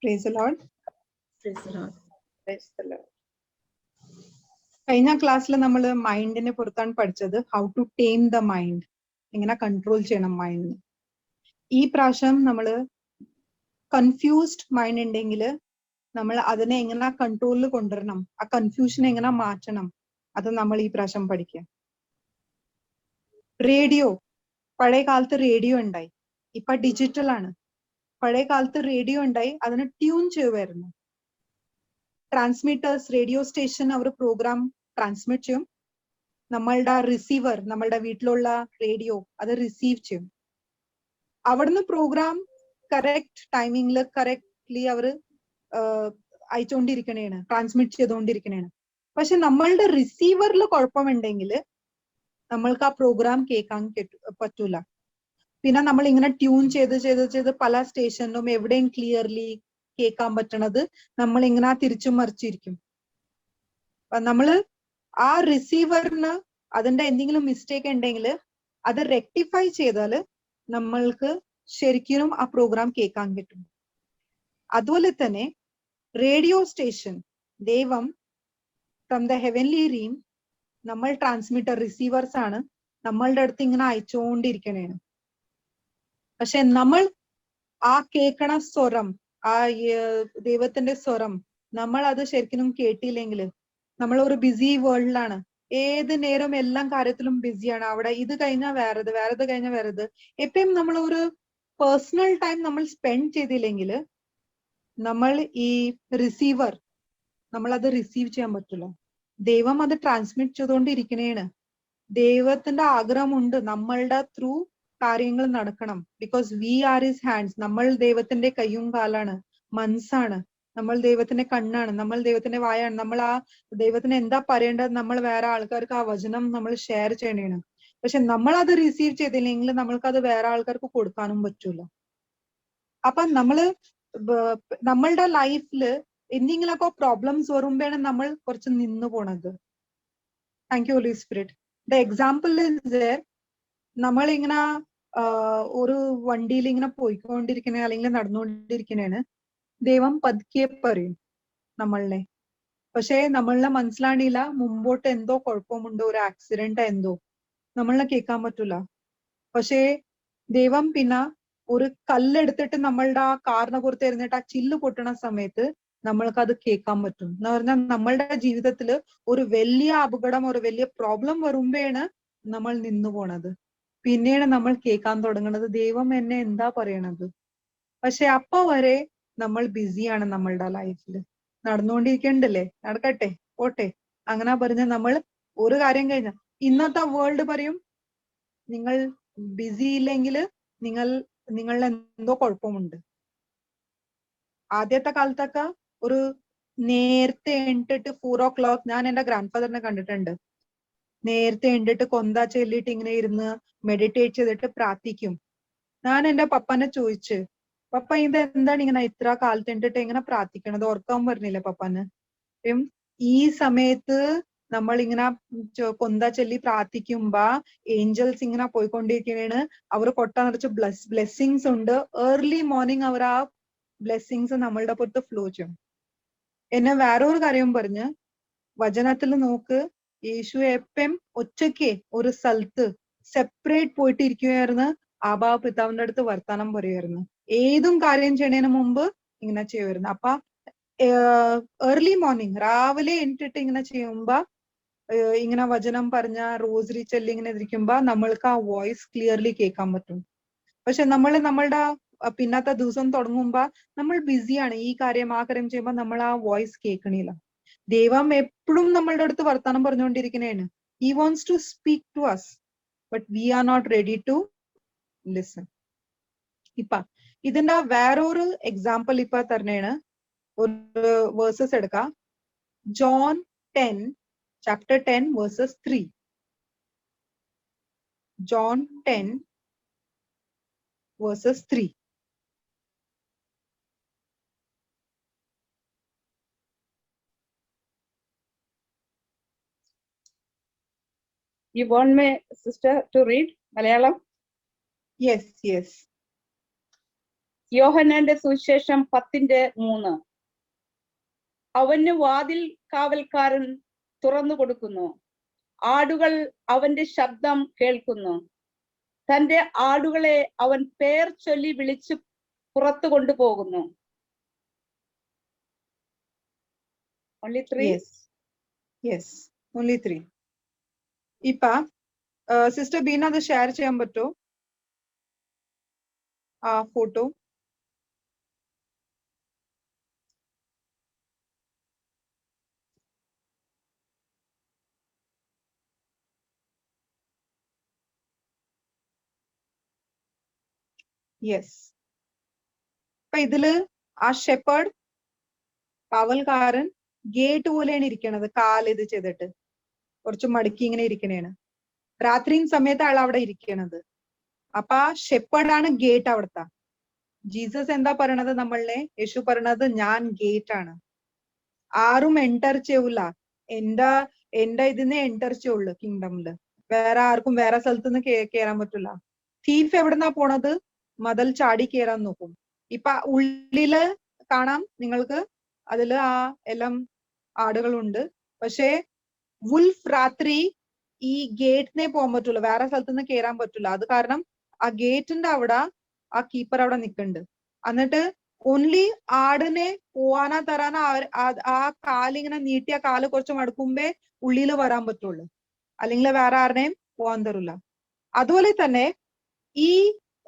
Praise the Lord. Praise the Lord. Praise the Lord. കഴിഞ്ഞ ക്ലാസ്സിൽ നമ്മൾ മൈൻഡിനെ പുറത്താണ് പഠിച്ചത് how to tame the mind, എങ്ങനെ കൺട്രോൾ ചെയ്യണം മൈൻഡിന്. ഈ പ്രാവശ്യം നമ്മൾ കൺഫ്യൂസ്ഡ് മൈൻഡ് ഉണ്ടെങ്കിൽ നമ്മൾ അതിനെ എങ്ങനെ കൺട്രോളിൽ കൊണ്ടുവരണം, ആ കൺഫ്യൂഷൻ എങ്ങനെ മാറ്റണം, അത് നമ്മൾ ഈ പ്രാവശ്യം പഠിക്കാം. റേഡിയോ, പഴയ കാലത്ത് റേഡിയോ ഉണ്ടായി, ഇപ്പൊ ഡിജിറ്റൽ ആണ്. പഴയ കാലത്ത് റേഡിയോ ഉണ്ടായി, അതിന് ട്യൂൺ ചെയ്യുമായിരുന്നു. ട്രാൻസ്മിറ്റേഴ്സ്, റേഡിയോ സ്റ്റേഷൻ അവർ പ്രോഗ്രാം ട്രാൻസ്മിറ്റ് ചെയ്യും. നമ്മളുടെ റിസീവർ, നമ്മളുടെ വീട്ടിലുള്ള റേഡിയോ അത് റിസീവ് ചെയ്യും. അവിടുന്ന് പ്രോഗ്രാം കറക്റ്റ് ടൈമിങ്ങിൽ കറക്റ്റ്ലി അവർ അയച്ചുകൊണ്ടിരിക്കണേണ്, ട്രാൻസ്മിറ്റ് ചെയ്തുകൊണ്ടിരിക്കണേണ്. പക്ഷെ നമ്മളുടെ റിസീവറിൽ കുഴപ്പമുണ്ടെങ്കിൽ നമ്മൾക്ക് ആ പ്രോഗ്രാം കേൾക്കാൻ പറ്റൂല. പിന്നെ നമ്മൾ ഇങ്ങനെ ട്യൂൺ ചെയ്ത് പല സ്റ്റേഷനിലും എവിടെയും ക്ലിയർലി കേൾക്കാൻ പറ്റണത് നമ്മൾ ഇങ്ങനെ തിരിച്ചും മറിച്ചിരിക്കും. നമ്മള് ആ റിസീവറിന് അതിന്റെ എന്തെങ്കിലും മിസ്റ്റേക്ക് ഉണ്ടെങ്കിൽ അത് റെക്ടിഫൈ ചെയ്താല് നമ്മൾക്ക് ശരിക്കും ആ പ്രോഗ്രാം കേൾക്കാൻ പറ്റും. അതുപോലെ തന്നെ റേഡിയോ സ്റ്റേഷൻ, ദൈവം ഫ്രം ദ ഹെവൻലി റീം നമ്മൾ ട്രാൻസ്മിറ്റർ റിസീവേഴ്സ് ആണ്, നമ്മളുടെ അടുത്ത് ഇങ്ങനെ അയച്ചുകൊണ്ടിരിക്കണേണ്. പക്ഷെ നമ്മൾ ആ കേൾക്കണ സ്വരം, ആ ദൈവത്തിന്റെ സ്വരം നമ്മൾ അത് ശരിക്കും കേട്ടില്ലെങ്കിൽ നമ്മൾ ഒരു ബിസി വേൾഡിലാണ്. ഏത് നേരം എല്ലാം കാര്യത്തിലും ബിസിയാണ്. അവിടെ ഇത് കഴിഞ്ഞാൽ വേറത്, വേറത് കഴിഞ്ഞാൽ വേറത്. എപ്പോഴും നമ്മൾ ഒരു പേഴ്സണൽ ടൈം നമ്മൾ സ്പെൻഡ് ചെയ്തില്ലെങ്കിൽ നമ്മൾ ഈ റിസീവർ നമ്മൾ അത് റിസീവ് ചെയ്യാൻ പറ്റില്ല. ദൈവം അത് ട്രാൻസ്മിറ്റ് ചെയ്തുകൊണ്ടിരിക്കണേണ്. ദൈവത്തിന്റെ ആഗ്രഹമുണ്ട് നമ്മളുടെ ത്രൂ കാര്യങ്ങൾ നടക്കണം. Because we R his hands, നമ്മൾ ദൈവത്തിന്റെ കയ്യും കാലാണ്, മനസ്സാണ്, നമ്മൾ ദൈവത്തിന്റെ കണ്ണാണ്, നമ്മൾ ദൈവത്തിന്റെ വായാണ്. നമ്മൾ ആ ദൈവത്തിന് എന്താ പറയേണ്ടത് നമ്മൾ വേറെ ആൾക്കാർക്ക് ആ വചനം നമ്മൾ ഷെയർ ചെയ്യണേണ്. പക്ഷെ നമ്മൾ അത് റിസീവ് ചെയ്തില്ലെങ്കിൽ നമ്മൾക്ക് അത് വേറെ ആൾക്കാർക്ക് കൊടുക്കാനും പറ്റൂല. അപ്പൊ നമ്മള് നമ്മളുടെ ലൈഫില് എന്തെങ്കിലുമൊക്കെ പ്രോബ്ലംസ് വരുമ്പോഴാണ് നമ്മൾ കുറച്ച് നിന്നു പോണത്. Thank you holy Spirit. The example is there. നമ്മളിങ്ങനെ ഒരു വണ്ടിയിൽ ഇങ്ങനെ പോയിക്കൊണ്ടിരിക്കണേ അല്ലെങ്കിൽ നടന്നുകൊണ്ടിരിക്കണേണ്. ദൈവം പതുക്കെ പറയും നമ്മളെ. പക്ഷെ നമ്മളെ മനസ്സിലാണില്ല മുമ്പോട്ട് എന്തോ കുഴപ്പമുണ്ടോ, ഒരു ആക്സിഡന്റ് എന്തോ നമ്മളെ കേൾക്കാൻ പറ്റൂല. പക്ഷേ ദൈവം പിന്നെ ഒരു കല്ലെടുത്തിട്ട് നമ്മളുടെ ആ കാറിനെ പുറത്ത് എറിഞ്ഞിട്ട് ആ ചില്ല് പൊട്ടണ സമയത്ത് നമ്മൾക്ക് അത് കേൾക്കാൻ പറ്റും. എന്ന് പറഞ്ഞാൽ നമ്മളുടെ ജീവിതത്തിൽ ഒരു വലിയ അപകടം, ഒരു വലിയ പ്രോബ്ലം വരുമ്പോഴാണ് നമ്മൾ നിന്നു പോണത്. പിന്നെയാണ് നമ്മൾ കേൾക്കാൻ തുടങ്ങുന്നത് ദൈവം എന്നെ എന്താ പറയണത്. പക്ഷെ അപ്പൊ വരെ നമ്മൾ ബിസിയാണ്. നമ്മളുടെ ലൈഫിൽ നടന്നുകൊണ്ടിരിക്കണ്ടല്ലേ, നടക്കട്ടെ പോട്ടെ അങ്ങനെ പറഞ്ഞ നമ്മൾ ഒരു കാര്യം കഴിഞ്ഞ ഇന്നത്തെ വേൾഡ് പറയും നിങ്ങൾ ബിസി ഇല്ലെങ്കിൽ നിങ്ങളുടെ എന്തോ കുഴപ്പമുണ്ട്. ആദ്യത്തെ കാലത്തൊക്കെ ഒരു നേരത്തെ എണ്ണിട്ട് 4 o'clock, ഞാൻ എന്റെ ഗ്രാൻഡ് ഫാദറിനെ കണ്ടിട്ടുണ്ട്, നേരത്തെ എണ്ണിട്ട് കൊന്ത ചൊല്ലിട്ട് ഇങ്ങനെ ഇരുന്ന് മെഡിറ്റേറ്റ് ചെയ്തിട്ട് പ്രാർത്ഥിക്കും. ഞാൻ എന്റെ പപ്പനെ ചോദിച്ചു, പപ്പ ഇത് എന്താണ് ഇങ്ങനെ ഇത്ര കാലത്ത് എണ്ണിട്ട് എങ്ങനെ പ്രാർത്ഥിക്കണത്, ഓർക്കാൻ പറഞ്ഞില്ല പപ്പന്. ഈ സമയത്ത് നമ്മൾ ഇങ്ങനെ കൊന്ത ചൊല്ലി പ്രാർത്ഥിക്കുമ്പോ ഏഞ്ചൽസ് ഇങ്ങനെ പോയിക്കൊണ്ടിരിക്കണേണ്. അവർ കൊട്ട നിറച്ച് ബ്ലെസ്സിങ്സ് ഉണ്ട്. ഏർലി മോർണിംഗ് അവർ ആ ബ്ലെസ്സിങ്സ് നമ്മളുടെ പുറത്ത് ഫ്ലോ ചെയ്യും. എന്നെ വേറൊരു കാര്യം പറഞ്ഞ്, വചനത്തിൽ നോക്ക്, യേശു എപ്പം ഒറ്റയ്ക്ക് ഒരു സ്ഥലത്ത് സെപ്പറേറ്റ് പോയിട്ട് ഇരിക്കുകയായിരുന്നു. ആബാ പിതാവിന്റെ അടുത്ത് വർത്താനം പറയുമായിരുന്നു. ഏതും കാര്യം ചെയ്യണതിന് മുമ്പ് ഇങ്ങനെ ചെയ്യുമായിരുന്നു. അപ്പൊ ഏർലി മോർണിംഗ് രാവിലെ എണ്ണിട്ട് ഇങ്ങനെ ചെയ്യുമ്പോ ഇങ്ങനെ വചനം പറഞ്ഞ റോസറി ചൊല്ലി ഇങ്ങനെ ഇരിക്കുമ്പോ നമ്മൾക്ക് ആ വോയിസ് ക്ലിയർലി കേൾക്കാൻ പറ്റും. പക്ഷെ നമ്മളുടെ പിന്നത്തെ ദിവസം തുടങ്ങുമ്പോ നമ്മൾ ബിസിയാണ്, ഈ കാര്യം ആ കാര്യം ചെയ്യുമ്പോ നമ്മൾ ആ വോയിസ് കേൾക്കണില്ല. ദൈവം എപ്പോഴും നമ്മളുടെ അടുത്ത് വർത്താനം പറഞ്ഞുകൊണ്ടിരിക്കണേണ്. He wants to speak to us, but we are not ready to listen. ഇപ്പൊ ഇതിന്റെ വേറൊരു എക്സാമ്പിൾ ഇപ്പൊ തരണേണ്. ഒരു വേഴ്സസ് എടുക്കാം. John 10, chapter 10, verses 3. John 10, verses 3. You want me, sister, to read Malayalam? Yes, yes. യോഹന്നാന്റെ സുവിശേഷം 10:3. അവന് വാതിൽ കാവൽക്കാരൻ തുറന്നു കൊടുക്കുന്നു. ആടുകൾ അവന്റെ ശബ്ദം കേൾക്കുന്നു. തന്റെ ആടുകളെ അവൻ പേർ ചൊല്ലി വിളിച്ച് പുറത്തു കൊണ്ടുപോകുന്നു. Only 3? Yes, only 3. ഇപ്പ സിസ്റ്റർ ബീന അത് ഷെയർ ചെയ്യാൻ പറ്റുമോ ആ ഫോട്ടോ? യെസ്. അപ്പൊ ഇതില് ആ ഷെപ്പേർഡ് കാവൽക്കാരൻ ഗേറ്റ് പോലെയാണ് ഇരിക്കണത്. ഇത് ചെയ്തിട്ട് കുറച്ച് മടക്കി ഇങ്ങനെ ഇരിക്കണേണ്. രാത്രിയും സമയത്ത് ആൾ അവിടെ ഇരിക്കണത്. അപ്പൊ ആ ഷെപ്പേർഡാണ് ഗേറ്റ് അവിടുത്തെ. ജീസസ് എന്താ പറയണത് നമ്മളെ? യേശു പറയണത് ഞാൻ ഗേറ്റ് ആണ്. ആരും എൻറ്റർ ചെയ്യൂല. എന്റെ ഇതിനെ എൻറ്റർ ചെയ്യുള്ളൂ കിങ്ഡമില്. വേറെ ആർക്കും വേറെ സ്ഥലത്തുനിന്ന് കേറാൻ പറ്റില്ല. തീഫ് എവിടുന്നാ പോണത്? മതിൽ ചാടി കേറാൻ നോക്കും. ഇപ്പൊ ഉള്ളില് കാണാം നിങ്ങൾക്ക്, അതില് ആ എല്ലാം ആടുകളുണ്ട്. പക്ഷേ വുൾഫ് രാത്രി ഈ ഗേറ്റിനെ പോകാൻ പറ്റൂല, വേറെ സ്ഥലത്തുനിന്ന് കേറാൻ പറ്റൂല. അത് കാരണം ആ ഗേറ്റിന്റെ അവിടെ ആ കീപ്പർ അവിടെ നിൽക്കുന്നുണ്ട്. എന്നിട്ട് ഓൺലി ആടിനെ പോവാനാ തരാനാ ആ കാലിങ്ങനെ നീട്ടിയ കാല് കുറച്ച് മടക്കുമ്പേ ഉള്ളില് വരാൻ പറ്റുള്ളൂ. അല്ലെങ്കിൽ വേറെ ആരുടെയും പോവാൻ തരില്ല. അതുപോലെ തന്നെ ഈ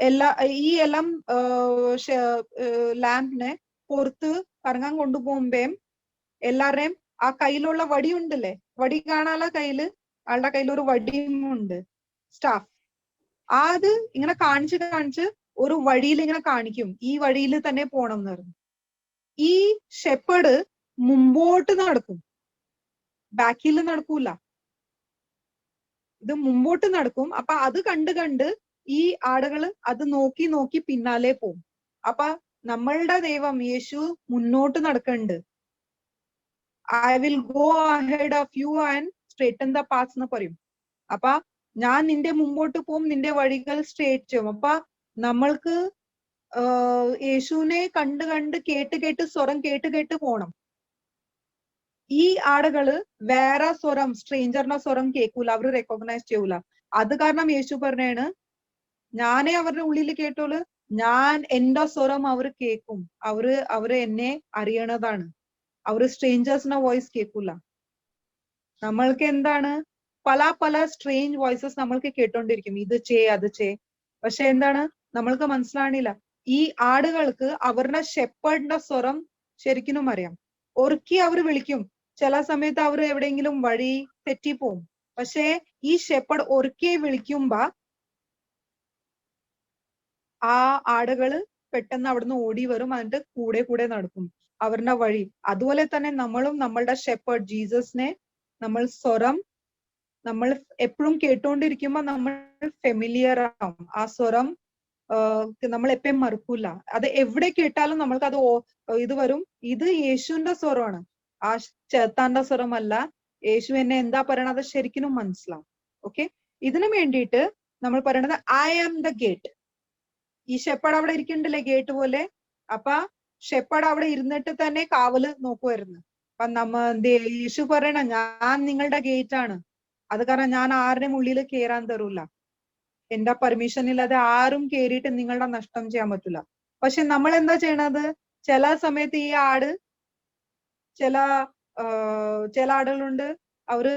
എല്ലാം ലാമ്പിനെ പുറത്ത് കറങ്ങാൻ കൊണ്ടുപോകുമ്പേം എല്ലാവരുടെയും ആ കയ്യിലുള്ള വടി ഉണ്ടല്ലേ, വടി കാണാല കയ്യില്, ആളുടെ കയ്യിൽ ഒരു വടിയും ഉണ്ട്, സ്റ്റാഫ്. അത് ഇങ്ങനെ കാണിച്ച് ഒരു വഴിയിൽ ഇങ്ങനെ കാണിക്കും, ഈ വഴിയിൽ തന്നെ പോണം എന്ന് പറഞ്ഞു. ഈ ഷെപ്പേർഡ് മുമ്പോട്ട് നടക്കും, ബാക്കിൽ നടക്കൂല. ഇത് മുമ്പോട്ട് നടക്കും. അപ്പൊ അത് കണ്ട് ഈ ആടുകള് അത് നോക്കി പിന്നാലെ പോകും. അപ്പൊ നമ്മളുടെ ദൈവം യേശു മുന്നോട്ട് നടക്കണ്ട്. I will go ahead of you and straighten the paths എന്ന് പറയും. അപ്പൊ ഞാൻ നിന്റെ മുമ്പോട്ട് പോകും, നിന്റെ വഴികൾ സ്ട്രേറ്റ് ചെയ്യും. അപ്പൊ നമ്മൾക്ക് യേശുവിനെ കണ്ട് കേട്ട് സ്വരം കേട്ട് പോണം. ഈ ആടുകള് വേറെ സ്വരം, സ്ട്രേഞ്ചറിന്റെ സ്വരം കേൾക്കൂല, അവര് റെക്കഗ്നൈസ് ചെയ്യൂല. അത് കാരണം യേശു പറഞ്ഞാണ്, ഞാനേ അവരുടെ ഉള്ളിൽ കേട്ടോളൂ, എന്റെ സ്വരം അവര് കേൾക്കും. അവര് എന്നെ അറിയണതാണ്. അവര് സ്ട്രേഞ്ചേഴ്സിന്റെ വോയിസ് കേൾക്കൂല. നമ്മൾക്ക് എന്താണ്, പല സ്ട്രേഞ്ച് വോയിസസ് നമ്മൾക്ക് കേട്ടോണ്ടിരിക്കും, ഇത് അത് പക്ഷെ എന്താണ് നമ്മൾക്ക് മനസ്സിലാണില്ല. ഈ ആടുകൾക്ക് അവരുടെ ഷെപ്പേർഡിന്റെ സ്വരം ശരിക്കും അറിയാം. ഒരിക്കി അവർ വിളിക്കും, ചില സമയത്ത് അവർ എവിടെയെങ്കിലും വഴി തെറ്റിപ്പോവും. പക്ഷേ ഈ ഷെപ്പേർഡ് ഒരിക്കെ വിളിക്കുമ്പോ ആ ആടുകള് പെട്ടെന്ന് അവിടുന്ന് ഓടി വരും, എന്നിട്ട് കൂടെ നടക്കും അവരുടെ വഴി. അതുപോലെ തന്നെ നമ്മളും നമ്മളുടെ ഷെപ്പേർഡ് ജീസസിനെ നമ്മൾ സ്വരം നമ്മൾ എപ്പോഴും കേട്ടോണ്ടിരിക്കുമ്പോ നമ്മൾ ഫെമിലിയർ ആവും. ആ സ്വരം നമ്മൾ എപ്പോഴും മറക്കൂല. അത് എവിടെ കേട്ടാലും നമ്മൾക്ക് അത് ഇത് വരും, ഇത് യേശുവിന്റെ സ്വരമാണ്, ആ ചേത്താന്റെ സ്വരമല്ല. യേശു എന്നെ എന്താ പറയണത് ശരിക്കും മനസ്സിലാവും. ഓക്കെ, ഇതിനു വേണ്ടിയിട്ട് നമ്മൾ പറയണത് ഐ ആം ദ ഗേറ്റ്. ഈ ഷെപ്പേർഡ് അവിടെ ഇരിക്കണ്ടല്ലേ ഗേറ്റ് പോലെ. അപ്പൊ ഷെപ്പേർഡ് അവിടെ ഇരുന്നിട്ട് തന്നെ കാവല് നോക്കുമായിരുന്നു. അപ്പൊ യേശു പറയണ, ഞാൻ നിങ്ങളുടെ ഗേറ്റ് ആണ്. അത് കാരണം ഞാൻ ആരുടെയും ഉള്ളിൽ കേറാൻ തരൂല. എന്റെ പെർമിഷൻ ഇല്ലാതെ ആരും കേറിയിട്ട് നിങ്ങളുടെ നഷ്ടം ചെയ്യാൻ പറ്റില്ല. പക്ഷെ നമ്മൾ എന്താ ചെയ്യണത്, ചില സമയത്ത് ഈ ആട് ചില ആടുകളുണ്ട്, അവര്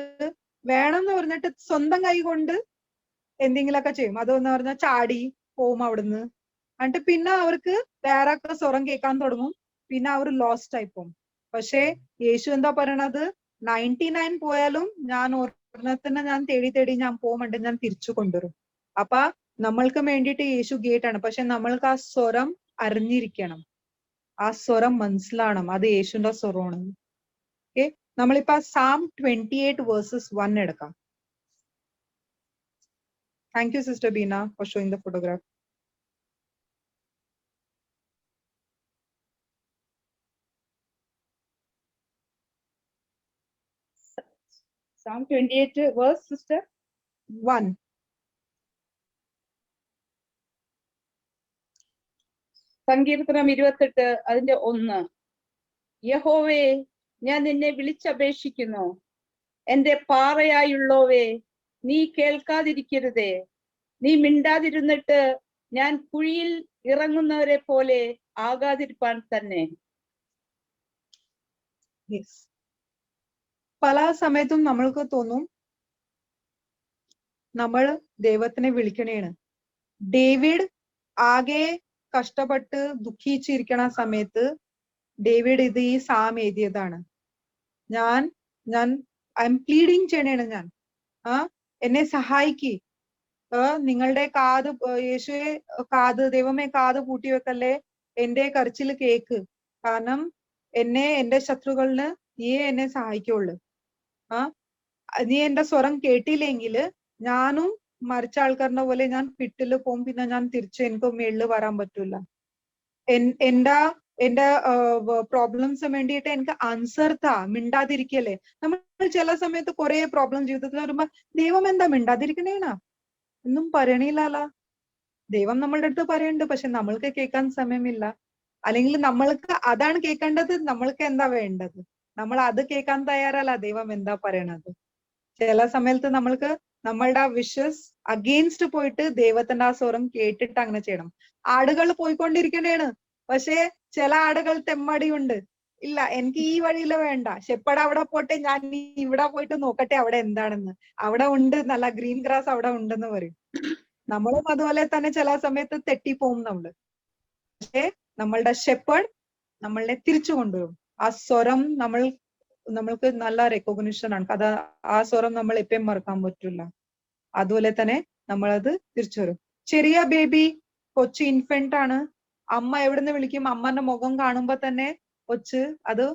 വേണമെന്ന് പറഞ്ഞിട്ട് സ്വന്തം കൈ കൊണ്ട് എന്തെങ്കിലുമൊക്കെ ചെയ്യും. അതെന്ന് പറഞ്ഞാൽ ചാടി പോവും അവിടുന്ന്. എന്നിട്ട് പിന്നെ അവർക്ക് വേറെ സ്വരം കേൾക്കാൻ തുടങ്ങും, പിന്നെ അവർ ലോസ്റ്റ് ആയി പോകും. പക്ഷെ യേശു എന്താ പറയണത്, 99 പോയാലും ഞാൻ ഒരെണ്ണത്തിന് ഞാൻ തേടി ഞാൻ പോകുന്നുണ്ട്, ഞാൻ തിരിച്ചു കൊണ്ടുവരും. അപ്പൊ നമ്മൾക്ക് വേണ്ടിയിട്ട് യേശു ഗേറ്റ് ആണ്. പക്ഷെ നമ്മൾക്ക് ആ സ്വരം അറിഞ്ഞിരിക്കണം, ആ സ്വരം മനസ്സിലാവണം, അത് യേശുവിന്റെ സ്വരമാണ്. ഓക്കെ, നമ്മളിപ്പോ Psalm 28 verses 1 എടുക്കാം. Thank you, Sister Beena, for showing the photograph. Psalm 28 verse, Sister 1. സങ്കീർത്തനം 28 അതിന്റെ 1. യഹോവേ, ഞാൻ നിന്നെ വിളിച്ചപേക്ഷിക്കുന്നു. എന്റെ പാറയായുള്ളോവേ, നീ കേൾക്കാതിരിക്കരുതേ. നീ മിണ്ടാതിരുന്നിട്ട് ഞാൻ കുഴിയിൽ ഇറങ്ങുന്നവരെ പോലെ ആകാതിരിപ്പാൻ തന്നെ. പല സമയത്തും നമ്മൾക്ക് തോന്നും നമ്മൾ ദൈവത്തിനെ വിളിക്കണേണ്. ഡേവിഡ് ആകെ കഷ്ടപ്പെട്ട് ദുഃഖിച്ചിരിക്കണ സമയത്ത് ഡേവിഡ് ഇത് ഈ സാം എഴുതിയതാണ്. ഞാൻ ഐ എം പ്ലീഡിങ് ചെയ്യണേണ്. ഞാൻ എന്നെ സഹായിക്ക്. നിങ്ങളുടെ കാത് യേശുവെ കാത് ദൈവമേ കാത് പൂട്ടി വെക്കല്ലേ, എന്റെ കരച്ചിൽ കേക്ക്. കാരണം എന്റെ ശത്രുക്കളിന് നീയേ എന്നെ സഹായിക്കുള്ളു. നീ എന്റെ സ്വരം കേട്ടില്ലെങ്കില് ഞാനും മരിച്ച ആൾക്കാരുടെ പോലെ ഞാൻ പിട്ടില് പോകും. പിന്നെ ഞാൻ തിരിച്ച് എനിക്ക് മേളില് വരാൻ പറ്റൂല. എന്റെ പ്രോബ്ലംസ് വേണ്ടിയിട്ട് എനിക്ക് ആൻസർ താ, മിണ്ടാതിരിക്കല്ലേ. നമ്മൾ ചില സമയത്ത് കുറെ പ്രോബ്ലം ജീവിതത്തിൽ വരുമ്പോ ദൈവം എന്താ മിണ്ടാതിരിക്കണേനാ ഒന്നും പറയണില്ല. ദൈവം നമ്മളുടെ അടുത്ത് പറയുന്നുണ്ട്, പക്ഷെ നമ്മൾക്ക് കേൾക്കാൻ സമയമില്ല. അല്ലെങ്കിൽ നമ്മൾക്ക് അതാണ് കേൾക്കേണ്ടത്. നമ്മൾക്ക് എന്താ വേണ്ടത്, നമ്മൾ അത് കേൾക്കാൻ തയ്യാറല്ല. ദൈവം എന്താ പറയണത്. ചില സമയത്ത് നമ്മൾക്ക് നമ്മളുടെ വിഷസ് അഗെയിൻസ്റ്റ് പോയിട്ട് ദൈവത്തിന്റെ ആ സ്വരം കേട്ടിട്ട് അങ്ങനെ ചെയ്യണം. ആടുകൾ പോയിക്കൊണ്ടിരിക്കണേണ്, പക്ഷെ ചില ആടുകൾ തെമ്മടിയുണ്ട്. ഇല്ല, എനിക്ക് ഈ വഴിയില് വേണ്ട, ഷെപ്പർഡ് അവിടെ പോട്ടെ, ഞാൻ ഇവിടെ പോയിട്ട് നോക്കട്ടെ അവിടെ എന്താണെന്ന്. അവിടെ ഉണ്ട്, നല്ല ഗ്രീൻ ഗ്രാസ് അവിടെ ഉണ്ടെന്ന് പറയും. നമ്മളും അതുപോലെ തന്നെ ചില സമയത്ത് തെറ്റിപ്പോവും നമ്മള്. പക്ഷെ നമ്മളുടെ ഷെപ്പർഡ് നമ്മളെ തിരിച്ചു കൊണ്ടുവരും. ആ സ്വരം നമ്മൾക്ക് നല്ല റെക്കഗ്നിഷൻ ആണ്. അത് ആ സ്വരം നമ്മൾ എപ്പോഴും മറക്കാൻ പറ്റില്ല. അതുപോലെ തന്നെ നമ്മളത് തിരിച്ചു വരും. ചെറിയ ബേബി, കൊച്ചു ഇൻഫന്റ് ആണ്. അമ്മ എവിടുന്ന് വിളിക്കും, അമ്മന്റെ മുഖം കാണുമ്പോ തന്നെ കൊച്ച് അത്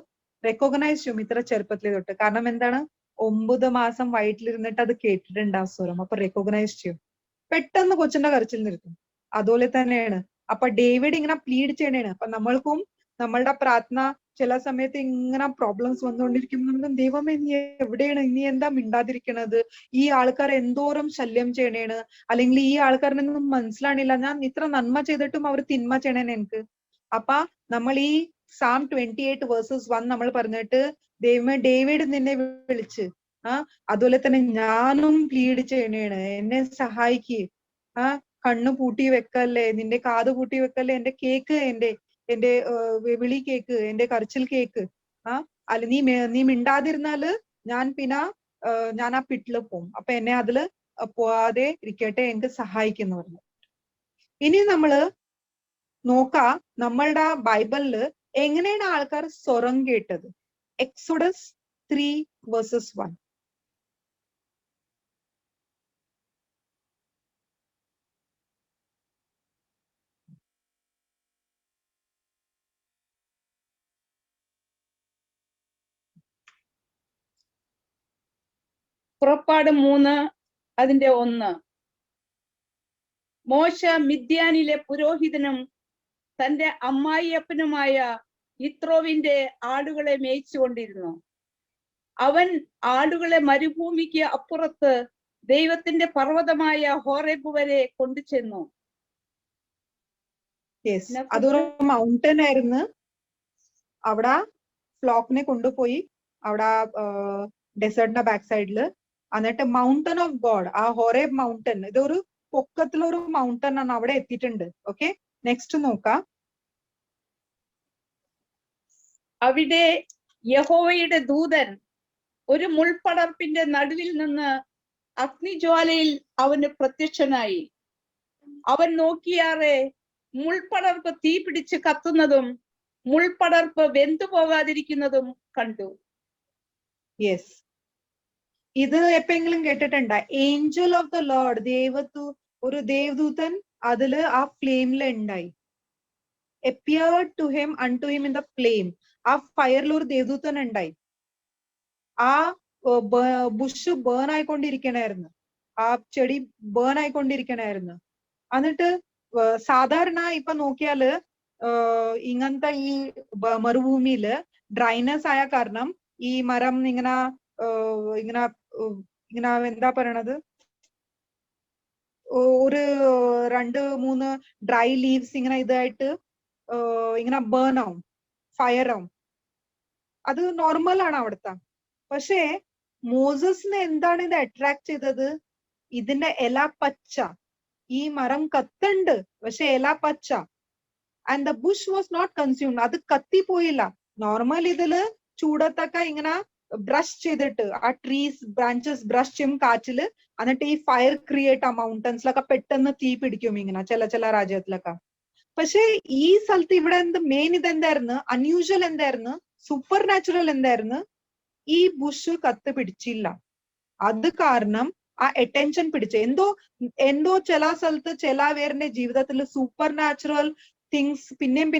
റെക്കഗ്നൈസ് ചെയ്യും ഇത്ര ചെറുപ്പത്തിലേ തൊട്ട്. കാരണം എന്താണ്, 9 മാസം വയറ്റിലിരുന്നിട്ട് അത് കേട്ടിട്ടുണ്ട് ആ സ്വരം. അപ്പൊ റെക്കഗ്നൈസ് ചെയ്യും, പെട്ടെന്ന് കൊച്ചിന്റെ കരച്ചിൽ നിർത്തും. അതുപോലെ തന്നെയാണ്. അപ്പൊ ഡേവിഡ് ഇങ്ങനെ പ്ലീഡ് ചെയ്യണേണ്. അപ്പൊ നമ്മൾക്കും നമ്മളുടെ പ്രാർത്ഥന ചില സമയത്ത് ഇങ്ങനെ പ്രോബ്ലംസ് വന്നുകൊണ്ടിരിക്കുമ്പോൾ ദൈവമേ നീ എവിടെയാണ്, നീ എന്താ മിണ്ടാതിരിക്കണത്, ഈ ആൾക്കാർ എന്തോരം ശല്യം ചെയ്യണേണ്, അല്ലെങ്കിൽ ഈ ആൾക്കാരനൊന്നും മനസ്സിലാണില്ല, ഞാൻ ഇത്ര നന്മ ചെയ്തിട്ടും അവർ തിന്മ ചെയ്യണേന് എനിക്ക്. അപ്പൊ നമ്മൾ ഈ Psalm 28:1 നമ്മൾ പറഞ്ഞിട്ട് ദൈവമേ ഡേവിഡ് നിന്നെ വിളിച്ച് അതുപോലെ തന്നെ ഞാനും പ്ലീഡ് ചെയ്യണേണ്, എന്നെ സഹായിക്ക്. കണ്ണു പൂട്ടി വെക്കല്ലേ, നിന്റെ കാത് പൂട്ടി വെക്കല്ലേ, എന്റെ കേക്ക്, എന്റെ വിളി കേക്ക്, എന്റെ കരച്ചിൽ കേക്ക്. അല്ല നീ മിണ്ടാതിരുന്നാല് ഞാൻ ആ പിട്ടില് പോകും. അപ്പൊ എന്നെ അതില് പോവാതെ ഇരിക്കട്ടെ, എനിക്ക് സഹായിക്കുന്നു പറഞ്ഞു. ഇനി നമ്മള് നോക്കാം നമ്മളുടെ ബൈബിളില് എങ്ങനെയാണ് ആൾക്കാർ സ്വരം കേട്ടത്. Exodus 3:1. പുറപ്പാട് 3 അതിന്റെ 1. മോശ മിദ്യാനിലെ പുരോഹിതനും തന്റെ അമ്മായിയപ്പനുമായ യിത്രോവിന്റെ ആടുകളെ മേയിച്ചുകൊണ്ടിരുന്നു. അവൻ ആടുകളെ മരുഭൂമിക്ക് അപ്പുറത്ത് ദൈവത്തിന്റെ പർവ്വതമായ ഹോറേബ് വരെ കൊണ്ടുചെന്നു. അതൊരു മൗണ്ടൻ ആയിരുന്നു. അവിടെ ഫ്ലോക്കിനെ കൊണ്ടുപോയി അവിടെ ഡെസേർട്ടിന്റെ ബാക്ക് സൈഡില്. എന്നിട്ട് മൗണ്ടൻ ഓഫ് ഗോഡ്, ആ ഹോറേബ് മൗണ്ടൻ, ഇതൊരു പൊക്കത്തിലൊരു മൗണ്ടൻ ആണ്, അവിടെ എത്തിയിട്ടുണ്ട്. ഓക്കെ, നെക്സ്റ്റ് നോക്കാം. അവിടെ യഹോവയുടെ ദൂതൻ ഒരു മുൾപടർപ്പിന്റെ നടുവിൽ നിന്ന് അഗ്നിജ്വാലയിൽ അവന് പ്രത്യക്ഷനായി. അവൻ നോക്കിയാറെ മുൾപടർപ്പ് തീ പിടിച്ച് കത്തുന്നതും മുൾപടർപ്പ് വെന്തു പോകാതിരിക്കുന്നതും കണ്ടു. യെസ്, ഇത് എപ്പെങ്കിലും കേട്ടിട്ടുണ്ടാ? ഏഞ്ചൽ ഓഫ് ദ ലോർഡ്, ഒരു ദേവദൂതൻ അതില് ആ ഫ്ലെയിമില് ഉണ്ടായി. appeared to him unto him in the flame. ആ ഫയറിൽ ഒരു ദേവദൂതൻ ഉണ്ടായി. ആ ബുഷ് ബേൺ ആയിക്കൊണ്ടിരിക്കണായിരുന്നു, ആ ചെടി ബേൺ ആയിക്കൊണ്ടിരിക്കണായിരുന്നു. എന്നിട്ട് സാധാരണ ഇപ്പൊ നോക്കിയാല് ഇങ്ങനത്തെ ഈ മരുഭൂമിയില് ഡ്രൈനെസ് ആയ കാരണം ഈ മരം ഇങ്ങനെ എന്താ പറയണത്, ഒരു 2-3 ഡ്രൈ ലീവ്സ് ഇങ്ങനെ ഇതായിട്ട് ഇങ്ങനെ ബേൺ ആവും, ഫയർ ആവും. അത് നോർമൽ ആണ് അവിടുത്തെ. പക്ഷേ മോസസിനെ എന്താണ് ഇത് അട്രാക്ട് ചെയ്തത്? ഇതിന്റെ ഇല പച്ച. ഈ മരം കത്തുണ്ട്, പക്ഷെ ഇല പച്ച. And the bush was not consumed. അത് കത്തിപ്പോയില്ല. നോർമൽ ഇതില് ചൂടത്തൊക്കെ ഇങ്ങനെ ബ്രഷ് ചെയ്തിട്ട് ആ ട്രീസ് ബ്രാഞ്ചസ് ബ്രഷ് ചെയ്യും കാറ്റില്, എന്നിട്ട് ഈ ഫയർ ക്രിയേറ്റ് ആ മൗണ്ടൻസിലൊക്കെ പെട്ടെന്ന് തീ പിടിക്കും ഇങ്ങനെ ചില രാജ്യത്തിലൊക്കെ. പക്ഷെ ഈ സ്ഥലത്ത് ഇവിടെ മെയിൻ ഇതെന്തായിരുന്നു? അൺയൂഷ്വൽ എന്തായിരുന്നു? സൂപ്പർ നാച്ചുറൽ എന്തായിരുന്നു? ഈ ബുഷ് കത്ത് പിടിച്ചില്ല. അത് കാരണം ആ അറ്റൻഷൻ പിടിച്ച് എന്തോ ചില സ്ഥലത്ത് ചില പേരുടെ ജീവിതത്തിൽ സൂപ്പർ നാച്ചുറൽ തിങ്സ് പിന്നെയും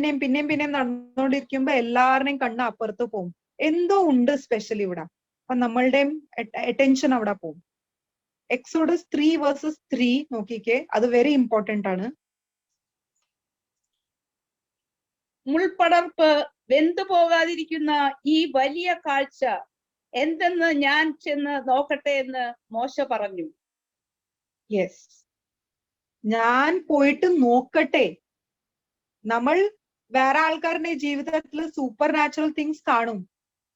നടന്നുകൊണ്ടിരിക്കുമ്പോ എല്ലാവരുടെയും കണ്ണ് അപ്പുറത്ത് പോകും. എന്തോ ഉണ്ട് സ്പെഷ്യൽ ഇവിടെ. അപ്പൊ നമ്മളുടെയും അറ്റൻഷൻ അവിടെ പോകും. എക്സോഡസ് 3:3 നോക്കിക്കേ, അത് വെരി ഇമ്പോർട്ടന്റ് ആണ്. മുൾപടർപ്പ് വെന്തു പോകാതിരിക്കുന്ന ഈ വലിയ കാഴ്ച എന്തെന്ന് ഞാൻ ചെന്ന് നോക്കട്ടെ എന്ന് മോശ പറഞ്ഞു. യെസ്, ഞാൻ പോയിട്ട് നോക്കട്ടെ. നമ്മൾ വേറെ ആൾക്കാരുടെ ജീവിതത്തിൽ സൂപ്പർ നാച്ചുറൽ തിങ്സ് കാണും,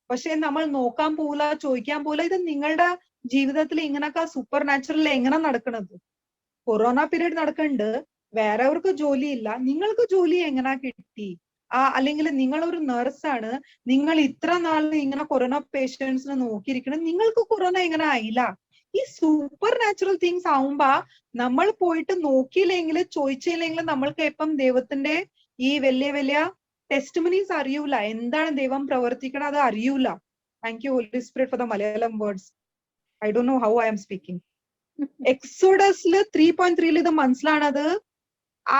പക്ഷെ നമ്മൾ നോക്കാൻ പോകില്ല, ചോദിക്കാൻ പോകില്ല. ഇത് നിങ്ങളുടെ ജീവിതത്തിൽ ഇങ്ങനൊക്കെ സൂപ്പർ നാച്ചുറൽ എങ്ങനെ നടക്കണത്? കൊറോണ പീരീഡ് നടക്കുന്നുണ്ട്, വേറെവർക്ക് ജോലിയില്ല, നിങ്ങൾക്ക് ജോലി എങ്ങനെ കിട്ടി? അല്ലെങ്കിൽ നിങ്ങൾ ഒരു നഴ്സാണ്, നിങ്ങൾ ഇത്ര നാൾ ഇങ്ങനെ കൊറോണ പേഷ്യൻസിനെ നോക്കിയിരിക്കണം, നിങ്ങൾക്ക് കൊറോണ എങ്ങനെ ആയില്ല? ഈ സൂപ്പർ നാച്ചുറൽ തിങ്സ് ആവുമ്പോ നമ്മൾ പോയിട്ട് നോക്കിയില്ലെങ്കിൽ, ചോദിച്ചില്ലെങ്കിൽ നമ്മൾക്ക് ഇപ്പം ദൈവത്തിന്റെ ഈ വലിയ ടെസ്റ്റിമണീസ് അറിയൂല, എന്താണ് ദൈവം പ്രവർത്തിക്കണം അത് അറിയൂല. Thank you holy spirit for the Malayalam words. I don't know how I am speaking. എക്സോഡസില് 3:3 ഇത് മനസ്സിലാണത്.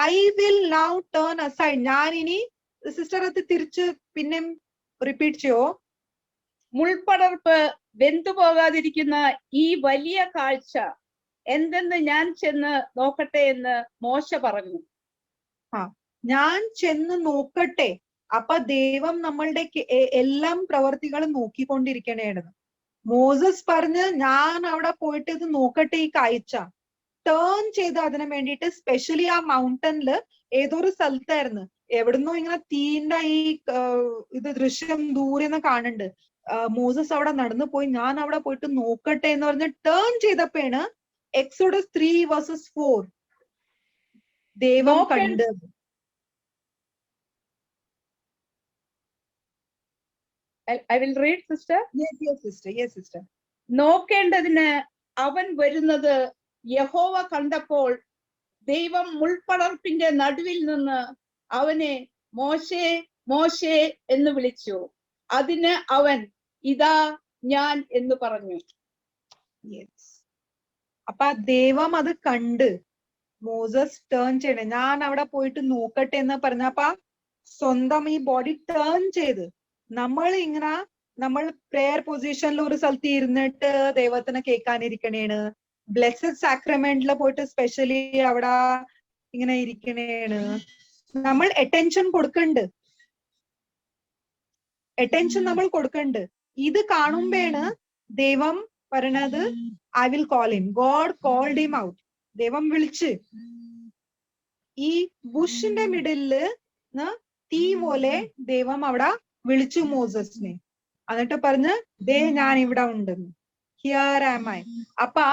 I will now turn aside. ഞാൻ ഇനി, സിസ്റ്റർ അത് തിരിച്ച് പിന്നെ റിപ്പീറ്റ് ചെയ്യോ? മുൾപടർപ്പ് വെന്തു പോകാതിരിക്കുന്ന ഈ വലിയ കാഴ്ച എന്തെന്ന് ഞാൻ ചെന്ന് നോക്കട്ടെ എന്ന് മോശ പറഞ്ഞു. ഞാൻ ചെന്ന് നോക്കട്ടെ. അപ്പൊ ദൈവം നമ്മളുടെ എല്ലാം പ്രവർത്തികളും നോക്കിക്കൊണ്ടിരിക്കണേണ്. മോസസ് പറഞ്ഞ് ഞാൻ അവിടെ പോയിട്ട് ഇത് നോക്കട്ടെ, ഈ കാഴ്ച ടേൺ ചെയ്ത് അതിനു വേണ്ടിയിട്ട് സ്പെഷ്യലി ആ മൗണ്ടനില് ഏതൊരു സ്ഥലത്തായിരുന്നു, എവിടുന്നോ ഇങ്ങനെ തീന്റെ ഈ ഇത് ദൃശ്യം ദൂരെ നിന്ന് കാണുന്നുണ്ട്. മോസസ് അവിടെ നടന്നു പോയി, ഞാൻ അവിടെ പോയിട്ട് നോക്കട്ടെ എന്ന് പറഞ്ഞ് ടേൺ ചെയ്തപ്പോഴാണ് എക്സോഡസ് 3:4 ദൈവം കണ്ടത്. I will read, sister. Yes, sister. നോക്കേണ്ടതിന് അവൻ വരുന്നത് യഹോവ കണ്ടപ്പോൾ ദൈവം മുൾപടർപ്പിന്റെ നടുവിൽ നിന്ന് അവനെ മോശേ മോശേ എന്ന് വിളിച്ചു. അതിന് അവൻ ഇതാ ഞാൻ എന്ന് പറഞ്ഞു. അപ്പൊ ദൈവം അത് കണ്ട് മോസസ് ടേൺ ചെയ്യണേ, ഞാൻ അവിടെ പോയിട്ട് നോക്കട്ടെ എന്ന് പറഞ്ഞപ്പ സ്വന്തം ഈ ബോഡി ടേൺ ചെയ്ത് നമ്മൾ പ്രെയർ പൊസിഷനിൽ ഒരു സ്ഥലത്ത് ഇരുന്നിട്ട് ദൈവത്തിന് കേൾക്കാനിരിക്കണേണ്. ബ്ലെസ്സഡ് സാക്രമെന്റിൽ പോയിട്ട് സ്പെഷ്യലി അവിടെ ഇങ്ങനെ ഇരിക്കണേണ്. നമ്മൾ അറ്റൻഷൻ കൊടുക്കണ്ട്, നമ്മൾ കൊടുക്കണ്ട്. ഇത് കാണുമ്പോഴാണ് ദൈവം പറയണത് I will call him. God called him out. ദൈവം വിളിച്ച് ഈ ബുഷിന്റെ മിഡില് തീ പോലെ ദൈവം അവിടെ വിളിച്ചു മോസസിനെ. എന്നിട്ട് പറഞ്ഞ് ദേ ഞാൻ ഇവിടെ ഉണ്ടെന്ന്, ഹിയർ ആം ഐ. അപ്പൊ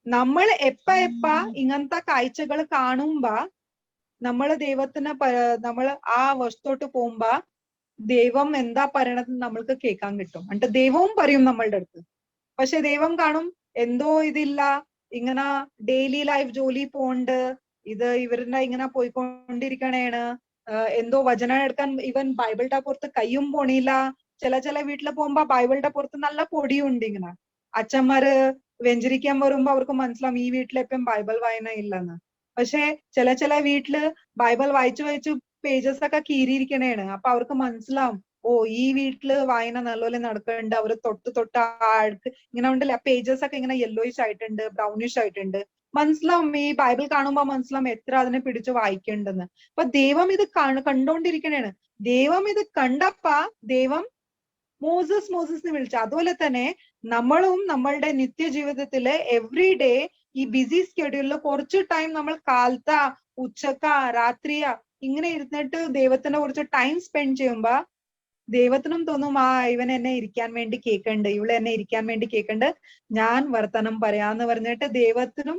നമ്മൾ എപ്പ ഇങ്ങനത്തെ കാഴ്ചകൾ കാണുമ്പോ നമ്മള് ദൈവത്തിന് നമ്മൾ ആ വശത്തോട്ട് പോകുമ്പോ ദൈവം എന്താ പറയണത് നമ്മൾക്ക് കേൾക്കാൻ കിട്ടും. എന്നിട്ട് ദൈവവും പറയും നമ്മളുടെ അടുത്ത്. പക്ഷെ ദൈവം കാണും എന്തോ ഇതില്ല, ഇങ്ങനെ ഡെയിലി ലൈഫ് ജോലി പോണ്ട്, ഇത് ഇവരുടെ ഇങ്ങനെ പോയിക്കൊണ്ടിരിക്കണേണ്, എന്തോ വചനം എടുക്കാൻ ഇവൻ ബൈബിളുടെ പുറത്ത് കയ്യും പോണില്ല. ചില വീട്ടിൽ പോകുമ്പോ ബൈബിളുടെ പുറത്ത് നല്ല പൊടിയുണ്ട്. ഇങ്ങനെ അച്ഛന്മാര് വെഞ്ചരിക്കാൻ വരുമ്പോ അവർക്ക് മനസ്സിലാവും ഈ വീട്ടിലെപ്പം ബൈബിൾ വായന ഇല്ലെന്ന്. പക്ഷെ ചില വീട്ടില് ബൈബിൾ വായിച്ചു പേജസ് ഒക്കെ കീറിയിരിക്കണേണ്. അപ്പൊ അവർക്ക് മനസ്സിലാവും ഓ ഈ വീട്ടില് വായന നല്ലപോലെ നടക്കുന്നുണ്ട്. അവര് തൊട്ട് ആൾക്ക് ഇങ്ങനെ ഉണ്ടല്ലോ, പേജസ് ഒക്കെ ഇങ്ങനെ യെല്ലോയിഷ് ആയിട്ടുണ്ട്, ബ്രൗണിഷ് ആയിട്ടുണ്ട്. മനസ്സിലാവും, ഈ ബൈബിൾ കാണുമ്പോ മനസ്സിലാവും എത്ര അതിനെ പിടിച്ച് വായിക്കണ്ടെന്ന്. അപ്പൊ ദൈവം ഇത് കണ്ടോണ്ടിരിക്കണേണ്. ദൈവം ഇത് കണ്ടപ്പ ദൈവം മോസസിനെ വിളിച്ചു. അതുപോലെ തന്നെ നമ്മളും നമ്മളുടെ നിത്യജീവിതത്തില് എവറി ഡേ ഈ ബിസി സ്കെഡ്യൂളിൽ കുറച്ച് ടൈം നമ്മൾ കാലത്ത, ഉച്ചക്ക, രാത്രിയ ഇങ്ങനെ ഇരുന്നിട്ട് ദൈവത്തിനെ കുറിച്ച് ടൈം സ്പെൻഡ് ചെയ്യുമ്പോ ദൈവത്തിനും തോന്നും ആ ഇവൻ എന്നെ ഇരിക്കാൻ വേണ്ടി കേൾക്കണ്ട്, ഇവളെ എന്നെ ഇരിക്കാൻ വേണ്ടി കേൾക്കണ്ട്, ഞാൻ വർത്തനം പറയാന്ന് പറഞ്ഞിട്ട് ദൈവത്തിനും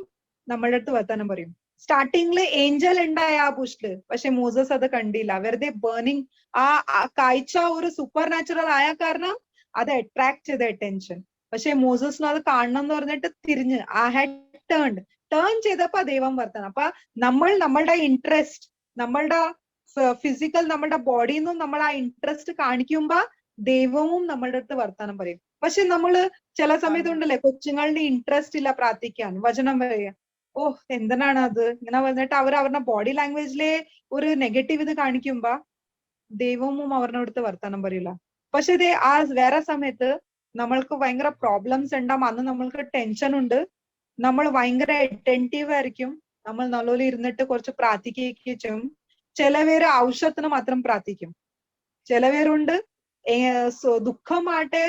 നമ്മളുടെ അടുത്ത് വർത്തനം പറയും. സ്റ്റാർട്ടിങ്ങില് ഏഞ്ചൽ ഉണ്ടായ ആ ബുഷില്, പക്ഷെ മോസസ് അത് കണ്ടില്ല. വെറുതെ ബേണിംഗ് ആ കാഴ്ച ഒരു സൂപ്പർ നാച്ചുറൽ ആയ കാരണം അത് അട്രാക്ട് ചെയ്ത അറ്റൻഷൻ. പക്ഷെ മോസസിന് അത് കാണണം എന്ന് പറഞ്ഞിട്ട് തിരിഞ്ഞ് ആ ഹാഡ് ടേൺ ചെയ്തപ്പോ ദൈവം വർത്തനം. അപ്പൊ നമ്മളുടെ ഇൻട്രസ്റ്റ്, നമ്മളുടെ ഫിസിക്കൽ നമ്മളുടെ ബോഡിയിൽ നിന്നും നമ്മൾ ആ ഇൻട്രസ്റ്റ് കാണിക്കുമ്പോ ദൈവവും നമ്മളുടെ അടുത്ത് വർത്താനം പറയും. പക്ഷെ നമ്മള് ചില സമയത്ത് ഉണ്ടല്ലേ കൊച്ചുങ്ങളുടെ ഇൻട്രസ്റ്റ് ഇല്ല പ്രാർത്ഥിക്കാൻ, വചനം പറയാ, ഓ എന്തിനാണ് അത് ഇങ്ങനെ വന്നിട്ട് അവരുടെ ബോഡി ലാംഗ്വേജിലെ ഒരു നെഗറ്റീവ് ഇത് കാണിക്കുമ്പോ ദൈവവും അവരുടെ അടുത്ത് വർത്താനം പറയില്ല. പക്ഷെ ഇത് ആ വേറെ സമയത്ത് നമ്മൾക്ക് ഭയങ്കര പ്രോബ്ലംസ് ഉണ്ടാവും, അന്ന് നമ്മൾക്ക് ടെൻഷൻ ഉണ്ട്, നമ്മൾ ഭയങ്കര അറ്റൻറ്റീവ് ആയിരിക്കും, നമ്മൾ നല്ലപോലെ ഇരുന്നിട്ട് കുറച്ച് പ്രാർത്ഥിക്കുകയൊക്കെ ചെയ്യും. ചിലവേര് ഔഷധത്തിന് മാത്രം പ്രാർത്ഥിക്കും, ചിലവേരുണ്ട് ദുഃഖമാട്ടെ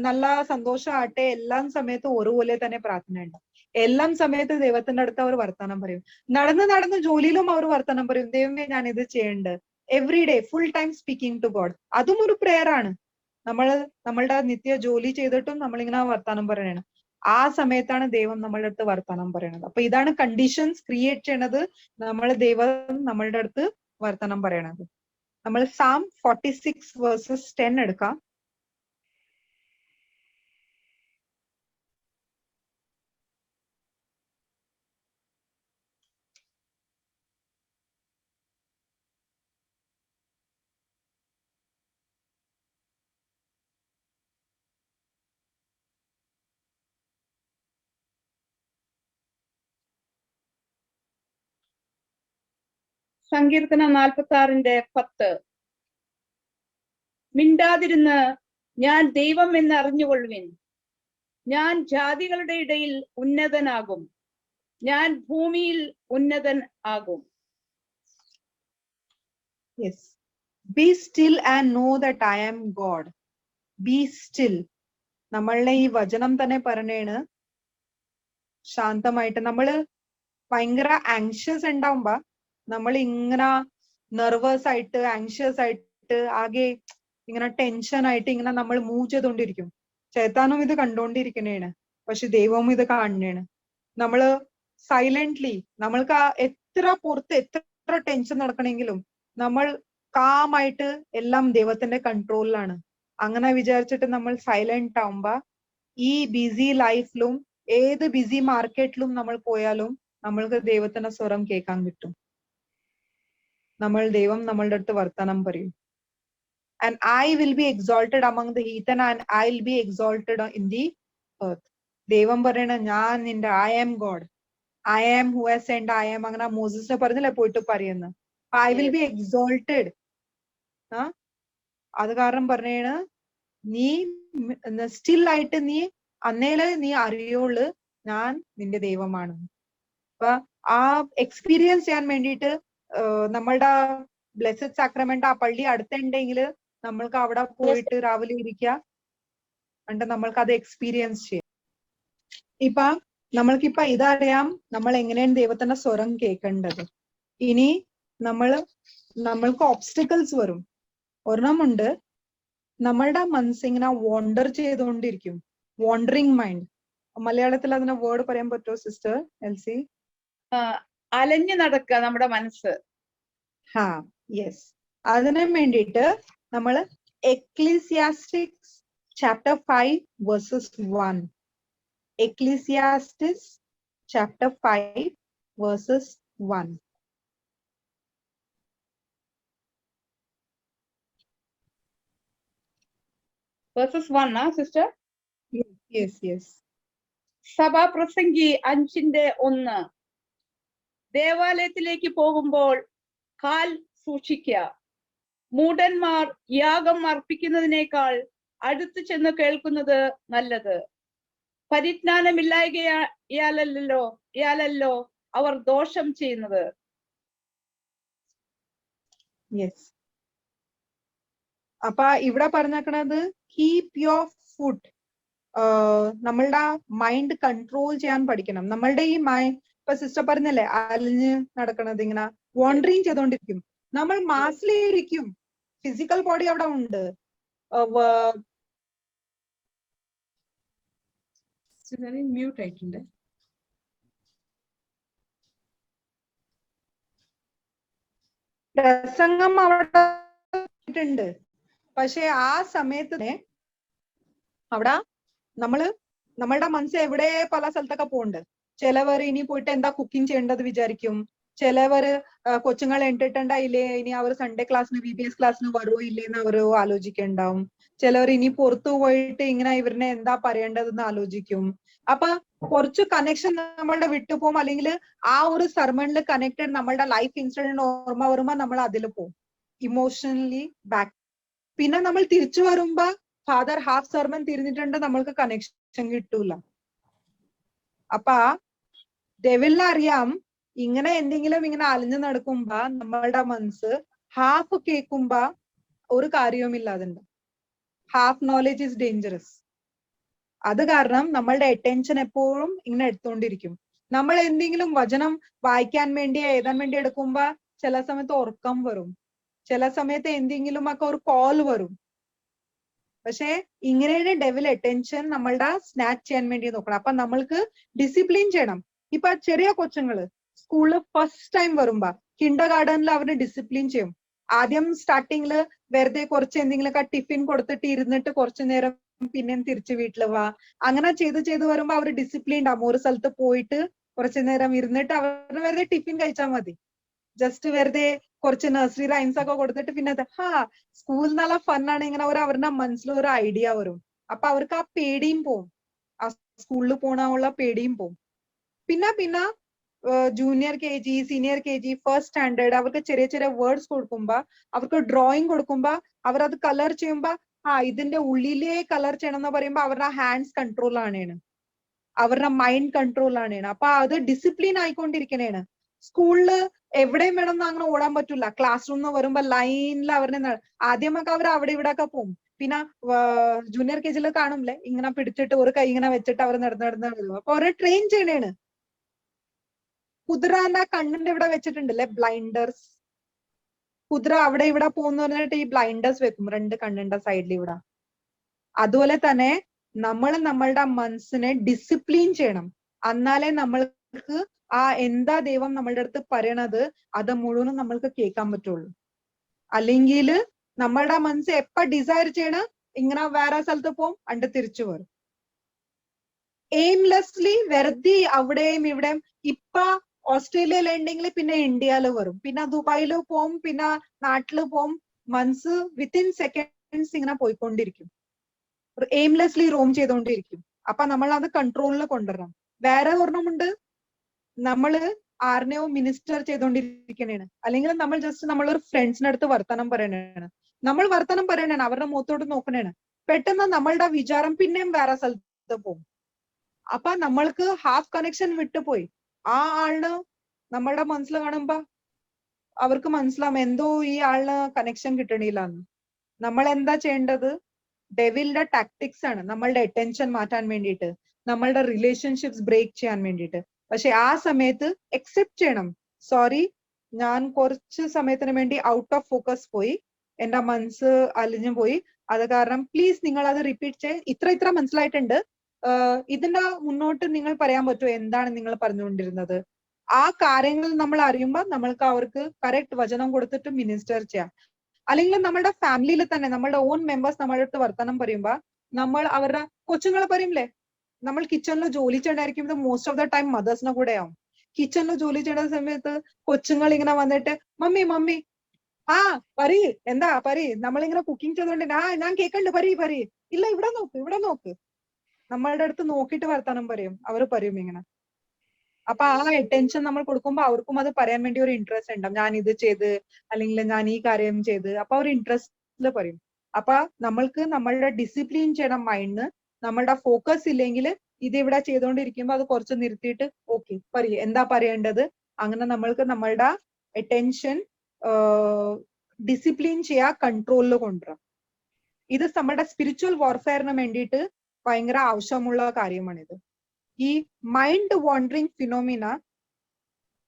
നല്ല സന്തോഷമാട്ടെ എല്ലാം സമയത്ത് ഒരുപോലെ തന്നെ പ്രാർത്ഥനയുണ്ട്. എല്ലാം സമയത്ത് ദൈവത്തിന്റെ അടുത്ത് അവർ വർത്തമാനം പറയും. നടന്ന് ജോലിയിലും അവർ വർത്തമാനം പറയും, ദൈവമേ ഞാൻ ഇത് ചെയ്യണ്ട്. Every day full time speaking to God, അതും ഒരു പ്രെയർ ആണ്. നമ്മളുടെ നിത്യ ജോലി ചെയ്തിട്ടും നമ്മളിങ്ങനെ വർത്തമാനം പറയണം. ആ സമയത്താണ് ദൈവം നമ്മളുടെ അടുത്ത് വർത്തമാനം പറയണത്. അപ്പൊ ഇതാണ് കണ്ടീഷൻസ് ക്രിയേറ്റ് ചെയ്യണത് ദൈവം നമ്മളുടെ അടുത്ത് വർത്തമാനം പറയണത്. നമ്മൾ സാം 46 വേഴ്സസ് 10 എടുക്കാം. സങ്കീർത്തനം 46:10. മിണ്ടാതിരുന്ന് ഞാൻ ദൈവം എന്ന് അറിഞ്ഞുകൊള്ളുവിൻ. ഞാൻ ജാതികളുടെ ഇടയിൽ ഉന്നതനാകും, ഞാൻ ഭൂമിയിൽ ഉന്നതൻ ആകും. Yes. Be still and know that I am God. Be still. നമ്മളുടെ ഈ വചനം തന്നെ പറഞ്ഞേണ് ശാന്തമായിട്ട്. നമ്മള് ഭയങ്കര ആങ്ഷ്യസ് ഉണ്ടാവുമ്പോ നമ്മൾ ഇങ്ങനെ നെർവസ് ആയിട്ട് ആങ്ഷ്യസ് ആയിട്ട് ആകെ ഇങ്ങനെ ടെൻഷൻ ആയിട്ട് ഇങ്ങനെ നമ്മൾ മൂവ് ചെയ്തോണ്ടിരിക്കും. ചേത്താനും ഇത് കണ്ടോണ്ടിരിക്കണേണ്, പക്ഷെ ദൈവവും ഇത് കാണണേണ്. നമ്മള് സൈലന്റ്ലി നമ്മൾക്ക് എത്ര പുറത്ത് എത്ര ടെൻഷൻ നടക്കണെങ്കിലും നമ്മൾ കാമായിട്ട് എല്ലാം ദൈവത്തിന്റെ കൺട്രോളിലാണ്. അങ്ങനെ വിചാരിച്ചിട്ട് നമ്മൾ സൈലന്റ് ആവുമ്പോ ഈ ബിസി ലൈഫിലും ഏത് ബിസി മാർക്കറ്റിലും നമ്മൾ പോയാലും നമ്മൾക്ക് ദൈവത്തിന്റെ സ്വരം കേൾക്കാൻ കിട്ടും. ദൈവം നമ്മളുടെ അടുത്ത് വർത്തമാനം പറയും. And I will be exalted among the heathen and I will be exalted in the earth. ദൈവം പറയണ ഞാൻ നിന്റെ I am God, I am who has sent, I am അങ്ങനെ മോസസിനെ പറഞ്ഞില്ലേ പോയിട്ട് പറയുന്നു. I will be exalted. അത് കാരണം പറഞ്ഞേണ് നീ സ്റ്റിൽ ആയിട്ട് നീ അന്നേലെ നീ അറിയുള്ളു ഞാൻ നിന്റെ ദൈവമാണ്. അപ്പൊ ആ എക്സ്പീരിയൻസ് ചെയ്യാൻ വേണ്ടിയിട്ട് നമ്മളുടെ ബ്ലെസ്സഡ് സാക്രമെന്റ് ആ പള്ളി അടുത്തുണ്ടെങ്കിൽ നമ്മൾക്ക് അവിടെ പോയിട്ട് രാവിലെ ഇരിക്കുക, എന്നിട്ട് നമ്മൾക്ക് അത് എക്സ്പീരിയൻസ് ചെയ്യാം. ഇപ്പൊ നമ്മൾക്കിപ്പൊ ഇതറിയാം നമ്മൾ എങ്ങനെയാണ് ദൈവത്തിന്റെ സ്വരം കേൾക്കേണ്ടത്. ഇനി നമ്മൾക്ക് ഓബ്സ്റ്റക്കിൾസ് വരും. ഒരെണ്ണമുണ്ട്, നമ്മളുടെ മനസ്സിങ്ങനെ വോണ്ടർ ചെയ്തുകൊണ്ടിരിക്കും, വോണ്ടറിങ് മൈൻഡ്. മലയാളത്തിൽ അതിനെ വേർഡ് പറയാൻ പറ്റുമോ സിസ്റ്റർ എൽസി? അലഞ്ഞു നടക്കുക നമ്മുടെ മനസ്സ്. യെസ്. അതിനു വേണ്ടിയിട്ട് നമ്മൾ Ecclesiastics chapter 5 verses 1. Ecclesiastics chapter 5 verses 1. Verses 1 sister? Yes. സഭാപ്രസംഗി 5:1. ദേവാലയത്തിലേക്ക് പോകുമ്പോൾ കാൽ സൂക്ഷിക്കുക. മൂഢന്മാർ യാഗം അർപ്പിക്കുന്നതിനേക്കാൾ അടുത്തു ചെന്ന് കേൾക്കുന്നത് നല്ലത്. പരിജ്ഞാനമില്ലായകയാലല്ലോ അവർ ദോഷം ചെയ്യുന്നത്. യെസ്. അപ്പൊ ഇവിടെ പറഞ്ഞേക്കണത് കീപ് യുവർ ഫുഡ്. നമ്മളുടെ മൈൻഡ് കൺട്രോൾ ചെയ്യാൻ പഠിക്കണം. നമ്മളുടെ ഈ മൈൻഡ് ഇപ്പൊ സിസ്റ്റർ പറഞ്ഞല്ലേ അലിഞ്ഞ് നടക്കണത്, ഇങ്ങനെ വോണ്ടറിങ് ചെയ്തോണ്ടിരിക്കും. നമ്മൾ മാസിലിരിക്കും, ഫിസിക്കൽ ബോഡി അവിടെ ഉണ്ട്. മ്യൂട്ട് ആയിട്ടുണ്ട്. പ്രസംഗം അവിടെ ഉണ്ട്. പക്ഷെ ആ സമയത്ത് അവിടെ നമ്മളുടെ മനസ്സ് എവിടെ പല സ്ഥലത്തൊക്കെ പോകുന്നുണ്ട്. ചിലവർ ഇനി പോയിട്ട് എന്താ കുക്കിംഗ് ചെയ്യേണ്ടത് വിചാരിക്കും. ചിലവര് കൊച്ചുങ്ങൾ എന്റർടൈൻഡായില്ലേ, ഇനി അവർ സൺഡേ ക്ലാസ്സിന് VBS ക്ലാസ്സിന് വരുമോ ഇല്ലേന്ന് അവർ ആലോചിക്കണ്ടാവും. ചിലവർ ഇനി പുറത്തു പോയിട്ട് ഇങ്ങനെ ഇവരിനെ എന്താ പറയേണ്ടതെന്ന് ആലോചിക്കും. അപ്പൊ കുറച്ച് കണക്ഷൻ നമ്മളുടെ വിട്ടുപോകും. അല്ലെങ്കിൽ ആ ഒരു സർമണിൽ കണക്റ്റഡ് നമ്മളുടെ ലൈഫ് ഇൻസിഡന്റ് ഓർമ്മ വരുമ്പോ നമ്മൾ അതിൽ പോകും, ഇമോഷണലി ബാക്ക്. പിന്നെ നമ്മൾ തിരിച്ചു വരുമ്പോ ഫാദർ ഹാഫ് സർമൺ തിരിഞ്ഞിട്ടുണ്ട്, നമ്മൾക്ക് കണക്ഷൻ കിട്ടൂല. അപ്പൊ ഡെവിലിനെ അറിയാം, ഇങ്ങനെ എന്തെങ്കിലും ഇങ്ങനെ അലിഞ്ഞു നടക്കുമ്പോ നമ്മളുടെ മനസ്സ് ഹാഫ് കേൾക്കുമ്പോ ഒരു കാര്യവുമില്ല അതിന്റെ. Half knowledge is dangerous. അത് കാരണം നമ്മളുടെ അറ്റൻഷൻ എപ്പോഴും ഇങ്ങനെ എടുത്തുകൊണ്ടിരിക്കും. നമ്മൾ എന്തെങ്കിലും വചനം വായിക്കാൻ വേണ്ടി എഴുതാൻ വേണ്ടി എടുക്കുമ്പോ ചില സമയത്ത് ഉറക്കം വരും, ചില സമയത്ത് എന്തെങ്കിലും ഒക്കെ ഒരു കോൾ വരും. പക്ഷെ ഇങ്ങനെയാണ് ഡെവിൽ അറ്റൻഷൻ നമ്മളുടെ സ്നാച്ച് ചെയ്യാൻ വേണ്ടി നോക്കണം. അപ്പൊ നമ്മൾക്ക് ഡിസിപ്ലിൻ ചെയ്യണം. ഇപ്പൊ ചെറിയ കൊച്ചുങ്ങള് സ്കൂളിൽ ഫസ്റ്റ് ടൈം വരുമ്പോ കിൻഡർ ഗാർഡനിൽ അവര് ഡിസിപ്ലിൻ ചെയ്യും. ആദ്യം സ്റ്റാർട്ടിങ്ങില് വെറുതെ കുറച്ച് എന്തെങ്കിലുമൊക്കെ ടിഫിൻ കൊടുത്തിട്ട് ഇരുന്നിട്ട് കുറച്ചു നേരം പിന്നെയും തിരിച്ച് വീട്ടിൽ വാ, അങ്ങനെ ചെയ്ത് വരുമ്പോ അവർ ഡിസിപ്ലിൻ ഉണ്ടാവും. ഒരു സ്ഥലത്ത് പോയിട്ട് കുറച്ചു നേരം ഇരുന്നിട്ട് അവർ വെറുതെ ടിഫിൻ കഴിച്ചാൽ മതി. ജസ്റ്റ് വെറുതെ കുറച്ച് നഴ്സറി റൈംസ് ഒക്കെ കൊടുത്തിട്ട് പിന്നെ സ്കൂൾ നല്ല ഫണ്ണാണ്, ഇങ്ങനെ അവരുടെ മനസ്സിൽ ഒരു ഐഡിയ വരും. അപ്പൊ അവർക്ക് ആ പേടിയും പോവും, ആ സ്കൂളിൽ പോണുള്ള പേടിയും പോവും. പിന്നെ junior KG, senior KG, first standard അവർക്ക് ചെറിയ ചെറിയ വേർഡ്സ് കൊടുക്കുമ്പോ, അവർക്ക് ഡ്രോയിങ് കൊടുക്കുമ്പോ അവരത് കളർ ചെയ്യുമ്പോ ഇതിന്റെ ഉള്ളിലേ കളർ ചെയ്യണം എന്ന് പറയുമ്പോ അവരുടെ ഹാൻഡ്സ് കൺട്രോൾ ആണ്, അവരുടെ മൈൻഡ് കൺട്രോൾ ആണ്. അപ്പൊ അത് ഡിസിപ്ലിൻ ആയിക്കൊണ്ടിരിക്കണേണ്. സ്കൂളില് എവിടെയും വേണമെന്ന് അങ്ങനെ ഓടാൻ പറ്റൂല. ക്ലാസ് റൂമിൽ വരുമ്പോ ലൈനിൽ അവരുടെ ആദ്യമൊക്കെ അവർ അവിടെ ഇവിടെ ഒക്കെ പോകും. പിന്നെ ജൂനിയർ KGയിൽ കാണുമ്പോലെ ഇങ്ങനെ പിടിച്ചിട്ട് ഒരു കൈ ഇങ്ങനെ വെച്ചിട്ട് അവർ നടന്ന് വരും. അപ്പൊ അവരെ ട്രെയിൻ ചെയ്യണേണ്. കുതിരന്റെ കണ്ണിന്റെ ഇവിടെ വെച്ചിട്ടുണ്ടല്ലേ ബ്ലൈൻഡേഴ്സ്, കുതിര അവിടെ ഇവിടെ പോകുന്ന പറഞ്ഞിട്ട് ഈ ബ്ലൈൻഡേഴ്സ് വെക്കും 2 കണ്ണിന്റെ സൈഡിൽ ഇവിടെ. അതുപോലെ തന്നെ നമ്മൾ നമ്മളുടെ മനസ്സിനെ ഡിസിപ്ലിൻ ചെയ്യണം. എന്നാലേ നമ്മൾക്ക് എന്താ ദൈവം നമ്മളുടെ അടുത്ത് പറയണത് അത് മുഴുവനും നമ്മൾക്ക് കേൾക്കാൻ പറ്റുള്ളൂ. അല്ലെങ്കിൽ നമ്മളുടെ മനസ്സ് എപ്പ ഡിസയർ ചെയ്യണ ഇങ്ങനെ വേറെ സ്ഥലത്ത് പോകും, അണ്ട് തിരിച്ചു വരും. എയിംലെസ്ലി വെറുതെ അവിടെയും ഇവിടെയും. ഇപ്പൊ ഓസ്ട്രേലിയയിൽ ഉണ്ടെങ്കിൽ പിന്നെ ഇന്ത്യയിൽ വരും, പിന്നെ ദുബായിൽ പോവും, പിന്നെ നാട്ടില് പോവും. മനസ്സ് വിത്തിൻ സെക്കൻഡ്സ് ഇങ്ങനെ പോയിക്കൊണ്ടിരിക്കും, എയിംലെസ്ലി റോം ചെയ്തുകൊണ്ടിരിക്കും. അപ്പൊ നമ്മൾ അത് കൺട്രോളിൽ കൊണ്ടുവരണം. വേറെ ഒരെണ്ണമുണ്ട്, നമ്മള് ആറിനെയോ മിനിസ്റ്റർ ചെയ്തോണ്ടിരിക്കണേണ്. അല്ലെങ്കിൽ നമ്മൾ ജസ്റ്റ് നമ്മളൊരു ഫ്രണ്ട്സിന്റെ അടുത്ത് വർത്തമാനം പറയണേണ്. നമ്മൾ വർത്തമാനം പറയണേണ്, അവരുടെ മുഖത്തോട്ട് നോക്കണേണ്. പെട്ടെന്ന് നമ്മളുടെ വിചാരം പിന്നെയും വേറെ സ്ഥലത്ത് പോകും. അപ്പൊ നമ്മൾക്ക് ഹാഫ് കണക്ഷൻ വിട്ടുപോയി. ആ ആളിന് നമ്മളുടെ മനസ്സിൽ കാണുമ്പോ അവർക്ക് മനസ്സിലാവും എന്തോ ഈ ആളിന് കണക്ഷൻ കിട്ടണില്ലാന്ന്. നമ്മൾ എന്താ ചെയ്യേണ്ടത്? ഡെവിലിന്റെ ടാക്ടിക്സ് ആണ് നമ്മളുടെ അറ്റൻഷൻ മാറ്റാൻ വേണ്ടിയിട്ട്, നമ്മളുടെ റിലേഷൻഷിപ്സ് ബ്രേക്ക് ചെയ്യാൻ വേണ്ടിയിട്ട്. പക്ഷെ ആ സമയത്ത് അക്സെപ്റ്റ് ചെയ്യണം, സോറി ഞാൻ കുറച്ച് സമയത്തിന് വേണ്ടി ഔട്ട് ഓഫ് ഫോക്കസ് പോയി, എന്റെ മനസ്സ് അലിഞ്ഞു പോയി. അത് കാരണം പ്ലീസ് നിങ്ങൾ അത് റിപ്പീറ്റ് ചെയ്ത് ഇത്ര മനസ്സിലായിട്ടുണ്ട്, ഇതിന്റെ മുന്നോട്ട് നിങ്ങൾ പറയാൻ പറ്റുമോ എന്താണ് നിങ്ങൾ പറഞ്ഞുകൊണ്ടിരുന്നത്? ആ കാര്യങ്ങൾ നമ്മൾ അറിയുമ്പോൾ നമ്മൾക്ക് അവർക്ക് കറക്റ്റ് വചനം കൊടുത്തിട്ട് മിനിസ്റ്റർ ചെയ്യാം. അല്ലെങ്കിൽ നമ്മുടെ ഫാമിലിയിൽ തന്നെ നമ്മളുടെ ഓൺ മെമ്പേഴ്സ് നമ്മളുടെ അടുത്ത് വർത്തമാനം പറയുമ്പോ നമ്മൾ അവരുടെ കൊച്ചുങ്ങളെ പറയൂലേ, നമ്മൾ കിച്ചണിൽ ജോലി ചെയ്യണ്ടായിരിക്കും, മോസ്റ്റ് ഓഫ് ദ ടൈം മദേഴ്സിനെ കൂടെ ആവും. കിച്ചണിൽ ജോലി ചെയ്യുന്ന സമയത്ത് കൊച്ചുങ്ങൾ ഇങ്ങനെ വന്നിട്ട് മമ്മി പറയ് എന്താ പറയ്, നമ്മളിങ്ങനെ കുക്കിംഗ് ചെയ്തോണ്ട് ഞാൻ കേൾക്കണ്ട് പറയ് ഇല്ല ഇവിടെ നോക്ക് നമ്മളുടെ അടുത്ത് നോക്കിയിട്ട് വർത്തമാനം പറയും. അവർ പറയും ഇങ്ങനെ. അപ്പൊ ആ അറ്റൻഷൻ നമ്മൾ കൊടുക്കുമ്പോ അവർക്കും അത് പറയാൻ വേണ്ടി ഒരു ഇൻട്രസ്റ്റ് ഉണ്ടാവും. ഞാൻ ഇത് ചെയ്ത്, അല്ലെങ്കിൽ ഞാൻ ഈ കാര്യം ചെയ്ത്, അപ്പൊ ഒരു ഇൻട്രസ്റ്റില് പറയും. അപ്പൊ നമ്മൾക്ക് നമ്മളുടെ ഡിസിപ്ലിൻ ചെയ്യണം മൈൻഡിന്. നമ്മളുടെ ഫോക്കസ് ഇല്ലെങ്കിൽ ഇത് ഇവിടെ ചെയ്തുകൊണ്ടിരിക്കുമ്പോ അത് കുറച്ച് നിർത്തിയിട്ട് ഓക്കെ പറയ് എന്താ പറയേണ്ടത്, അങ്ങനെ നമ്മൾക്ക് നമ്മളുടെ അറ്റൻഷൻ ഡിസിപ്ലിൻ ചെയ്യാ, കൺട്രോളിൽ കൊണ്ടുവരാം. ഇത് നമ്മുടെ സ്പിരിച്വൽ വാർഫെയറിന് വേണ്ടിയിട്ട് ഭയങ്കര ആവശ്യമുള്ള കാര്യമാണിത്. ഈ മൈൻഡ് വാണ്ടറിങ് ഫിനോമിന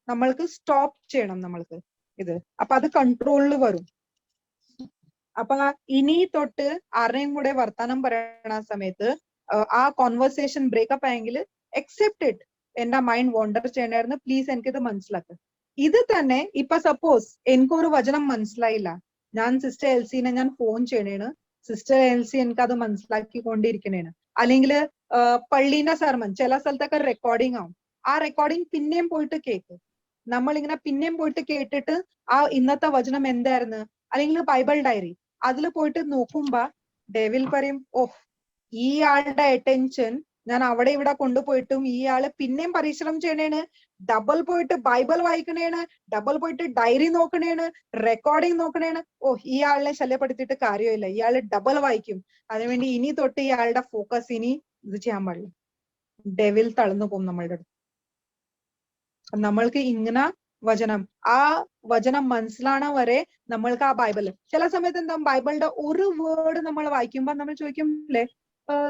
നമ്മൾക്ക് സ്റ്റോപ്പ് ചെയ്യണം. നമ്മൾക്ക് ഇത്. അപ്പൊ അത് കൺട്രോളിൽ വരും. അപ്പൊ ഇനി തൊട്ട് ആരുടെയും കൂടെ വർത്താനം പറയണ സമയത്ത് ആ കോൺവെർസേഷൻ ബ്രേക്കപ്പ് ആയെങ്കിൽ അക്സെപ്റ്റ് ഇറ്റ്. എന്റെ മൈൻഡ് വോണ്ടർ ചെയ്യണായിരുന്നു, പ്ലീസ് എനിക്കിത് മനസ്സിലാക്ക്. ഇത് തന്നെ ഇപ്പൊ സപ്പോസ് എനിക്കൊരു വചനം മനസ്സിലായില്ല, ഞാൻ സിസ്റ്റർ എൽസിനെ ഞാൻ ഫോൺ ചെയ്യണേണ്, സിസ്റ്റർ എൽസി എനിക്ക് അത് മനസ്സിലാക്കിക്കൊണ്ടിരിക്കണേണ്. അല്ലെങ്കിൽ പള്ളീന്റെ സർമൺ ചില സ്ഥലത്തൊക്കെ റെക്കോർഡിംഗ് ആവും, ആ റെക്കോർഡിംഗ് പിന്നെയും പോയിട്ട് കേക്ക്. നമ്മളിങ്ങനെ പിന്നെയും പോയിട്ട് കേട്ടിട്ട് ആ ഇന്നത്തെ വചനം എന്തായിരുന്നു, അല്ലെങ്കിൽ ബൈബിൾ ഡയറി അതിൽ പോയിട്ട് നോക്കുമ്പോ ഡെവിൽ പറയും, ഓഹ് ഈ ആളുടെ അറ്റൻഷൻ ഞാൻ അവിടെ ഇവിടെ കൊണ്ടുപോയിട്ടും ഈ ആള് പിന്നെയും പരിശ്രമം ചെയ്യണേണ്, ഡബിൾ പോയിട്ട് ബൈബിൾ വായിക്കണേണ്, ഡബിൾ പോയിട്ട് ഡയറി നോക്കണേണ്, റെക്കോർഡിംഗ് നോക്കണേണ്. ഓഹ് ഈ ആളിനെ ശല്യപ്പെടുത്തിയിട്ട് കാര്യമില്ല, ഇയാള് ഡബിൾ വായിക്കും, അതിനുവേണ്ടി ഇനി തൊട്ട് ഇയാളുടെ ഫോക്കസ് ഇനി ഇത് ചെയ്യാൻ പാടില്ല. ഡെവിൽ തളർന്നു പോകും നമ്മളുടെ അടുത്ത്. നമ്മൾക്ക് ഇങ്ങനെ വചനം, ആ വചനം മനസ്സിലാണ വരെ നമ്മൾക്ക് ആ ബൈബിള് ചില സമയത്ത് എന്താ ബൈബിളിന്റെ ഒരു വേർഡ് നമ്മൾ വായിക്കുമ്പോ നമ്മൾ ചോദിക്കും അല്ലേ,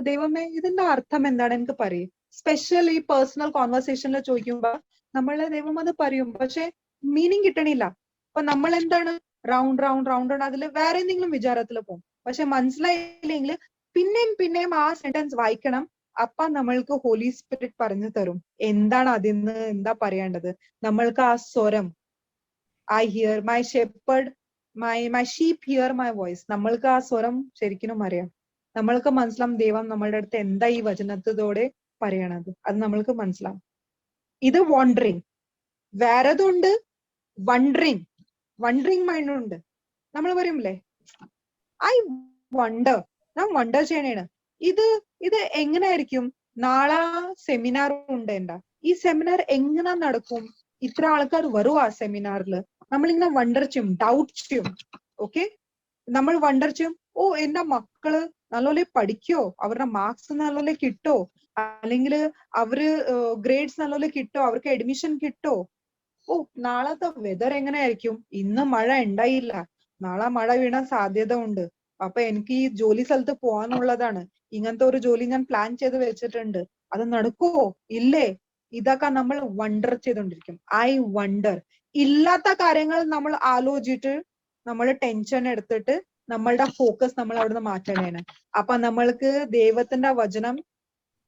ദൈവമേ ഇതിന്റെ അർത്ഥം എന്താണ് എനിക്ക് പറയും. സ്പെഷ്യലി പേഴ്സണൽ കോൺവെർസേഷനിൽ ചോദിക്കുമ്പോ നമ്മളെ ദൈവം അത് പറയും, പക്ഷെ മീനിങ് കിട്ടണില്ല. അപ്പൊ നമ്മൾ എന്താണ് റൗണ്ട് റൗണ്ട് റൗണ്ട് അതിൽ വേറെ എന്തെങ്കിലും വിചാരത്തിൽ പോകും. പക്ഷെ മനസ്സിലായില്ലെങ്കിൽ പിന്നെയും ആ സെന്റൻസ് വായിക്കണം. അപ്പൊ നമ്മൾക്ക് ഹോളി സ്പിരിറ്റ് പറഞ്ഞു തരും എന്താണ് അതിന്ന് എന്താ പറയേണ്ടത്. നമ്മൾക്ക് ആ സ്വരം, I here my shepherd, my sheep here my voice, നമ്മൾക്ക് ആ സ്വരം ശരിക്കും അറിയാം. നമ്മൾക്ക് മനസ്സിലാവും ദൈവം നമ്മളുടെ അടുത്ത് എന്താ ഈ വചനത്തോടെ പറയണത്, അത് നമ്മൾക്ക് മനസ്സിലാവും. ഇത് വോണ്ടറിങ്. വേറെതുണ്ട് വണ്ടറിങ് മൈൻഡ് ഉണ്ട്. നമ്മൾ പറയുംല്ലേ ഐ വണ്ടർ, ഞാൻ വണ്ടർ ചെയ്യണേണ് ഇത് എങ്ങനെയായിരിക്കും, നാളെ സെമിനാർ ഉണ്ട് എന്താ, ഈ സെമിനാർ എങ്ങനെ നടക്കും, ഇത്ര ആൾക്കാർ വരുവാ സെമിനാറിൽ, നമ്മളിങ്ങനെ വണ്ടർ ചെയ്യും, ഡൗട്ട് ചെയ്യും. ഓക്കെ, നമ്മൾ വണ്ടർ ചെയ്യും, ഓ എന്റെ മക്കള് നല്ലോലെ പഠിക്കോ, അവരുടെ മാർക്സ് നല്ലോലെ കിട്ടോ, അല്ലെങ്കിൽ അവര് ഗ്രേഡ്സ് നല്ലോലെ കിട്ടോ, അവർക്ക് അഡ്മിഷൻ കിട്ടോ. ഓ നാളത്തെ വെതർ എങ്ങനെയായിരിക്കും, ഇന്ന് മഴ ഉണ്ടായില്ല, നാളെ മഴ വീഴാൻ സാധ്യത ഉണ്ട്, അപ്പൊ എനിക്ക് ഈ ജോലി സ്ഥലത്ത് പോകാനുള്ളതാണ്, ഇങ്ങനത്തെ ഒരു ജോലി ഞാൻ പ്ലാൻ ചെയ്ത് വെച്ചിട്ടുണ്ട്, അത് നടക്കുവോ ഇല്ലേ. ഇതൊക്കെ നമ്മൾ വണ്ടർ ചെയ്തോണ്ടിരിക്കും. I wonder. ഇല്ലാത്ത കാര്യങ്ങൾ നമ്മൾ ആലോചിച്ചിട്ട് നമ്മൾ ടെൻഷൻ എടുത്തിട്ട് നമ്മളുടെ ഫോക്കസ് നമ്മൾ അവിടുന്ന് മാറ്റണേണ്. അപ്പൊ നമ്മൾക്ക് ദൈവത്തിന്റെ വചനം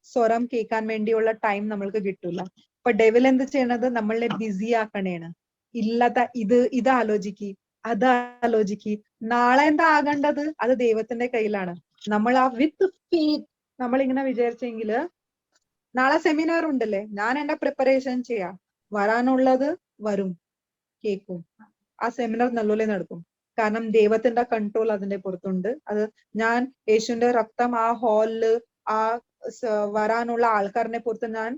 സ്വരം കേൾക്കാൻ വേണ്ടിയുള്ള ടൈം നമ്മൾക്ക് കിട്ടൂല. അപ്പൊ ഡെവിൽ എന്ത് ചെയ്യണത്, നമ്മളെ ബിസി ആക്കണേണ്. ഇല്ലാത്ത ഇത് ആലോചിക്ക്, അത് ആലോചിക്ക്. നാളെ എന്താ ആകേണ്ടത് അത് ദൈവത്തിന്റെ കയ്യിലാണ്. നമ്മൾ ആ വിത്ത് ഫെയ്ത്ത് നമ്മൾ ഇങ്ങനെ വിചാരിച്ചെങ്കില്, നാളെ സെമിനാർ ഉണ്ടല്ലേ, ഞാൻ എന്റെ പ്രിപ്പറേഷൻ ചെയ്യാം, വരാനുള്ളത് വരും, കേൾക്കും, ആ സെമിനാർ നല്ലോലെ നടക്കും. കാരണം ദൈവത്തിന്റെ കൺട്രോൾ അതിന്റെ പുറത്തുണ്ട്. അത് ഞാൻ യേശുവിന്റെ രക്തം ആ ഹാളില് ആ വരാനുള്ള ആൾക്കാരിനെ പുറത്ത് ഞാൻ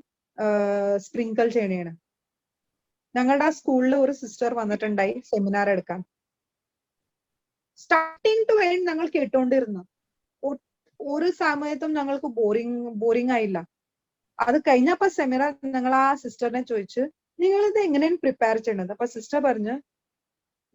സ്പ്രിങ്കിൾ ചെയ്യണേണ്. ഞങ്ങളുടെ ആ സ്കൂളിൽ ഒരു സിസ്റ്റർ വന്നിട്ടുണ്ടായി സെമിനാർ എടുക്കാൻ. സ്റ്റാർട്ടിങ് ടു എൻഡ് ഞങ്ങൾ കേട്ടോണ്ടിരുന്നു. ഒരു സമയത്തും ഞങ്ങൾക്ക് ബോറിംഗ് ആയില്ല. അത് കഴിഞ്ഞപ്പോ സെമിനാർ ഞങ്ങൾ ആ സിസ്റ്ററിനെ ചോദിച്ചു, നിങ്ങൾ ഇത് എങ്ങനെയാണ് പ്രിപ്പയർ ചെയ്യണത്. അപ്പൊ സിസ്റ്റർ പറഞ്ഞു,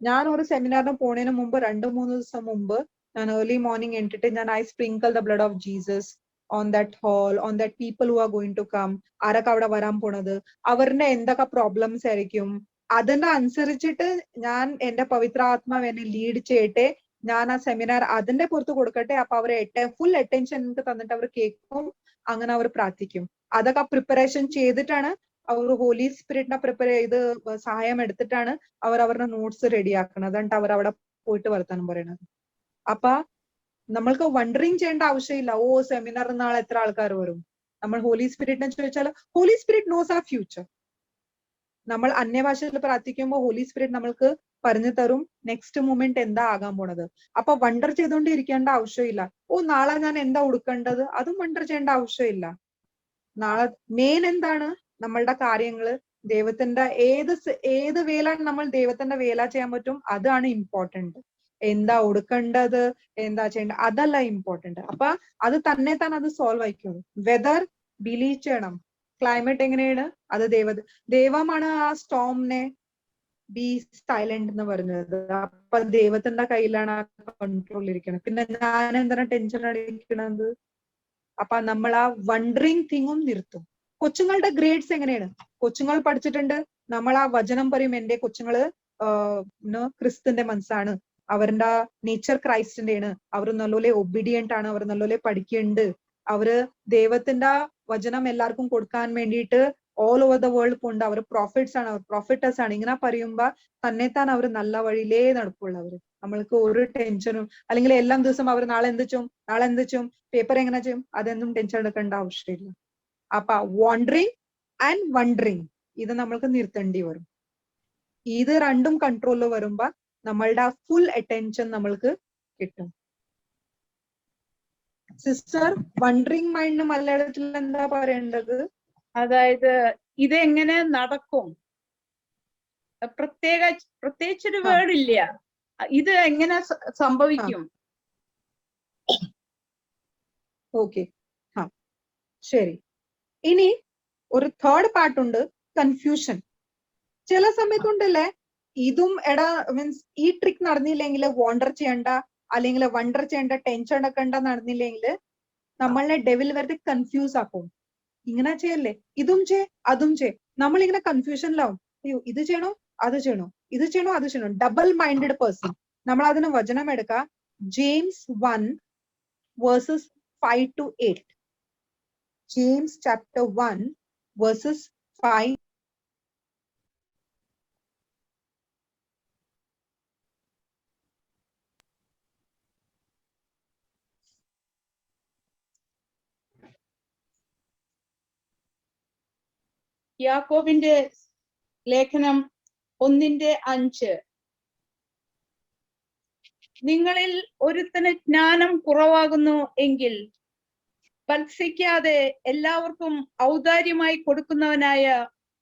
ഞാൻ ഒരു സെമിനാറിന് പോണതിന് മുമ്പ് 2-3 ദിവസം മുമ്പ് ഞാൻ ഏർലി മോർണിംഗ് എണ്ണിട്ട് ഞാൻ I sprinkle the blood of Jesus on that hall, on that people who are going to come, ആരൊക്കെ അവിടെ വരാൻ പോണത്, അവരുടെ എന്തൊക്കെ പ്രോബ്ലംസ് ആയിരിക്കും, അതിന്റെ അനുസരിച്ചിട്ട് ഞാൻ എന്റെ പവിത്രാത്മാവ് എന്നെ ലീഡ് ചെയ്യട്ടെ, ഞാൻ ആ സെമിനാർ അതിന്റെ പുറത്ത് കൊടുക്കട്ടെ. അപ്പൊ അവർ ഫുൾ അറ്റൻഷൻ എനിക്ക് തന്നിട്ട് അവർ കേൾക്കും, അങ്ങനെ അവർ പ്രാർത്ഥിക്കും. അതൊക്കെ പ്രിപ്പറേഷൻ ചെയ്തിട്ടാണ് അവർ ഹോളി സ്പിരിറ്റിനെ പ്രിപ്പയർ ചെയ്ത് സഹായം എടുത്തിട്ടാണ് അവർ അവരുടെ നോട്ട്സ് റെഡി ആക്കുന്നത്. എന്നിട്ട് അവർ അവിടെ പോയിട്ട് വർത്താനം പറയണത്. അപ്പൊ നമ്മൾക്ക് വണ്ടറിങ് ചെയ്യേണ്ട ആവശ്യമില്ല, ഓ സെമിനാർ നാളെ എത്ര ആൾക്കാർ വരും. നമ്മൾ ഹോളി സ്പിരിറ്റിനെ ചോദിച്ചാൽ ഹോളി സ്പിരിറ്റ് നോസ് ആ ഫ്യൂച്ചർ. നമ്മൾ അന്യഭാഷയിൽ പ്രാർത്ഥിക്കുമ്പോൾ ഹോളി സ്പിരിറ്റ് നമ്മൾക്ക് പറഞ്ഞു തരും നെക്സ്റ്റ് മൂമെന്റ് എന്താ ആകാൻ പോണത്. അപ്പൊ വണ്ടർ ചെയ്തുകൊണ്ടിരിക്കേണ്ട ആവശ്യമില്ല. ഓ നാളെ ഞാൻ എന്താ ഉടുക്കേണ്ടത്, അതും വണ്ടർ ചെയ്യേണ്ട ആവശ്യമില്ല. നാളെ മെയിൻ എന്താണ്, നമ്മളുടെ കാര്യങ്ങള് ദൈവത്തിന്റെ ഏത് വേലാണ് നമ്മൾ ദൈവത്തിന്റെ വേല ചെയ്യാൻ പറ്റും, അതാണ് ഇമ്പോർട്ടന്റ്. എന്താ ഉടുക്കേണ്ടത്, എന്താ ചെയ്യേണ്ടത്, അതല്ല ഇമ്പോർട്ടന്റ്. അപ്പൊ അത് തന്നെ അത് സോൾവ് ആയിക്കോളും. വെതർ ബിലീവ് ചെയ്യണം. ക്ലൈമറ്റ് എങ്ങനെയാണ്, അത് ദൈവമാണ് ആ സ്റ്റോമിനെ ബി സൈലന്റ് എന്ന് പറഞ്ഞത്. അപ്പൊ ദൈവത്തിന്റെ കയ്യിലാണ് ആ കൺട്രോൾ ഇരിക്കുന്നത്. പിന്നെ ഞാൻ എന്താണ് ടെൻഷൻ അടിക്കണത്. അപ്പൊ നമ്മൾ ആ വണ്ടറിങ് തിങ്ങും നിർത്തും. കൊച്ചുങ്ങളുടെ ഗ്രേഡ്സ് എങ്ങനെയാണ്, കൊച്ചുങ്ങൾ പഠിച്ചിട്ടുണ്ട്, നമ്മൾ ആ വചനം പറയും, എന്റെ കൊച്ചുങ്ങള് ക്രിസ്തുന്റെ മനസ്സാണ്, അവരുടെ നേച്ചർ ക്രൈസ്റ്റിന്റെ ആണ്, അവർ നല്ലപോലെ ഒബീഡിയന്റ് ആണ്, അവർ നല്ലപോലെ പഠിക്കുന്നുണ്ട്, അവര് ദൈവത്തിന്റെ വചനം എല്ലാവർക്കും കൊടുക്കാൻ വേണ്ടിയിട്ട് ഓൾ ഓവർ ദ വേൾഡ് കൊണ്ട് അവർ പ്രോഫിറ്റ്സ് ആണ്, അവർ പ്രോഫിറ്റേഴ്സ് ആണ്. ഇങ്ങനെ പറയുമ്പോ തന്നെത്താൻ അവർ നല്ല വഴിയിലേ നടക്കുള്ളവര്. നമ്മൾക്ക് ഒരു ടെൻഷനും അല്ലെങ്കിൽ എല്ലാ ദിവസം അവർ നാളെ എന്ത് ചെയ്യും പേപ്പർ എങ്ങനെ ചെയ്യും അതൊന്നും ടെൻഷൻ എടുക്കേണ്ട ആവശ്യമില്ല. അപ്പൊ വാണ്ടറിങ് ആൻഡ് വണ്ടറിങ് ഇത് നമ്മൾക്ക് നിർത്തേണ്ടി വരും. ഇത് രണ്ടും കൺട്രോളിൽ വരുമ്പോ നമ്മളുടെ ഫുൾ അറ്റൻഷൻ നമ്മൾക്ക് കിട്ടും. സിസ്റ്റർ, വണ്ടറിങ് മൈൻഡ് മലയാളത്തിൽ എന്താ പറയേണ്ടത്? അതായത് ഇതെങ്ങനെ നടക്കും, പ്രത്യേകിച്ചൊരു വേർഡ് ഇല്ല, ഇത് എങ്ങനെ സംഭവിക്കും? ഓക്കെ, ശരി. ഇനി ഒരു തേർഡ് പാർട്ടുണ്ട്, കൺഫ്യൂഷൻ. ചില സമയത്തുണ്ടല്ലേ ഇതും മീൻസ് ഈ ട്രിക്ക് നടന്നില്ലെങ്കിൽ വണ്ടർ ചെയ്യണ്ട, അല്ലെങ്കിൽ വണ്ടർ ചെയ്യണ്ട, ടെൻഷൻ എടുക്കണ്ട നടന്നില്ലെങ്കിൽ നമ്മളെ ഡെവിൽ വെറുതെ കൺഫ്യൂസ് ആക്കും. ഇങ്ങനെ ചെയ്യല്ലേ, ഇതും അതും നമ്മളിങ്ങനെ കൺഫ്യൂഷനിലാവും. അയ്യോ ഇത് ചെയ്യണോ അത് ചെയ്യണോ, ഇത് ചെയ്യണോ അത് ചെയ്യണോ. Double minded person. നമ്മൾ അതിന് വചനം എടുക്കാം, ജെയിംസ് 1:5-8. James chapter 1:5. യാക്കോബിന്റെ ലേഖനം 1:5. നിങ്ങളിൽ ഒരുത്തന് ജ്ഞാനം കുറവാകുന്നു എങ്കിൽ വത്സിക്കാതെ എല്ലാവർക്കും ഔദാര്യമായി കൊടുക്കുന്നവനായ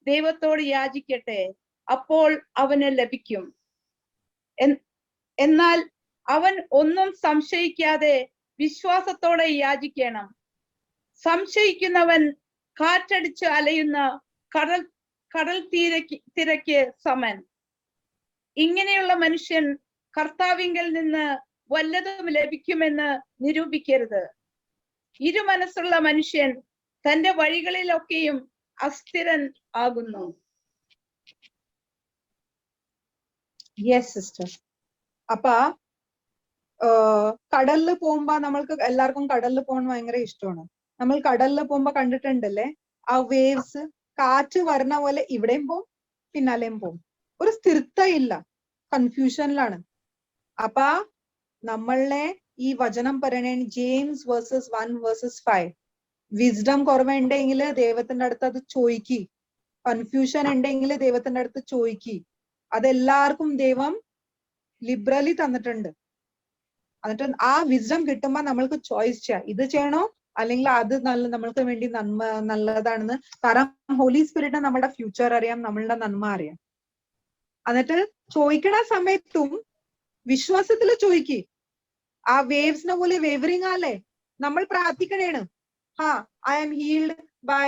ദൈവത്തോട് യാചിക്കട്ടെ, അപ്പോൾ അവന് ലഭിക്കും. എന്നാൽ അവൻ ഒന്നും സംശയിക്കാതെ വിശ്വാസത്തോടെ യാചിക്കണം. സംശയിക്കുന്നവൻ കാറ്റടിച്ച് അലയുന്ന കടൽ തിരക്ക് സമൻ. ഇങ്ങനെയുള്ള മനുഷ്യൻ കർത്താവിങ്കൽ നിന്ന് വല്ലതും ലഭിക്കുമെന്ന് നിരൂപിക്കരുത്. ഇരുമനസ്സുള്ള മനുഷ്യൻ തന്റെ വഴികളിലൊക്കെയും അസ്ഥിരൻ ആകുന്നു. Yes sister. അപ്പൊ കടലിൽ പോകുമ്പോ നമ്മൾക്ക് എല്ലാവർക്കും കടലിൽ പോകാൻ ഭയങ്കര ഇഷ്ടമാണ്. നമ്മൾ കടലിൽ പോകുമ്പോ കണ്ടിട്ടുണ്ടല്ലേ ആ വേവ്സ്, കാറ്റ് വരണ പോലെ ഇവിടെയും പോവും പിന്നാലെയും പോവും, ഒരു സ്ഥിരതയില്ല, കൺഫ്യൂഷനിലാണ്. അപ്പൊ നമ്മളെ ഈ വചനം പറയണേ ജെയിംസ് 1:5. വിസ്ഡം കുറവുണ്ടെങ്കിൽ ദൈവത്തിന്റെ അടുത്ത് അത് ചോദിക്കി, കൺഫ്യൂഷൻ ഉണ്ടെങ്കിൽ ദൈവത്തിന്റെ അടുത്ത് ചോദിക്കി. അതെല്ലാവർക്കും ദൈവം ലിബറലി തന്നിട്ടുണ്ട്. എന്നിട്ട് ആ വിസ്ഡം കിട്ടുമ്പോ നമ്മൾക്ക് ചോയ്സ് ചെയ്യാം, ഇത് ചെയ്യണോ അല്ലെങ്കിൽ അത് നമ്മൾക്ക് വേണ്ടി നല്ലതാണെന്ന്. കാരണം ഹോളി സ്പിരിറ്റ് നമ്മുടെ ഫ്യൂച്ചർ അറിയാം, നമ്മളുടെ നന്മ അറിയാം. എന്നിട്ട് ചോദിക്കണ സമയത്തും വിശ്വാസത്തിൽ ചോദിക്കി. ആ വേവ്സിനെ പോലെ വേവറിങ് ആലേ നമ്മൾ പ്രാർത്ഥിക്കണേണ്. I am healed by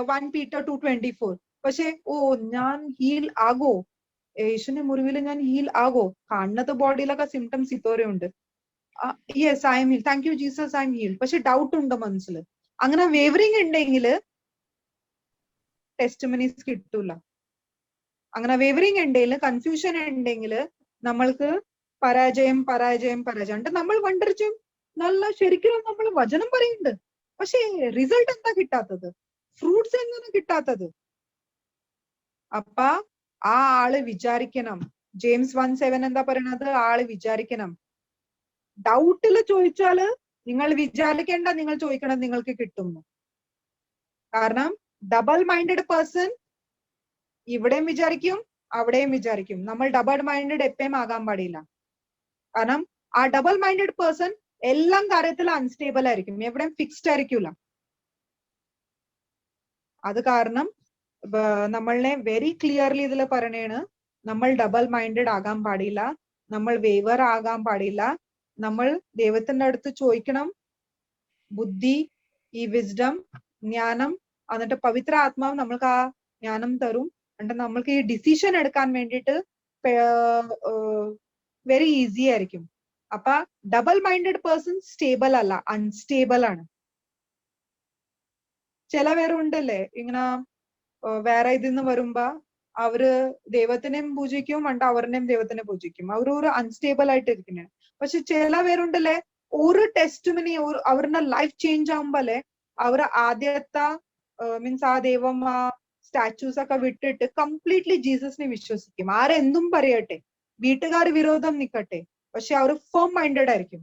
1 Peter 2:24. പക്ഷെ ഞാൻ ഹീൽ ആകോ, യേശുവിന്റെ മുറിവിൽ ഞാൻ ഹീൽ ആകോ? കാണുന്നത് ബോഡിയിലൊക്കെ സിംറ്റംസ് ഇത്തോരെയുണ്ട്. Yes I am heal, thank you Jesus I am heal. പക്ഷെ ഡൗട്ട് ഉണ്ട് മനസ്സിൽ. അങ്ങനെ വേവറിങ് ഉണ്ടെങ്കിൽ ടെസ്റ്റിമണീസ് കിട്ടൂല. അങ്ങനെ വേവറിങ് ഉണ്ടെങ്കിൽ, കൺഫ്യൂഷൻ ഉണ്ടെങ്കിൽ നമ്മൾക്ക് പരാജയം. നമ്മൾ വണ്ടറിച്ചും നല്ല ശരിക്കും നമ്മൾ വചനം പറയുന്നുണ്ട്, പക്ഷെ റിസൾട്ട് എന്താ കിട്ടാത്തത്, ഫ്രൂട്ട്സ് എന്താണ് കിട്ടാത്തത്? അപ്പ ആ ആള് വിചാരിക്കണം. ജെയിംസ് 1:7 എന്താ പറയണത്? ആള് വിചാരിക്കണം. ഡൗട്ടില് ചോദിച്ചാല് നിങ്ങൾ വിചാരിക്കേണ്ട, നിങ്ങൾ ചോദിക്കണം, നിങ്ങൾക്ക് കിട്ടുന്നു. കാരണം ഡബിൾ മൈൻഡഡ് പേഴ്സൺ ഇവിടെയും വിചാരിക്കും അവിടെയും വിചാരിക്കും. നമ്മൾ ഡബിൾ മൈൻഡഡ് എപ്പോഴും ആകാൻ പാടില്ല. കാരണം ആ ഡബിൾ മൈൻഡഡ് പേഴ്സൺ എല്ലാം കാര്യത്തിലും അൺസ്റ്റേബിൾ ആയിരിക്കും, എവിടെയും ഫിക്സ്ഡ് ആയിരിക്കൂല. അത് കാരണം നമ്മളെ വെരി ക്ലിയർലി ഇതിൽ പറയണേണ്, നമ്മൾ ഡബിൾ മൈൻഡഡ് ആകാൻ പാടില്ല, നമ്മൾ വേവർ ആകാൻ പാടില്ല. നമ്മൾ ദൈവത്തിന്റെ അടുത്ത് ചോദിക്കണം ബുദ്ധി, ഈ വിസ്ഡം, ജ്ഞാനം. എന്നിട്ട് പവിത്ര ആത്മാവ് നമ്മൾക്ക് ആ ജ്ഞാനം തരും. എന്നിട്ട് നമ്മൾക്ക് ഈ ഡിസിഷൻ എടുക്കാൻ വേണ്ടിയിട്ട് വെരി ഈസി ആയിരിക്കും. അപ്പൊ ഡബിൾ മൈൻഡഡ് പേഴ്സൺ സ്റ്റേബിൾ അല്ല, അൺസ്റ്റേബിൾ ആണ്. ചില പേരുണ്ടല്ലേ ഇങ്ങനെ വേറെ ഇതിന്ന് വരുമ്പോ അവര് ദൈവത്തിനെയും പൂജിക്കും പണ്ട് അവരുടെയും ദൈവത്തിനെ പൂജിക്കും. അവരൊരു അൺസ്റ്റേബിൾ ആയിട്ട് ഇരിക്കുന്നതാണ്. പക്ഷെ ചില പേരുണ്ടല്ലേ ഒരു ടെസ്റ്റുമിനി അവരുടെ ലൈഫ് ചേഞ്ച് ആകുമ്പോലേ അവർ ആദ്യത്തെ മീൻസ് ആ ദൈവം ആ സ്റ്റാച്യൂസ് ഒക്കെ വിട്ടിട്ട് കംപ്ലീറ്റ്ലി ജീസസിനെ വിശ്വസിക്കും. ആരെന്തും പറയട്ടെ, വീട്ടുകാർ വിരോധം നിൽക്കട്ടെ, പക്ഷെ അവർ ഫേം മൈൻഡഡ് ആയിരിക്കും.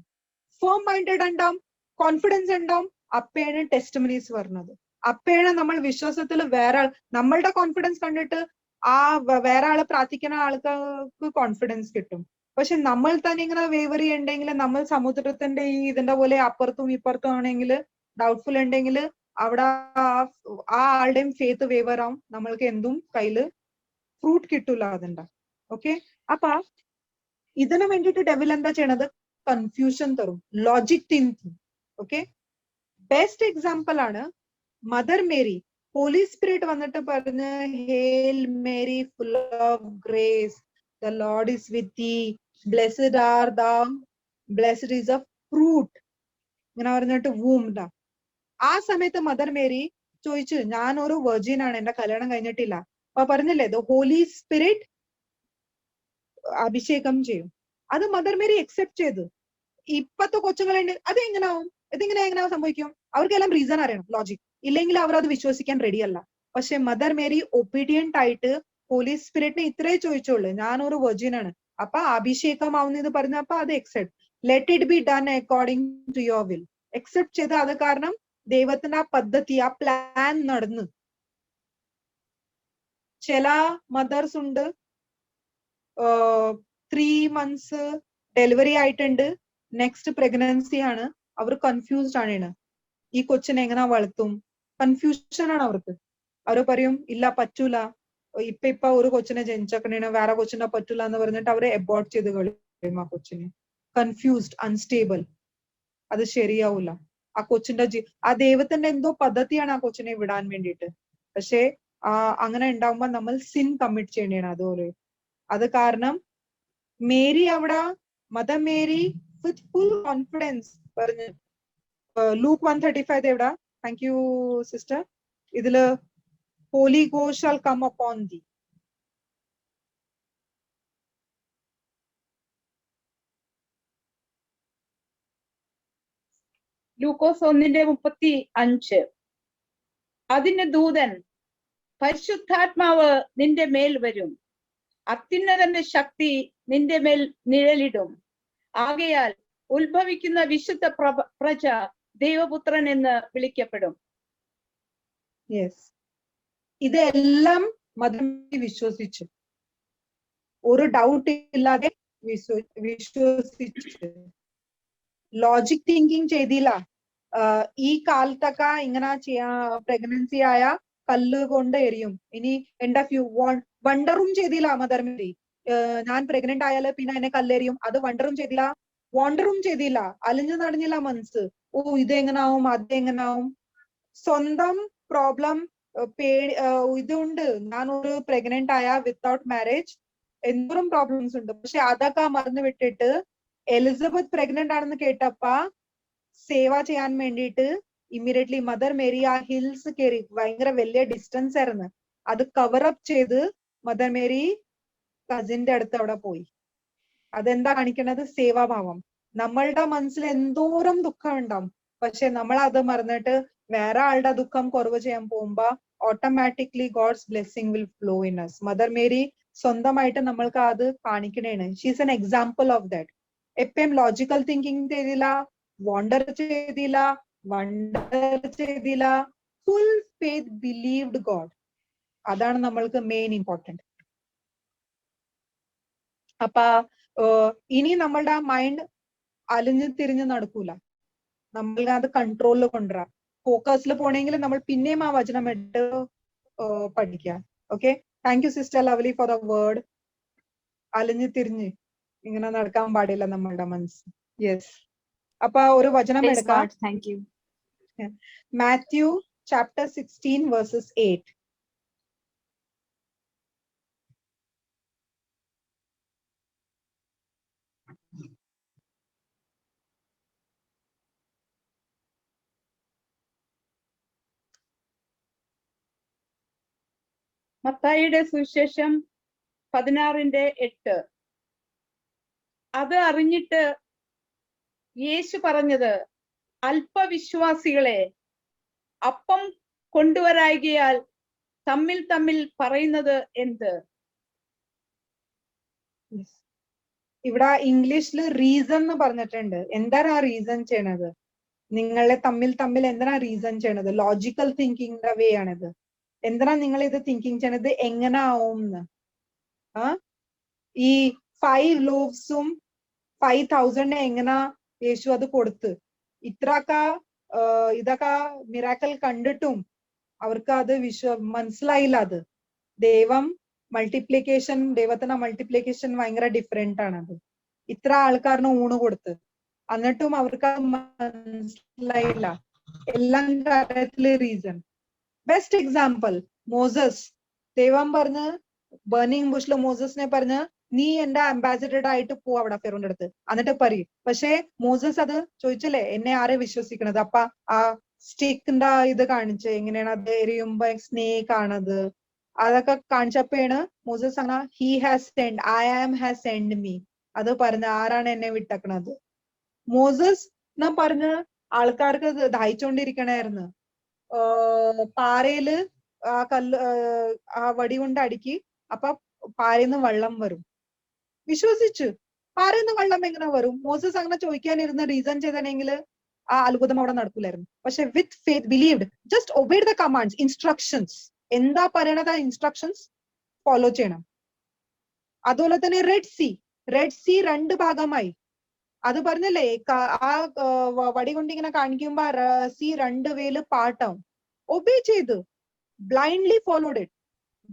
ഫേം മൈൻഡഡ് ഉണ്ടാവും, കോൺഫിഡൻസ് ഉണ്ടാവും. അപ്പയാണ് ടെസ്റ്റുമിനീസ് വരുന്നത്. അപ്പയാണ് നമ്മൾ വിശ്വാസത്തിൽ വേറെ നമ്മളുടെ കോൺഫിഡൻസ് കണ്ടിട്ട് ആ വേറെ ആള് പ്രാർത്ഥിക്കുന്ന ആൾക്കാർക്ക് കോൺഫിഡൻസ് കിട്ടും. പക്ഷെ നമ്മൾ തന്നെ ഇങ്ങനെ വേവറി ഉണ്ടെങ്കിൽ, നമ്മൾ സമുദ്രത്തിന്റെ ഈ ഇതിന്റെ പോലെ അപ്പുറത്തും ഇപ്പുറത്തും ആണെങ്കിൽ ഡൗട്ട്ഫുൾ ഉണ്ടെങ്കിൽ അവിടെ ആ ആളുടെയും ഫെയ്ത്ത് വേവർ ആവും, നമ്മൾക്ക് എന്തും കയ്യില് ഫ്രൂട്ട് കിട്ടൂല അതിന്റെ. ഓക്കെ, അപ്പൊ ഇതിനു വേണ്ടിയിട്ട് ഡെവിൽ എന്താ ചെയ്യണത്? കൺഫ്യൂഷൻ തരും, logic thinking. Okay, best example ആണ് മദർ മേരി. ഹോളി സ്പിരിറ്റ് വന്നിട്ട് പറഞ്ഞ് hail Mary full of grace the Lord is with thee, blessed R thou, blessed is A fruit ഇങ്ങനെ പറഞ്ഞിട്ട് വൂംഡ. ആ സമയത്ത് മദർ മേരി ചോദിച്ചു, ഞാൻ ഒരു വെർജിൻ ആണ്, എന്റെ കല്യാണം കഴിഞ്ഞിട്ടില്ല. അപ്പൊ പറഞ്ഞില്ലേ ദ ഹോളി സ്പിരിറ്റ് അഭിഷേകം ചെയ്യും. അത് മദർ മേരി അക്സെപ്റ്റ് ചെയ്തു. ഇപ്പത്തെ കൊച്ചുങ്ങളുണ്ട് അത് എങ്ങനാവും, എങ്ങനെയാവും സംഭവിക്കും? അവർക്കെല്ലാം റീസൺ അറിയണം, ലോജിക്. ഇല്ലെങ്കിൽ അവർ അത് വിശ്വസിക്കാൻ റെഡിയല്ല. പക്ഷെ മദർ മേരി ഒബീഡിയന്റ് ആയിട്ട് ഹോളി സ്പിരിറ്റിനെ ഇത്രേ ചോദിച്ചോളൂ, ഞാൻ ഒരു വെർജിൻ ആണ്, അപ്പൊ അഭിഷേകം ആവുന്നത് പറഞ്ഞപ്പോ അത് accept, let it be done according to your will, accept ചെയ്ത്. അത് കാരണം ദൈവത്തിന്റെ ആ പദ്ധതി, ആ പ്ലാൻ നടന്നു. ചില മദർസ് ഉണ്ട് 3 months ഡെലിവറി ആയിട്ടുണ്ട്, നെക്സ്റ്റ് പ്രഗ്നൻസി ആണ്, അവർ കൺഫ്യൂസ്ഡ് ആണ്. ഈ കൊച്ചിനെ എങ്ങനെ വളർത്തും? കൺഫ്യൂഷൻ ആണ് അവർക്ക്. അവർ പറയും ഇല്ല പറ്റൂല, ഇപ്പൊ ഒരു കൊച്ചിനെ ജനിച്ചേക്കണേണ്, വേറെ കൊച്ചിനെ പറ്റൂല എന്ന് പറഞ്ഞിട്ട് അവരെ അബോർട്ട് ചെയ്ത് കളയും ആ കൊച്ചിനെ. കൺഫ്യൂസ്ഡ്, അൺസ്റ്റേബിൾ, അത് ശരിയാവൂല. ആ കൊച്ചിന്റെ ആ ദൈവത്തിന്റെ എന്തോ പദ്ധതിയാണ് ആ കൊച്ചിനെ വിടാൻ വേണ്ടിയിട്ട്. പക്ഷെ അങ്ങനെ ഉണ്ടാവുമ്പോ നമ്മൾ സിൻ കമ്മിറ്റ് ചെയ്യണേണ് അതുപോലെ. അത് കാരണം മേരി അവിടെ, mother Mary with full confidence പറഞ്ഞു. ലൂക്ക് 1:35 എവിടാ? Thank you sister. ഇതില് holy ghost shall come upon thee. Lukose 1:35. അതിന് ദൂതൻ, പരിശുദ്ധാത്മാവ് നിന്റെ മേൽ വരും, അത്യുന്നതന്റെ ശക്തി നിന്റെ മേൽ നിഴലിടും, ആകയാൽ ഉത്ഭവിക്കുന്ന വിശുദ്ധ പ്രജ ദൈവപുത്രൻ എന്ന് വിളിക്കപ്പെടും. യെസ്, ഇതെല്ലാം മദർ മേരി വിശ്വസിച്ചു, ഒരു ഡൗട്ട് ഇല്ലാതെ വിശ്വസിച്ചു. ലോജിക് തിങ്കിങ് ചെയ്തില്ല. ഈ കാലത്തൊക്കെ ഇങ്ങനെ ചെയ്യാ, പ്രഗ്നൻസി ആയ കല്ല് കൊണ്ട് എറിയും. ഇനി എന്റെ വണ്ടറും ചെയ്തില്ല മദർ മേരി. ഞാൻ പ്രഗ്നന്റ് ആയാല് പിന്നെ എന്നെ കല്ലെറിയും, അത് വണ്ടറും ചെയ്തില്ല, വണ്ടറും ചെയ്തില്ല. അലിഞ്ഞു നടഞ്ഞില്ല മനസ്സ്. ഓ ഇതെങ്ങനാവും, അതെങ്ങനാവും. സ്വന്തം പ്രോബ്ലം ഇതുണ്ട്. ഞാൻ ഒരു പ്രഗ്നന്റ് ആയ വിത്തൗട്ട് മാരേജ് എന്തോരം പ്രോബ്ലംസ് ഉണ്ട്. പക്ഷെ അതൊക്കെ മറന്നു വിട്ടിട്ട് എലിസബത്ത് പ്രഗ്നന്റ് ആണെന്ന് കേട്ടപ്പ സേവ ചെയ്യാൻ വേണ്ടിയിട്ട് ഇമ്മീഡിയറ്റ്ലി മദർ മേരി ആ ഹിൽസ് കയറി. ഭയങ്കര വലിയ ഡിസ്റ്റൻസ് ആയിരുന്നു, അത് കവറപ്പ് ചെയ്ത് മദർ മേരി കസിന്റെ അടുത്ത് അവിടെ പോയി. അതെന്താ കാണിക്കണത്? സേവാഭാവം. നമ്മളുടെ മനസ്സിൽ എന്തോരം ദുഃഖം ഉണ്ടാവും, പക്ഷെ നമ്മൾ അത് മറന്നിട്ട് വേറെ ആളുടെ ദുഃഖം കുറവ് ചെയ്യാൻ പോകുമ്പോ automatically God's blessing will flow in us. Mother Mary സ്വന്തമായിട്ട് നമ്മൾക്ക് അത് കാണിക്കണേണ്. She's an example of that. എപ്പോഴും ലോജിക്കൽ തിങ്കിങ് ചെയ്തില്ല, വണ്ടർ ചെയ്തില്ല, ഫുൾ ഫെയ്ത്ത്, ബിലീവ്ഡ് ഗോഡ്. അതാണ് നമ്മൾക്ക് മെയിൻ ഇമ്പോർട്ടന്റ്. അപ്പൊ ഇനി നമ്മളുടെ മൈൻഡ് അലിഞ്ഞു തിരിഞ്ഞ് നടക്കൂല, നമ്മൾ അത് കൺട്രോളിൽ കൊണ്ടുവരാം. ഫോക്കസിൽ പോണെങ്കിൽ നമ്മൾ പിന്നെയും ആ വചനം ഇട്ട് പഠിക്കാം. Okay, thank you sister lovely for the word. അലിഞ്ഞു തിരിഞ്ഞ് ഇങ്ങനെ നടക്കാൻ പാടില്ല നമ്മളുടെ മനസ്സ്. യെസ്, അപ്പൊ ഒരു വചനം എടുക്കാം. Thank you. Matthew chapter 16 verses 8. മത്തായിയുടെ സുവിശേഷം 16:8. അത് അറിഞ്ഞിട്ട് യേശു പറഞ്ഞത്, അല്പവിശ്വാസികളെ, അപ്പം കൊണ്ടുവരായികയാൽ തമ്മിൽ തമ്മിൽ പറയുന്നത് എന്ത്? ഇവിടെ ഇംഗ്ലീഷില് റീസൺ എന്ന് പറഞ്ഞിട്ടുണ്ട്. എന്താണ് ആ റീസൺ ചെയ്യണത്? നിങ്ങളെ തമ്മിൽ തമ്മിൽ എന്തിനാ റീസൺ ചെയ്യണത്? ലോജിക്കൽ തിങ്കിങ്ങിന്റെ വേ ആണിത്. എന്തിനാ നിങ്ങൾ ഇത് തിങ്കിങ് ചെയ്യണത്? എങ്ങനെ ആവും ഈ 5 ലോവ്സും 5,000 എങ്ങനെ യേശു അത് കൊടുത്ത്? ഇതൊക്കെ മിറാക്കൽ കണ്ടിട്ടും അവർക്ക് അത് മനസ്സിലായില്ല. അത് ദൈവത്തിന്റെ മൾട്ടിപ്ലിക്കേഷൻ ഭയങ്കര ഡിഫറെന്റ് ആണ്. അത് ഇത്ര ആൾക്കാരിന് ഊണ് കൊടുത്ത് എന്നിട്ടും അവർക്ക് മനസ്സിലായില്ല. എല്ലാം കാര്യത്തില് റീസൺ. Best example Moses. ദൈവം പറഞ്ഞ് ബേണിംഗ് ബുഷില് മോസസിനെ പറഞ്ഞ്, നീ എന്റെ അംബാസിഡർ ആയിട്ട് പോ അവിടെ ഫെറോന്റെ അടുത്ത്, എന്നിട്ട് പറയും. പക്ഷെ മോസസ് അത് ചോദിച്ചില്ലേ, എന്നെ ആരെ വിശ്വസിക്കണത്? അപ്പൊ ആ സ്റ്റിക്കിന്റെ ഇത് കാണിച്ച് എങ്ങനെയാണ് അത് എരിയുമ്പോ സ്നേക്ക് ആണത്. അതൊക്കെ കാണിച്ചപ്പോഴാണ് മോസസ് അങ്ങനെ he has send, I am has send me അത് പറഞ്ഞ, ആരാണ് എന്നെ വിട്ടക്കണത്? മോസസ് എന്നാ പറഞ്ഞ് ആൾക്കാർക്ക് ദാഹിച്ചോണ്ടിരിക്കണായിരുന്നു. പാറയില് ആ ആ വടി കൊണ്ട് അടുക്കി, അപ്പൊ പാറയിന്ന് വെള്ളം വരും. വിശ്വസിച്ചു. പാറയിന്ന് വെള്ളം എങ്ങനെ വരും? മോസസ് അങ്ങനെ ചോദിക്കാനിരുന്ന റീസൺ ചെയ്തണെങ്കിൽ ആ അത്ഭുതം അവിടെ നടക്കില്ലായിരുന്നു. പക്ഷെ വിത്ത് faith believed, just obeyed the commands, instructions. എന്താ പറയണത്? ഇൻസ്ട്രക്ഷൻസ് ഫോളോ ചെയ്യണം. അതുപോലെ തന്നെ റെഡ് സി 2 ഭാഗമായി. അത് പറഞ്ഞല്ലേ, ആ വടി കൊണ്ട് ഇങ്ങനെ കാണിക്കുമ്പോ സി 2 വേല് പാട്ടാവും. ഒബേ ചെയ്ത് ബ്ലൈൻഡ്ലി ഫോളോഡ് ഇറ്റ്.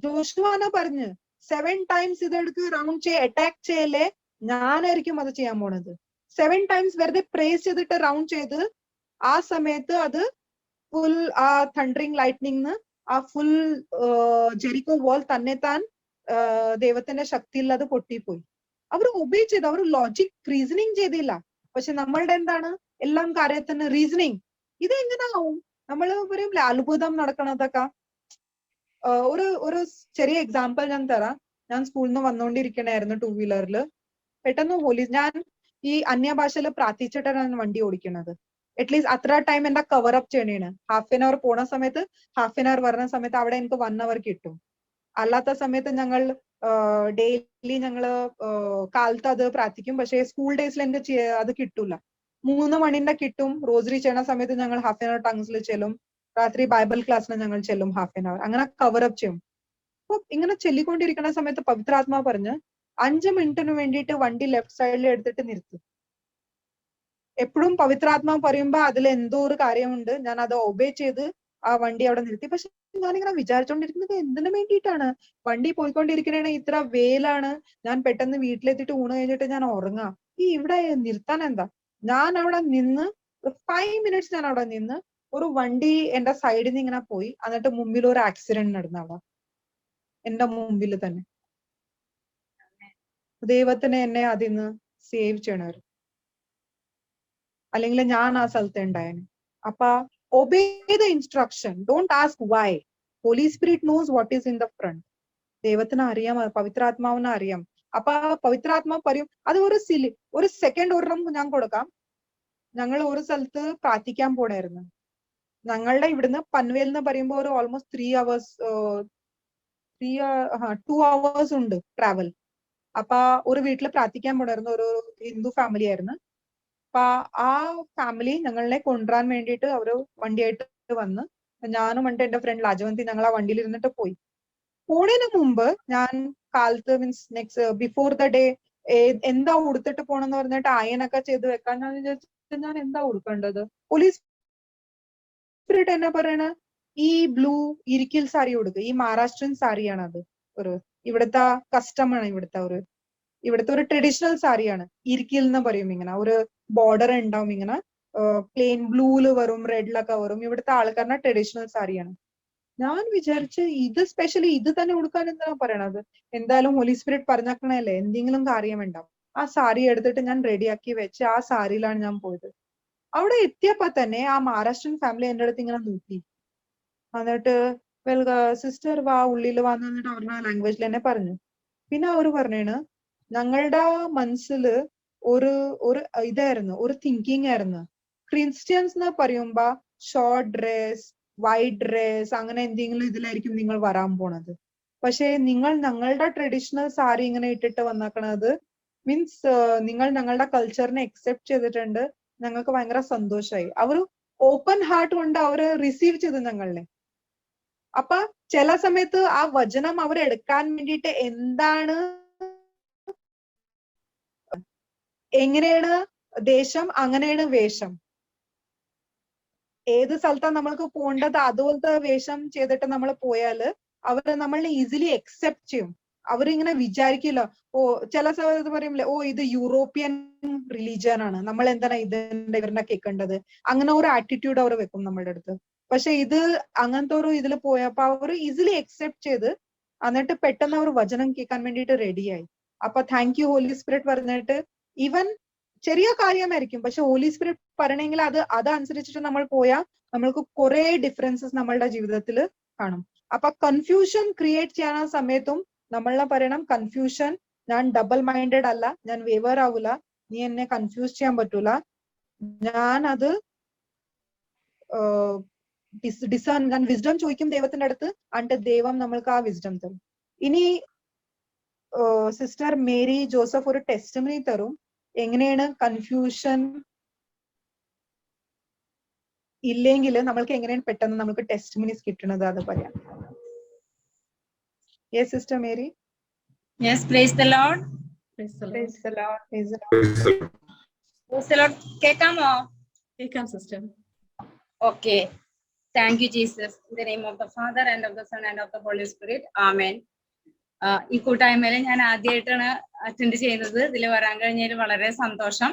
ജോഷുവാന പറഞ്ഞ് 7 ടൈംസ് ഇതെടുത്ത് റൗണ്ട് അറ്റാക്ക് ചെയ്യല്ലേ, ഞാനായിരിക്കും അത് ചെയ്യാൻ പോണത്. 7 ടൈംസ് വെറുതെ പ്രേസ് ചെയ്തിട്ട് റൗണ്ട് ചെയ്ത് ആ സമയത്ത് അത് ഫുൾ ആ തണ്ടറിങ് ലൈറ്റ്നിങ് ആ ഫുൾ ജെറിക്കോ വാൾ തന്നെ താൻ ദൈവത്തിന്റെ ശക്തിയിൽ അത് പൊട്ടിപ്പോയി. അവർ ഒബേ ചെയ്തു. അവർ ലോജിക് റീസണിങ് ചെയ്തില്ല. പക്ഷെ നമ്മളുടെ എന്താണ്? എല്ലാം കാര്യത്തിന് റീസണിങ്. ഇത് എങ്ങനെ ആവും? നമ്മൾ പറയൂല അത്ഭുതം നടക്കണതൊക്കെ. ഒരു ചെറിയ എക്സാമ്പിൾ ഞാൻ തരാം. ഞാൻ സ്കൂളിൽ നിന്ന് വന്നുകൊണ്ടിരിക്കണായിരുന്നു 2 വീലറിൽ. പെട്ടെന്ന് പോലീസ്, ഞാൻ ഈ അന്യഭാഷയിൽ പ്രാർത്ഥിച്ചിട്ടാണ് വണ്ടി ഓടിക്കുന്നത്. അറ്റ്ലീസ്റ്റ് അത്ര ടൈം എന്റെ കവർ അപ്പ് ചെയ്യണേണ്. ½ പോണ സമയത്ത്, ½ വരുന്ന സമയത്ത് അവിടെ എനിക്ക് 1 hour കിട്ടും. അല്ലാത്ത സമയത്ത് ഞങ്ങൾ ഡെയിലി ഞങ്ങള് കാലത്ത് അത് പ്രാർത്ഥിക്കും. പക്ഷെ സ്കൂൾ ഡേയ്സിൽ എനിക്ക് അത് കിട്ടൂല. 3 മണിന്റെ കിട്ടും. റോസറി ചെയ്യണ സമയത്ത് ഞങ്ങൾ ½ ടങ്സിൽ ചെല്ലും. രാത്രി ബൈബിൾ ക്ലാസ്സിന് ഞങ്ങൾ ചെല്ലും ½ അങ്ങനെ കവർ അപ്പ് ചെയ്യും. അപ്പൊ ഇങ്ങനെ ചെല്ലിക്കൊണ്ടിരിക്കുന്ന സമയത്ത് പവിത്രാത്മാവ് പറഞ്ഞ് 5 മിനിറ്റിന് വേണ്ടിയിട്ട് വണ്ടി ലെഫ്റ്റ് സൈഡിൽ എടുത്തിട്ട് നിർത്തും. എപ്പോഴും പവിത്രാത്മാവ് പറയുമ്പോ അതിൽ എന്തോ ഒരു കാര്യമുണ്ട്. ഞാൻ അത് ഒബേ ചെയ്ത് ആ വണ്ടി അവിടെ നിർത്തി. പക്ഷെ ഞാനിങ്ങനെ വിചാരിച്ചോണ്ടിരിക്കുന്നത് എന്തിനു വേണ്ടിയിട്ടാണ്? വണ്ടി പോയിക്കൊണ്ടിരിക്കണേ, ഇത്ര വെയിലാണ്. ഞാൻ പെട്ടെന്ന് വീട്ടിലെത്തിയിട്ട് ഊണ് കഴിഞ്ഞിട്ട് ഞാൻ ഉറങ്ങാം. ഈ ഇവിടെ നിർത്താൻ എന്താ? ഞാൻ അവിടെ നിന്ന് 5 മിനിറ്റ്സ് ഞാൻ അവിടെ നിന്ന്, ഒരു വണ്ടി എന്റെ സൈഡിൽ നിന്ന് ഇങ്ങനെ പോയി. എന്നിട്ട് മുമ്പിൽ ഒരു ആക്സിഡന്റ് നടന്നു അവിടെ, എന്റെ മുമ്പിൽ തന്നെ. ദൈവത്തിന് എന്നെ അതിന്ന് സേവ് ചെയ്യണവർ, അല്ലെങ്കിൽ ഞാൻ ആ സ്ഥലത്ത് ഉണ്ടായേനെ. അപ്പൊ obey the instruction, don't ask why. Holy Spirit knows what is in the front. ദൈവത്തിന് അറിയാം, പവിത്രാത്മാവിനെ അറിയാം. അപ്പൊ പവിത്രാത്മാവ് പറയും. അത് ഒരു സെക്കൻഡ് ഒരെണ്ണം ഞാൻ കൊടുക്കാം. ഞങ്ങൾ ഒരു സ്ഥലത്ത് പ്രാർത്ഥിക്കാൻ പോണായിരുന്നു. ഞങ്ങളുടെ ഇവിടുന്ന് പൻവേൽ എന്ന് പറയുമ്പോ ഒരു ഓൾമോസ്റ്റ് 2 hours ഉണ്ട് ട്രാവൽ. അപ്പൊ ഒരു വീട്ടില് പ്രാർത്ഥിക്കാൻ പോണായിരുന്നു. ഒരു ഹിന്ദു ഫാമിലി ആയിരുന്നു. അപ്പൊ ആ ഫാമിലി ഞങ്ങളെ കൊണ്ടുവരാൻ വേണ്ടിയിട്ട് അവര് വണ്ടിയായിട്ട് വന്ന്, ഞാനും എന്നിട്ട് എന്റെ ഫ്രണ്ട് ലാജവന്തി ഞങ്ങൾ ആ വണ്ടിയിൽ ഇരുന്നിട്ട് പോയി. പോണതിന് മുമ്പ് ഞാൻ കാലത്ത് മീൻസ് ബിഫോർ ദ ഡേ എന്താ ഉടുത്തിട്ട് പോണെന്ന് പറഞ്ഞിട്ട് അയനൊക്കെ ചെയ്ത് വെക്കാൻ ഞാൻ വിചാരിച്ചിട്ട് ഞാൻ എന്താ ഉടുക്കേണ്ടത്. പോലീസ് സ്പിരിറ്റ് എന്നാ പറയണ, ഈ ബ്ലൂ ഇരിക്കൽ സാരി ഉടുക്കുക. ഈ മഹാരാഷ്ട്രൻ സാരിയാണ് അത്. ഒരു ഇവിടുത്തെ കസ്റ്റമാണ്. ഇവിടുത്തെ ഒരു ട്രഡീഷണൽ സാരിയാണ്. ഇരിക്കൽ എന്ന് പറയും. ഇങ്ങനെ ഒരു ബോർഡർ ഉണ്ടാവും. ഇങ്ങനെ പ്ലെയിൻ ബ്ലൂല് വരും, റെഡിലൊക്കെ വരും. ഇവിടുത്തെ ആൾക്കാരുടെ ട്രഡീഷണൽ സാരിയാണ്. ഞാൻ വിചാരിച്ച് ഇത് സ്പെഷ്യലി ഇത് തന്നെ ഉടുക്കാൻ എന്താ പറയണത്? എന്തായാലും ഹോളി സ്പിരിറ്റ് പറഞ്ഞേക്കണല്ലേ, എന്തെങ്കിലും കാര്യം ഉണ്ടാവും. ആ സാരി എടുത്തിട്ട് ഞാൻ റെഡിയാക്കി വെച്ച് ആ സാരിയിലാണ് ഞാൻ പോയത്. അവിടെ എത്തിയപ്പോ തന്നെ ആ മഹാരാഷ്ട്രൻ ഫാമിലി എന്റെ അടുത്ത് ഇങ്ങനെ നോക്കി. എന്നിട്ട് വെൽ സിസ്റ്റർ വാ ഉള്ളിൽ വന്നിട്ട് അവരുടെ ലാംഗ്വേജിൽ തന്നെ പറഞ്ഞു. പിന്നെ അവര് പറഞ്ഞാണ് ഞങ്ങളുടെ മനസ്സില് ഒരു ഇതായിരുന്നു, ഒരു തിങ്കിങ് ആയിരുന്നു. ക്രിസ്ത്യൻസ് എന്ന് പറയുമ്പോ ഷോർട്ട് ഡ്രസ്, വൈറ്റ് ഡ്രസ് അങ്ങനെ എന്തെങ്കിലും ഇതിലായിരിക്കും നിങ്ങൾ വരാൻ പോണത്. പക്ഷെ നിങ്ങൾ ഞങ്ങളുടെ ട്രഡീഷണൽ സാരി ഇങ്ങനെ ഇട്ടിട്ട് വന്നേക്കണത് മീൻസ് നിങ്ങൾ ഞങ്ങളുടെ കൾച്ചറിനെ അക്സെപ്റ്റ് ചെയ്തിട്ടുണ്ട്, ഞങ്ങൾക്ക് ഭയങ്കര സന്തോഷമായി. അവർ ഓപ്പൺ ഹാർട്ട് കൊണ്ട് അവര് റിസീവ് ചെയ്തു ഞങ്ങളെ. അപ്പൊ ചില സമയത്ത് ആ വചനം അവർ എടുക്കാൻ വേണ്ടിയിട്ട് എന്താണ്, എങ്ങനെയാണ് ദേശം അങ്ങനെയാണ് വേഷം, ഏത് സ്ഥലത്താണ് നമ്മൾക്ക് പോകേണ്ടത് അതുപോലത്തെ വേഷം ചെയ്തിട്ട് നമ്മൾ പോയാല് അവര് നമ്മളെ ഈസിലി അക്സെപ്റ്റ് ചെയ്യും. അവരിങ്ങനെ വിചാരിക്കില്ല, ഓ ചില സമയത്ത് പറയുമ്പോൾ ഓ ഇത് യൂറോപ്യൻ റിലീജിയൻ ആണ്, നമ്മൾ എന്താണ് ഇവരുടെ കേൾക്കേണ്ടത്, അങ്ങനെ ഒരു ആറ്റിറ്റ്യൂഡ് അവർ വെക്കും നമ്മുടെ അടുത്ത്. പക്ഷെ ഇത് അങ്ങനത്തെ ഒരു ഇതിൽ പോയപ്പോ അവർ ഈസിലി അക്സെപ്റ്റ് ചെയ്ത് എന്നിട്ട് പെട്ടെന്ന് അവർ വചനം കേൾക്കാൻ വേണ്ടിയിട്ട് റെഡിയായി. അപ്പൊ താങ്ക് യു ഹോലി സ്പിരിറ്റ് പറഞ്ഞിട്ട്. ഈവൻ ചെറിയ കാര്യമായിരിക്കും, പക്ഷെ ഹോലി സ്പിരിറ്റ് പറയണമെങ്കിൽ അതനുസരിച്ചിട്ട് നമ്മൾ പോയാൽ നമ്മൾക്ക് കുറെ ഡിഫറൻസസ് നമ്മളുടെ ജീവിതത്തിൽ കാണും. അപ്പൊ കൺഫ്യൂഷൻ ക്രിയേറ്റ് ചെയ്യാൻ സമയത്തും നമ്മളെ പറയണം, കൺഫ്യൂഷൻ, ഞാൻ ഡബിൾ മൈൻഡഡ് അല്ല, ഞാൻ വേവർ ആവൂല, നീ എന്നെ കൺഫ്യൂസ് ചെയ്യാൻ പറ്റൂല, ഞാൻ അത് ഞാൻ വിസ്ഡം ചോദിക്കും ദൈവത്തിന്റെ അടുത്ത്, എന്നിട്ട് ദൈവം നമ്മൾക്ക് ആ വിസ്ഡം തരും. ഇനി സിസ്റ്റർ മേരി ജോസഫ് ഒരു ടെസ്റ്റിമണി തരും, എങ്ങനെയാണ് കൺഫ്യൂഷൻ ഇല്ലെങ്കിൽ നമ്മൾക്ക് എങ്ങനെയാണ് പെട്ടെന്ന് നമുക്ക് ടെസ്റ്റിമണീസ് കിട്ടുന്നത്, അത് പറയാം. Yes sister Mary. Yes, praise the Lord. Praise the Lord. Praise the Lord. Praise the Lord. Praise the Lord. കേൾക്കാമോ? Welcome, sister. Okay. Thank you, Jesus. In the name of the Father and of the Son and of the Holy Spirit. Amen. ഈ കൂട്ടായ്മയിൽ ഞാൻ ആദ്യമായിട്ടാണ് attend ചെയ്യുന്നത്. ഇതിൽ വരാൻ കഴിഞ്ഞതിൽ വളരെ സന്തോഷം.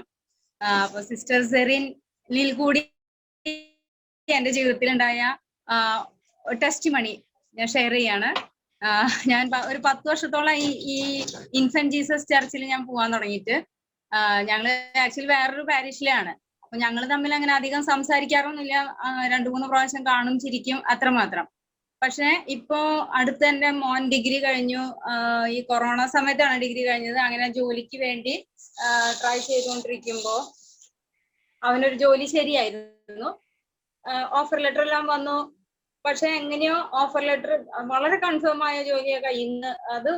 അപ്പൊ സിസ്റ്റർ സെറിനിൽ കൂടി എന്റെ ജീവിതത്തിൽ ഉണ്ടായ ടെസ്റ്റിമണി ഞാൻ ഷെയർ ചെയ്യാണ്. ഞാൻ ഒരു 10 വർഷത്തോളം ഈ ഇൻഫന്റ് ജീസസ് ചർച്ചിൽ ഞാൻ പോകാൻ തുടങ്ങിയിട്ട്. ഞങ്ങള് ആക്ച്വലി വേറൊരു പാരിഷിലാണ്. അപ്പൊ ഞങ്ങൾ തമ്മിൽ അങ്ങനെ അധികം സംസാരിക്കാറൊന്നുമില്ല. 2-3 പ്രാവശ്യം കാണും, ചിരിക്കും, അത്രമാത്രം. പക്ഷെ ഇപ്പോ അടുത്ത് എന്റെ മോൻ ഡിഗ്രി കഴിഞ്ഞു. ഈ കൊറോണ സമയത്താണ് ഡിഗ്രി കഴിഞ്ഞത്. അങ്ങനെ ജോലിക്ക് വേണ്ടി ട്രൈ ചെയ്തുകൊണ്ടിരിക്കുമ്പോ അവനൊരു ജോലി ശരിയായിരുന്നു. ഓഫർ ലെറ്റർ എല്ലാം വന്നു. പക്ഷെ എങ്ങനെയോ ഓഫർ ലെറ്റർ വളരെ കൺഫേം ആയ ജോലിയൊക്കെ ഇന്ന് അത്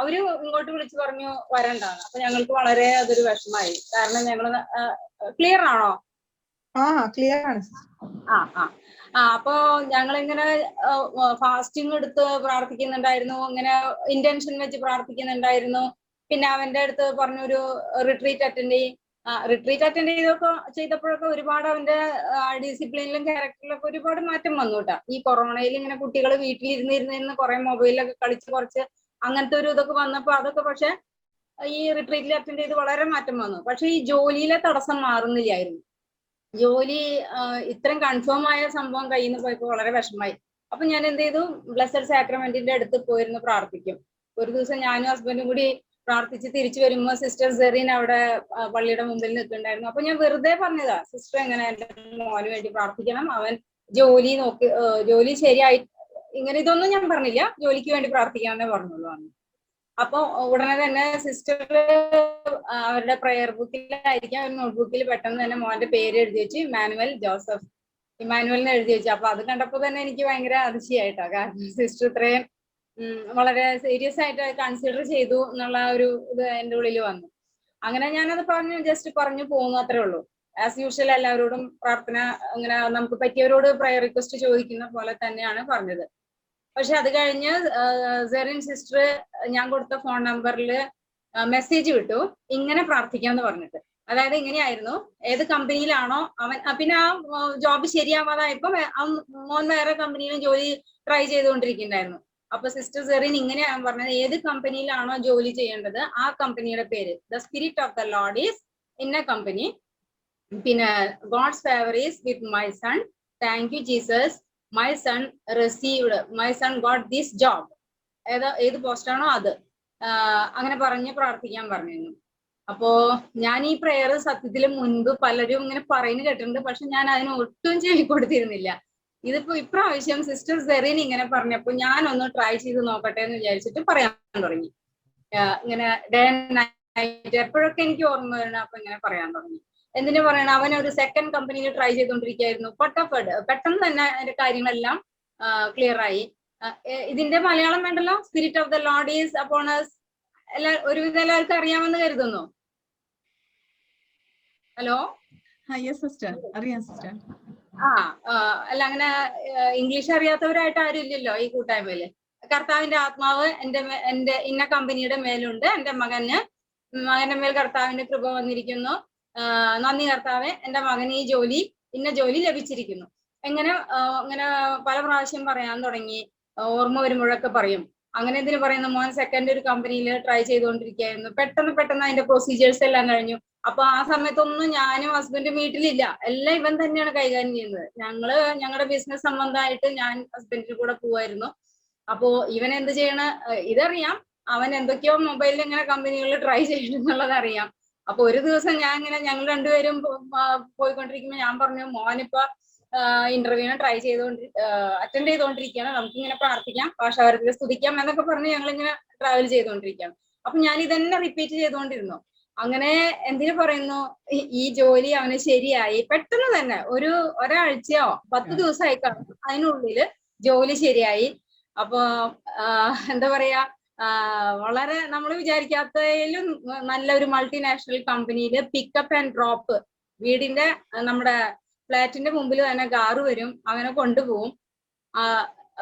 അവര് ഇങ്ങോട്ട് വിളിച്ചു പറഞ്ഞു വരണ്ടാണ്. അപ്പൊ ഞങ്ങൾക്ക് വളരെ അതൊരു വിഷമായി. കാരണം ഞങ്ങള് ക്ലിയർ ആണോ? ക്ലിയർ ആണ്. അപ്പൊ ഞങ്ങളിങ്ങനെ ഫാസ്റ്റിംഗ് എടുത്ത് പ്രാർത്ഥിക്കുന്നുണ്ടായിരുന്നു, ഇങ്ങനെ ഇന്റൻഷൻ വെച്ച് പ്രാർത്ഥിക്കുന്നുണ്ടായിരുന്നു. പിന്നെ അവന്റെ അടുത്ത് പറഞ്ഞൊരു റിട്രീറ്റ് അറ്റൻഡ് ചെയ്യും. റിട്രീറ്റ് അറ്റൻഡ് ചെയ്തപ്പോഴൊക്കെ ഒരുപാട് അവന്റെ ഡിസിപ്ലിനിലും ക്യാരക്ടറിലൊക്കെ ഒരുപാട് മാറ്റം വന്നു കേട്ടോ. ഈ കൊറോണയിൽ ഇങ്ങനെ കുട്ടികൾ വീട്ടിലിരുന്ന് കുറെ മൊബൈലിലൊക്കെ കളിച്ച് കുറച്ച് അങ്ങനത്തെ ഒരു ഇതൊക്കെ വന്നപ്പോ അതൊക്കെ പക്ഷെ ഈ റിട്രീറ്റിൽ അറ്റൻഡ് ചെയ്ത് വളരെ മാറ്റം വന്നു. പക്ഷെ ഈ ജോലിയിലെ തടസ്സം മാറുന്നില്ലായിരുന്നു. ജോലി ഇത്രയും കൺഫേം ആയ സംഭവം കയ്യിൽ നിന്ന് പോയപ്പോ വളരെ വിഷമായി. അപ്പൊ ഞാൻ എന്ത് ചെയ്തു, ബ്ലെസ്സഡ് സാക്രമെന്റിന്റെ അടുത്ത് പോയിരുന്നു പ്രാർത്ഥിക്കും. ഒരു ദിവസം ഞാനും ഹസ്ബൻഡും കൂടി പ്രാർത്ഥിച്ച് തിരിച്ചു വരുമ്പോ സിസ്റ്റർ സെറീൻ അവിടെ പള്ളിയുടെ മുമ്പിൽ നിൽക്കുന്നുണ്ടായിരുന്നു. അപ്പൊ ഞാൻ വെറുതെ പറഞ്ഞതാ, സിസ്റ്റർ എങ്ങനെ എന്റെ മോന് വേണ്ടി പ്രാർത്ഥിക്കണം, അവൻ ജോലി ശരിയായി, ഇങ്ങനെ ഇതൊന്നും ഞാൻ പറഞ്ഞില്ല, ജോലിക്ക് വേണ്ടി പ്രാർത്ഥിക്കാന്നേ പറഞ്ഞുള്ളൂ അന്ന്. അപ്പൊ ഉടനെ തന്നെ സിസ്റ്റർ അവരുടെ പ്രെയർ ബുക്കിലായിരിക്കാം ഒരു നോട്ട്ബുക്കിൽ പെട്ടെന്ന് തന്നെ മോന്റെ പേര് എഴുതി വെച്ച് ഇമ്മാനുവൽ ജോസഫ്, ഇമ്മാനുവലിന് എഴുതി വെച്ചു. അപ്പൊ അത് കണ്ടപ്പോ തന്നെ എനിക്ക് ഭയങ്കര അതിശയായിട്ടാ. കാരണം സിസ്റ്റർ ഇത്രയും വളരെ സീരിയസ് ആയിട്ട് കൺസിഡർ ചെയ്തു എന്നുള്ള ഒരു ഇത് എന്റെ ഉള്ളിൽ വന്നു. അങ്ങനെ ഞാനത് ജസ്റ്റ് പറഞ്ഞു പോകുന്നു, അത്രേ ഉള്ളൂ. ആസ് യൂഷ്വൽ എല്ലാവരോടും പ്രാർത്ഥന അങ്ങനെ നമുക്ക് പറ്റിയവരോട് പ്രയർ റിക്വസ്റ്റ് ചോദിക്കുന്ന പോലെ തന്നെയാണ് പറഞ്ഞത്. പക്ഷെ അത് കഴിഞ്ഞ് സെറിൻ സിസ്റ്റർ ഞാൻ കൊടുത്ത ഫോൺ നമ്പറിൽ മെസ്സേജ് വിട്ടു, ഇങ്ങനെ പ്രാർത്ഥിക്കാന്ന് പറഞ്ഞിട്ട്. അതായത് ഇങ്ങനെയായിരുന്നു, ഏത് കമ്പനിയിലാണോ അവൻ, പിന്നെ ആ ജോബ് ശരിയാവാതായപ്പോ മോൻ വേറെ കമ്പനിയിലും ജോലി ട്രൈ ചെയ്തുകൊണ്ടിരിക്കുന്നുണ്ടായിരുന്നു. അപ്പൊ സിസ്റ്റർ സെറിൻ ഇങ്ങനെയാണ് പറഞ്ഞത്, ഏത് കമ്പനിയിലാണോ ജോലി ചെയ്യേണ്ടത് ആ കമ്പനിയുടെ പേര് the spirit of the Lord is in a company, പിന്നെ God's favour is with my son, thank you Jesus, my son received, my son got this job, ഏത് പോസ്റ്റാണോ അത്, അങ്ങനെ പറഞ്ഞ് പ്രാർത്ഥിക്കാൻ പറഞ്ഞിരുന്നു. അപ്പോ ഞാൻ ഈ പ്രെയർ സത്യത്തിൽ മുൻപ് പലരും ഇങ്ങനെ പറയുന്നത് കേട്ടിട്ടുണ്ട്, പക്ഷെ ഞാൻ അതിന് ഒട്ടും ചെവി കൊടുത്തിരുന്നില്ല. ഇതിപ്പോ ഇപ്രാവശ്യം സിസ്റ്റർ സെറീൻ ഇങ്ങനെ പറഞ്ഞപ്പോ ഞാനൊന്ന് ട്രൈ ചെയ്ത് നോക്കട്ടെ എന്ന് വിചാരിച്ചിട്ട് പറയാൻ തുടങ്ങി. ഇങ്ങനെ ഡേ ആൻഡ് നൈറ്റ് എപ്പോഴൊക്കെ എനിക്ക് ഓർമ്മ വരണം അപ്പൊ ഇങ്ങനെ പറയാൻ തുടങ്ങി. എന്തിനു പറയണം, അവൻ ഒരു സെക്കൻഡ് കമ്പനിയിൽ ട്രൈ ചെയ്തുകൊണ്ടിരിക്കുകയായിരുന്നു. പെട്ടെന്ന് തന്നെ അതിന്റെ കാര്യങ്ങളെല്ലാം ക്ലിയർ ആയി. ഇതിന്റെ മലയാളം വേണ്ടല്ലോ, spirit of the Lord is upon us. ഒരുവിധം എല്ലാവർക്കും അറിയാമെന്ന് കരുതുന്നു. Hello, Yes, sister. അറിയാം sister. അല്ല അങ്ങനെ ഇംഗ്ലീഷ് അറിയാത്തവരായിട്ട് ആരും ഇല്ലല്ലോ ഈ കൂട്ടായ്മയില്. കർത്താവിന്റെ ആത്മാവ് എന്റെ ഇന്ന കമ്പനിയുടെ മേലുണ്ട്. എന്റെ മകന്റെ മേൽ കർത്താവിന്റെ കൃപ വന്നിരിക്കുന്നു. നന്ദി കർത്താവെ, എന്റെ മകന് ഈ ഇന്ന ജോലി ലഭിച്ചിരിക്കുന്നു. അങ്ങനെ പല പ്രാവശ്യം പറയാൻ തുടങ്ങി. ഓർമ്മ വരുമ്പോഴൊക്കെ പറയും. അങ്ങനെ എന്തിനു പറയുന്നു, മോൻ സെക്കൻഡ് ഒരു കമ്പനിയിൽ ട്രൈ ചെയ്തുകൊണ്ടിരിക്കുകയായിരുന്നു. പെട്ടെന്ന് അതിന്റെ പ്രൊസീജിയേഴ്സ് എല്ലാം കഴിഞ്ഞു. അപ്പൊ ആ സമയത്തൊന്നും ഞാനും ഹസ്ബൻഡും വീട്ടിലില്ല, എല്ലാം ഇവൻ തന്നെയാണ് കൈകാര്യം ചെയ്യുന്നത്. ഞങ്ങളുടെ ബിസിനസ് സംബന്ധമായിട്ട് ഞാൻ ഹസ്ബൻഡിന്റെ കൂടെ പോവായിരുന്നു. അപ്പോ ഇവൻ എന്ത് ചെയ്യണ ഇതറിയാം, അവൻ എന്തൊക്കെയോ മൊബൈലിൽ ഇങ്ങനെ കമ്പനികളിൽ ട്രൈ ചെയ്തിട്ടുള്ളത് അറിയാം. അപ്പൊ ഒരു ദിവസം ഞങ്ങൾ രണ്ടുപേരും പോയിക്കൊണ്ടിരിക്കുമ്പോ ഞാൻ പറഞ്ഞു, മോനിപ്പോ ഇന്റർവ്യൂവിനെ അറ്റൻഡ് ചെയ്തുകൊണ്ടിരിക്കുകയാണ്, നമുക്കിങ്ങനെ പ്രാർത്ഥിക്കാം, ഭാഷാവരത്തിൽ സ്തുതിക്കാം എന്നൊക്കെ പറഞ്ഞ് ഞങ്ങളിങ്ങനെ ട്രാവൽ ചെയ്തുകൊണ്ടിരിക്കുകയാണ്. അപ്പൊ ഞാൻ ഇതന്നെ റിപ്പീറ്റ് ചെയ്തുകൊണ്ടിരുന്നു. അങ്ങനെ എന്തിനു പറയുന്നു, ഈ ജോലി അവന് ശരിയായി. പെട്ടെന്ന് തന്നെ ഒരാഴ്ചയോ 10 ദിവസമായി കാണും, അതിനുള്ളില് ജോലി ശരിയായി. അപ്പൊ എന്താ പറയാ, വളരെ നമ്മൾ വിചാരിക്കാത്തതിലും നല്ലൊരു മൾട്ടിനാഷണൽ കമ്പനിയില് പിക്കപ്പ് ആൻഡ് ഡ്രോപ്പ്, വീടിന്റെ നമ്മുടെ ഫ്ലാറ്റിന്റെ മുമ്പിൽ തന്നെ കാറ് വരും, അങ്ങനെ കൊണ്ടുപോകും,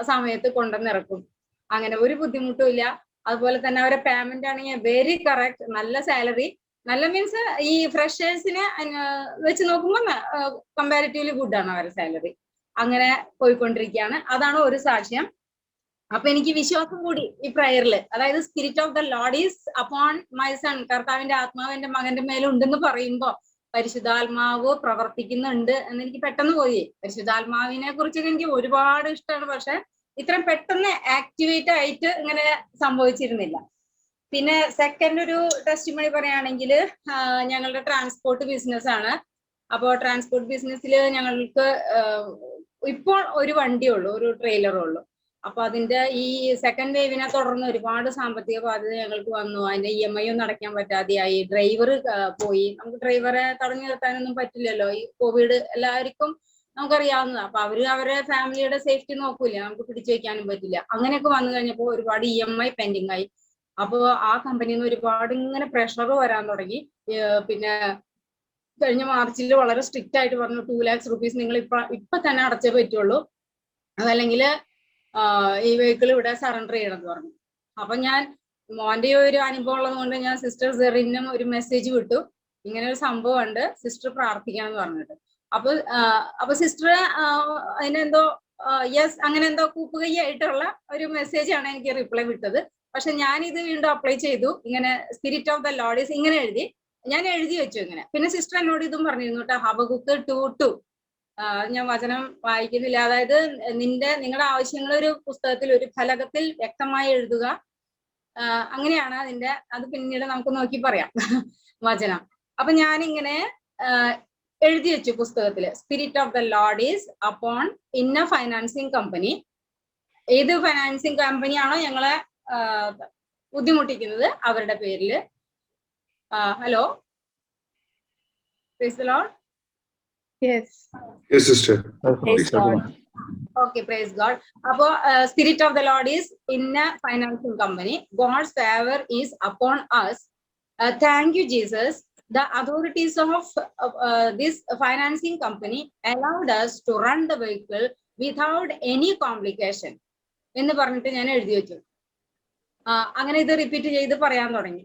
സമയത്ത് കൊണ്ടുവന്നിറക്കും. അങ്ങനെ ഒരു ബുദ്ധിമുട്ടും ഇല്ല. അതുപോലെ തന്നെ അവരെ പേയ്മെന്റ് ആണെങ്കിൽ വെരി കറക്റ്റ്, നല്ല സാലറി. നല്ല മീൻസ് ഈ ഫ്രഷേഴ്സിനെ വെച്ച് നോക്കുമ്പോൾ കമ്പാരിറ്റീവ്ലി ഗുഡ് ആണ് അവരുടെ സാലറി. അങ്ങനെ പോയിക്കൊണ്ടിരിക്കുകയാണ്. അതാണ് ഒരു സാക്ഷ്യം. അപ്പൊ എനിക്ക് വിശ്വാസം കൂടി ഈ പ്രയറിൽ, അതായത് spirit of the Lord is upon my son, കർത്താവിന്റെ ആത്മാവ് എന്റെ മകന്റെ മേലുണ്ടെന്ന് പറയുമ്പോ പരിശുദ്ധാത്മാവ് പ്രവർത്തിക്കുന്നുണ്ട് എന്ന് എനിക്ക് പെട്ടെന്ന് പോയി. പരിശുദ്ധാത്മാവിനെ കുറിച്ചൊക്കെ എനിക്ക് ഒരുപാട് ഇഷ്ടമാണ്, പക്ഷെ ഇത്രയും പെട്ടെന്ന് ആക്ടിവേറ്റ് ആയിട്ട് ഇങ്ങനെ സംഭവിച്ചിരുന്നില്ല. പിന്നെ സെക്കൻഡ് ഒരു ടെസ്റ്റിമണി പറയുകയാണെങ്കിൽ, ഞങ്ങളുടെ ട്രാൻസ്പോർട്ട് ബിസിനസ് ആണ്. അപ്പോൾ ട്രാൻസ്പോർട്ട് ബിസിനസ്സിൽ ഞങ്ങൾക്ക് ഇപ്പോൾ ഒരു വണ്ടിയേ ഉള്ളൂ, ഒരു ട്രെയിലറേ ഉള്ളൂ. അപ്പൊ അതിന്റെ ഈ സെക്കൻഡ് വേവിനെ തുടർന്ന് ഒരുപാട് സാമ്പത്തിക ബാധ്യത ഞങ്ങൾക്ക് വന്നു. അതിന്റെ EMI ഒന്നും അടയ്ക്കാൻ പറ്റാതെയായി. ഡ്രൈവർ പോയി. നമുക്ക് ഡ്രൈവറെ തടഞ്ഞു നിർത്താനൊന്നും പറ്റില്ലല്ലോ, ഈ കോവിഡ് എല്ലാവർക്കും നമുക്കറിയാവുന്നതാണ്. അപ്പൊ അവരെ ഫാമിലിയുടെ സേഫ്റ്റി നോക്കൂല, നമുക്ക് പിടിച്ചു വെക്കാനും പറ്റില്ല. അങ്ങനെയൊക്കെ വന്നു കഴിഞ്ഞപ്പോൾ ഒരുപാട് EMI പെൻഡിങ് ആയി. അപ്പോ ആ കമ്പനിയിൽ നിന്ന് ഒരുപാട് ഇങ്ങനെ പ്രഷർ വരാൻ തുടങ്ങി. പിന്നെ കഴിഞ്ഞ മാർച്ചിൽ വളരെ സ്ട്രിക്റ്റ് ആയിട്ട് പറഞ്ഞു, 2 lakhs rupees നിങ്ങൾ ഇപ്പൊ തന്നെ അടച്ചേ പറ്റുള്ളൂ, അതല്ലെങ്കിൽ ഈ വെഹിക്കിൾ ഇവിടെ സറണ്ടർ ചെയ്യണമെന്ന് പറഞ്ഞു. അപ്പൊ ഞാൻ മോന്റെ ഒരു അനുഭവം ഉള്ളത് കൊണ്ട് ഞാൻ സിസ്റ്റർ സെറിനും ഒരു മെസ്സേജ് വിട്ടു, ഇങ്ങനെ ഒരു സംഭവം ഉണ്ട്, സിസ്റ്റർ പ്രാർത്ഥിക്കാന്ന് പറഞ്ഞിട്ട്. അപ്പൊ സിസ്റ്റർ അതിനെന്തോ യെസ് അങ്ങനെ എന്തോ കൂപ്പുകയായിട്ടുള്ള ഒരു മെസ്സേജ് ആണ് എനിക്ക് റിപ്ലൈ വിട്ടത്. പക്ഷെ ഞാൻ ഇത് വീണ്ടും അപ്ലൈ ചെയ്തു. ഇങ്ങനെ spirit of the Lord is ഇങ്ങനെ ഞാൻ എഴുതി വെച്ചു ഇങ്ങനെ. പിന്നെ സിസ്റ്റർ എന്നോട് ഇതും പറഞ്ഞിരുന്നു കേട്ടോ, ഹബക്കുക്ക് 2:2. ഞാൻ വചനം വായിക്കുന്നില്ല. അതായത് നിങ്ങളുടെ ആവശ്യങ്ങൾ ഒരു പുസ്തകത്തിൽ, ഒരു ഫലകത്തിൽ വ്യക്തമായി എഴുതുക. അങ്ങനെയാണ് അത് പിന്നീട് നമുക്ക് നോക്കി പറയാം വചനം. അപ്പൊ ഞാനിങ്ങനെ എഴുതി വെച്ചു പുസ്തകത്തില്, spirit of the Lord is upon ഇന്ന ഫൈനാൻസിങ് കമ്പനി. ഏത് ഫൈനാൻസിങ് കമ്പനിയാണോ ഞങ്ങളെ ബുദ്ധിമുട്ടിക്കുന്നത് അവരുടെ പേരില്. Hello, praise the lord. Yes. Yes, sister. Praise God. Okay, praise God. Apo spirit of the Lord is in a financing company. God's favor is upon us. Thank you, Jesus. The authorities of this financing company allowed us to run the vehicle without any complication. എന്ന് പറഞ്ഞിട്ട് ഞാൻ എഴുതി വെച്ചു. അങ്ങനെ ഇത് repeat ചെയ്ത് പറയാൻ തുടങ്ങി.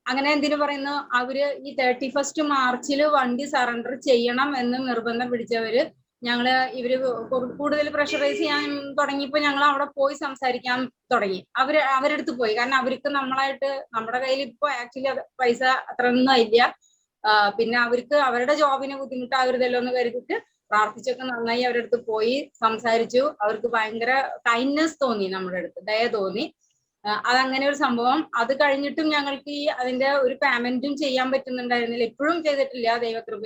അങ്ങനെ എന്തിനു പറയുന്നു, അവര് ഈ 31 മാർച്ചിൽ വണ്ടി സറണ്ടർ ചെയ്യണം എന്ന് നിർബന്ധം പിടിച്ചവര് ഇവര് കൂടുതൽ പ്രഷറൈസ് ചെയ്യാൻ തുടങ്ങിയപ്പോ ഞങ്ങൾ അവിടെ പോയി സംസാരിക്കാൻ തുടങ്ങി. അവരെടുത്ത് പോയി. കാരണം അവർക്ക് നമ്മുടെ കയ്യിൽ ഇപ്പൊ ആക്ച്വലി പൈസ അത്രയൊന്നും ഇല്ല. പിന്നെ അവർക്ക് അവരുടെ ജോബിന് ബുദ്ധിമുട്ടാവരുതല്ലോ എന്ന് കരുതിട്ട് പ്രാർത്ഥിച്ചൊക്കെ നന്നായി അവരുടെ അടുത്ത് പോയി സംസാരിച്ചു. അവർക്ക് ഭയങ്കര കൈൻഡ്നെസ് തോന്നി, നമ്മുടെ അടുത്ത് ദയ തോന്നി. അതങ്ങനെ ഒരു സംഭവം. അത് കഴിഞ്ഞിട്ടും ഞങ്ങൾക്ക് അതിന്റെ ഒരു പേയ്മെന്റും ചെയ്യാൻ പറ്റുന്നുണ്ടായിരുന്നില്ല. ഇപ്പോഴും ചെയ്തിട്ടില്ല. ദൈവകൃപ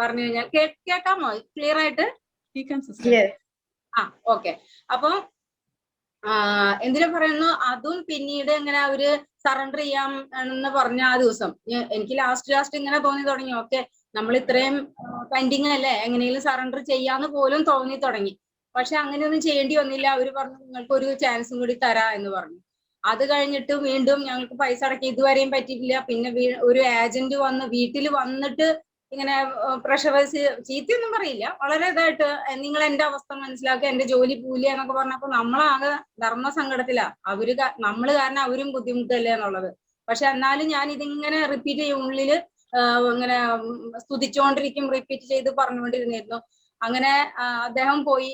പറഞ്ഞു കഴിഞ്ഞാൽ കേൾക്കാമോ ക്ലിയർ ആയിട്ട്? He can, sister. Yes. Okay. അപ്പൊ എന്തിനാ പറയുന്നു, അതും പിന്നീട് ഇങ്ങനെ അവര് സറണ്ടർ ചെയ്യാം എന്ന് പറഞ്ഞ ആ ദിവസം എനിക്ക് ലാസ്റ്റ് ഇങ്ങനെ തോന്നി തുടങ്ങി, ഓക്കെ നമ്മൾ ഇത്രയും പെൻഡിങ് അല്ലേ, എങ്ങനെയും സറണ്ടർ ചെയ്യാന്ന് പോലും തോന്നി തുടങ്ങി. പക്ഷെ അങ്ങനെയൊന്നും ചെയ്യേണ്ടി വന്നില്ല. അവര് പറഞ്ഞു നിങ്ങൾക്ക് ഒരു ചാൻസും കൂടി തരാ എന്ന് പറഞ്ഞു. അത് കഴിഞ്ഞിട്ട് വീണ്ടും ഞങ്ങൾക്ക് പൈസ അടക്കി ഇതുവരെയും പറ്റിയിട്ടില്ല. പിന്നെ ഒരു ഏജന്റ് വന്ന് വീട്ടിൽ വന്നിട്ട് ഇങ്ങനെ പ്രഷറൈസ്, ചീത്തയൊന്നും പറയില്ല, വളരെ ഇതായിട്ട് നിങ്ങൾ എന്റെ അവസ്ഥ മനസ്സിലാക്കുക, എന്റെ ജോലി പോവില്ല എന്നൊക്കെ പറഞ്ഞപ്പോ നമ്മളാകെ ധർമ്മസങ്കടത്തിലാ. നമ്മള് കാരണം അവരും ബുദ്ധിമുട്ടല്ലേ എന്നുള്ളത്. പക്ഷെ എന്നാലും ഞാൻ ഇതിങ്ങനെ റിപ്പീറ്റ് ചെയ്യും, ഉള്ളില് ഇങ്ങനെ സ്തുതിച്ചുകൊണ്ടിരിക്കും, റിപ്പീറ്റ് ചെയ്ത് പറഞ്ഞുകൊണ്ടിരുന്നിരുന്നു. അങ്ങനെ അദ്ദേഹം പോയി.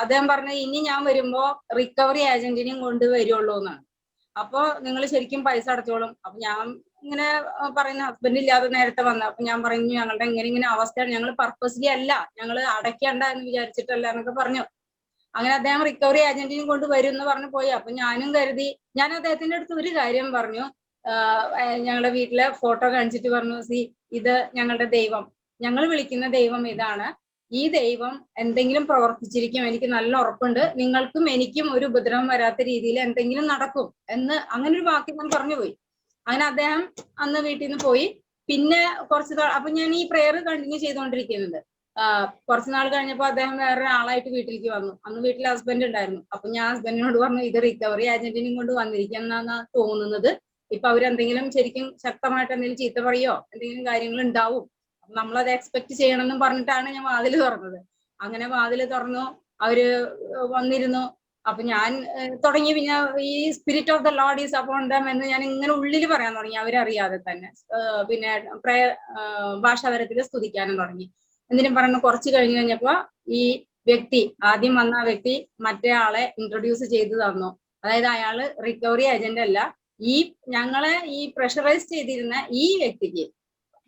അദ്ദേഹം പറഞ്ഞ ഇനി ഞാൻ വരുമ്പോ റിക്കവറി ഏജന്റിനെയും കൊണ്ട് വരുള്ളൂ എന്നാണ്. അപ്പൊ നിങ്ങൾ ശരിക്കും പൈസ അടച്ചോളും. അപ്പൊ ഞാൻ ഇങ്ങനെ പറയുന്ന ഹസ്ബൻഡ് ഇല്ലാതെ നേരത്തെ വന്ന, അപ്പൊ ഞാൻ പറഞ്ഞു ഞങ്ങളുടെ ഇങ്ങനെ അവസ്ഥയാണ്, ഞങ്ങൾ പർപ്പസ്ലി അല്ല, ഞങ്ങൾ അടയ്ക്കണ്ട എന്ന് വിചാരിച്ചിട്ടല്ല എന്നൊക്കെ പറഞ്ഞു. അങ്ങനെ അദ്ദേഹം റിക്കവറി ഏജന്റിനെയും കൊണ്ട് വരും എന്ന് പറഞ്ഞു പോയി. അപ്പൊ ഞാനും കരുതി, ഞാൻ അദ്ദേഹത്തിന്റെ അടുത്ത് ഒരു കാര്യം പറഞ്ഞു, ഞങ്ങളുടെ വീട്ടിലെ ഫോട്ടോ കാണിച്ചിട്ട് പറഞ്ഞു, സി ഇത് ഞങ്ങളുടെ ദൈവം, ഞങ്ങൾ വിളിക്കുന്ന ദൈവം ഇതാണ്, ഈ ദൈവം എന്തെങ്കിലും പ്രവർത്തിച്ചിരിക്കും, എനിക്ക് നല്ല ഉറപ്പുണ്ട്, നിങ്ങൾക്കും എനിക്കും ഒരു ഉപദ്രവം വരാത്ത രീതിയിൽ എന്തെങ്കിലും നടക്കും എന്ന് അങ്ങനെ ഒരു വാക്യം ഞാൻ പറഞ്ഞു പോയി. അങ്ങനെ അദ്ദേഹം അന്ന് വീട്ടിൽ നിന്ന് പോയി. പിന്നെ കുറച്ച് നാൾ അപ്പൊ ഞാൻ ഈ പ്രെയർ കണ്ടിന്യൂ ചെയ്തുകൊണ്ടിരിക്കുന്നുണ്ട്. കുറച്ച് നാൾ കഴിഞ്ഞപ്പോൾ അദ്ദേഹം വേറെ ആളായിട്ട് വീട്ടിലേക്ക് വന്നു. അന്ന് വീട്ടിൽ ഹസ്ബൻഡ് ഉണ്ടായിരുന്നു. അപ്പൊ ഞാൻ ഹസ്ബൻഡിനോട് പറഞ്ഞു, ഇത് റിക്കവറി ഏജന്റിനെയും കൊണ്ട് വന്നിരിക്കുന്നാ തോന്നുന്നത്, ഇപ്പൊ അവരെന്തെങ്കിലും ശരിക്കും ശക്തമായിട്ട് എന്തെങ്കിലും ചീത്ത പറയോ എന്തെങ്കിലും കാര്യങ്ങൾ ഉണ്ടാവും, നമ്മളത് എക്സ്പെക്ട് ചെയ്യണമെന്നും പറഞ്ഞിട്ടാണ് ഞാൻ വാതില് തുറന്നത്. അങ്ങനെ വാതില് തുറന്നു, അവര് വന്നിരുന്നു. അപ്പൊ ഞാൻ തുടങ്ങി പിന്നെ ഈ spirit of the Lord is upon dum എന്ന് ഞാൻ ഇങ്ങനെ ഉള്ളിൽ പറയാൻ തുടങ്ങി, അവരറിയാതെ തന്നെ. പിന്നെ ഭാഷാപരത്തിൽ സ്തുതിക്കാനും തുടങ്ങി. എന്തിനും പറഞ്ഞു, കുറച്ച് കഴിഞ്ഞപ്പോ ഈ വ്യക്തി, ആദ്യം വന്ന ആ വ്യക്തി മറ്റേ ആളെ ഇൻട്രൊഡ്യൂസ് ചെയ്തു തന്നു. അതായത് അയാള് റിക്കവറി ഏജന്റ് അല്ല, ഈ ഞങ്ങളെ ഈ പ്രഷറൈസ് ചെയ്തിരുന്ന ഈ വ്യക്തിക്ക്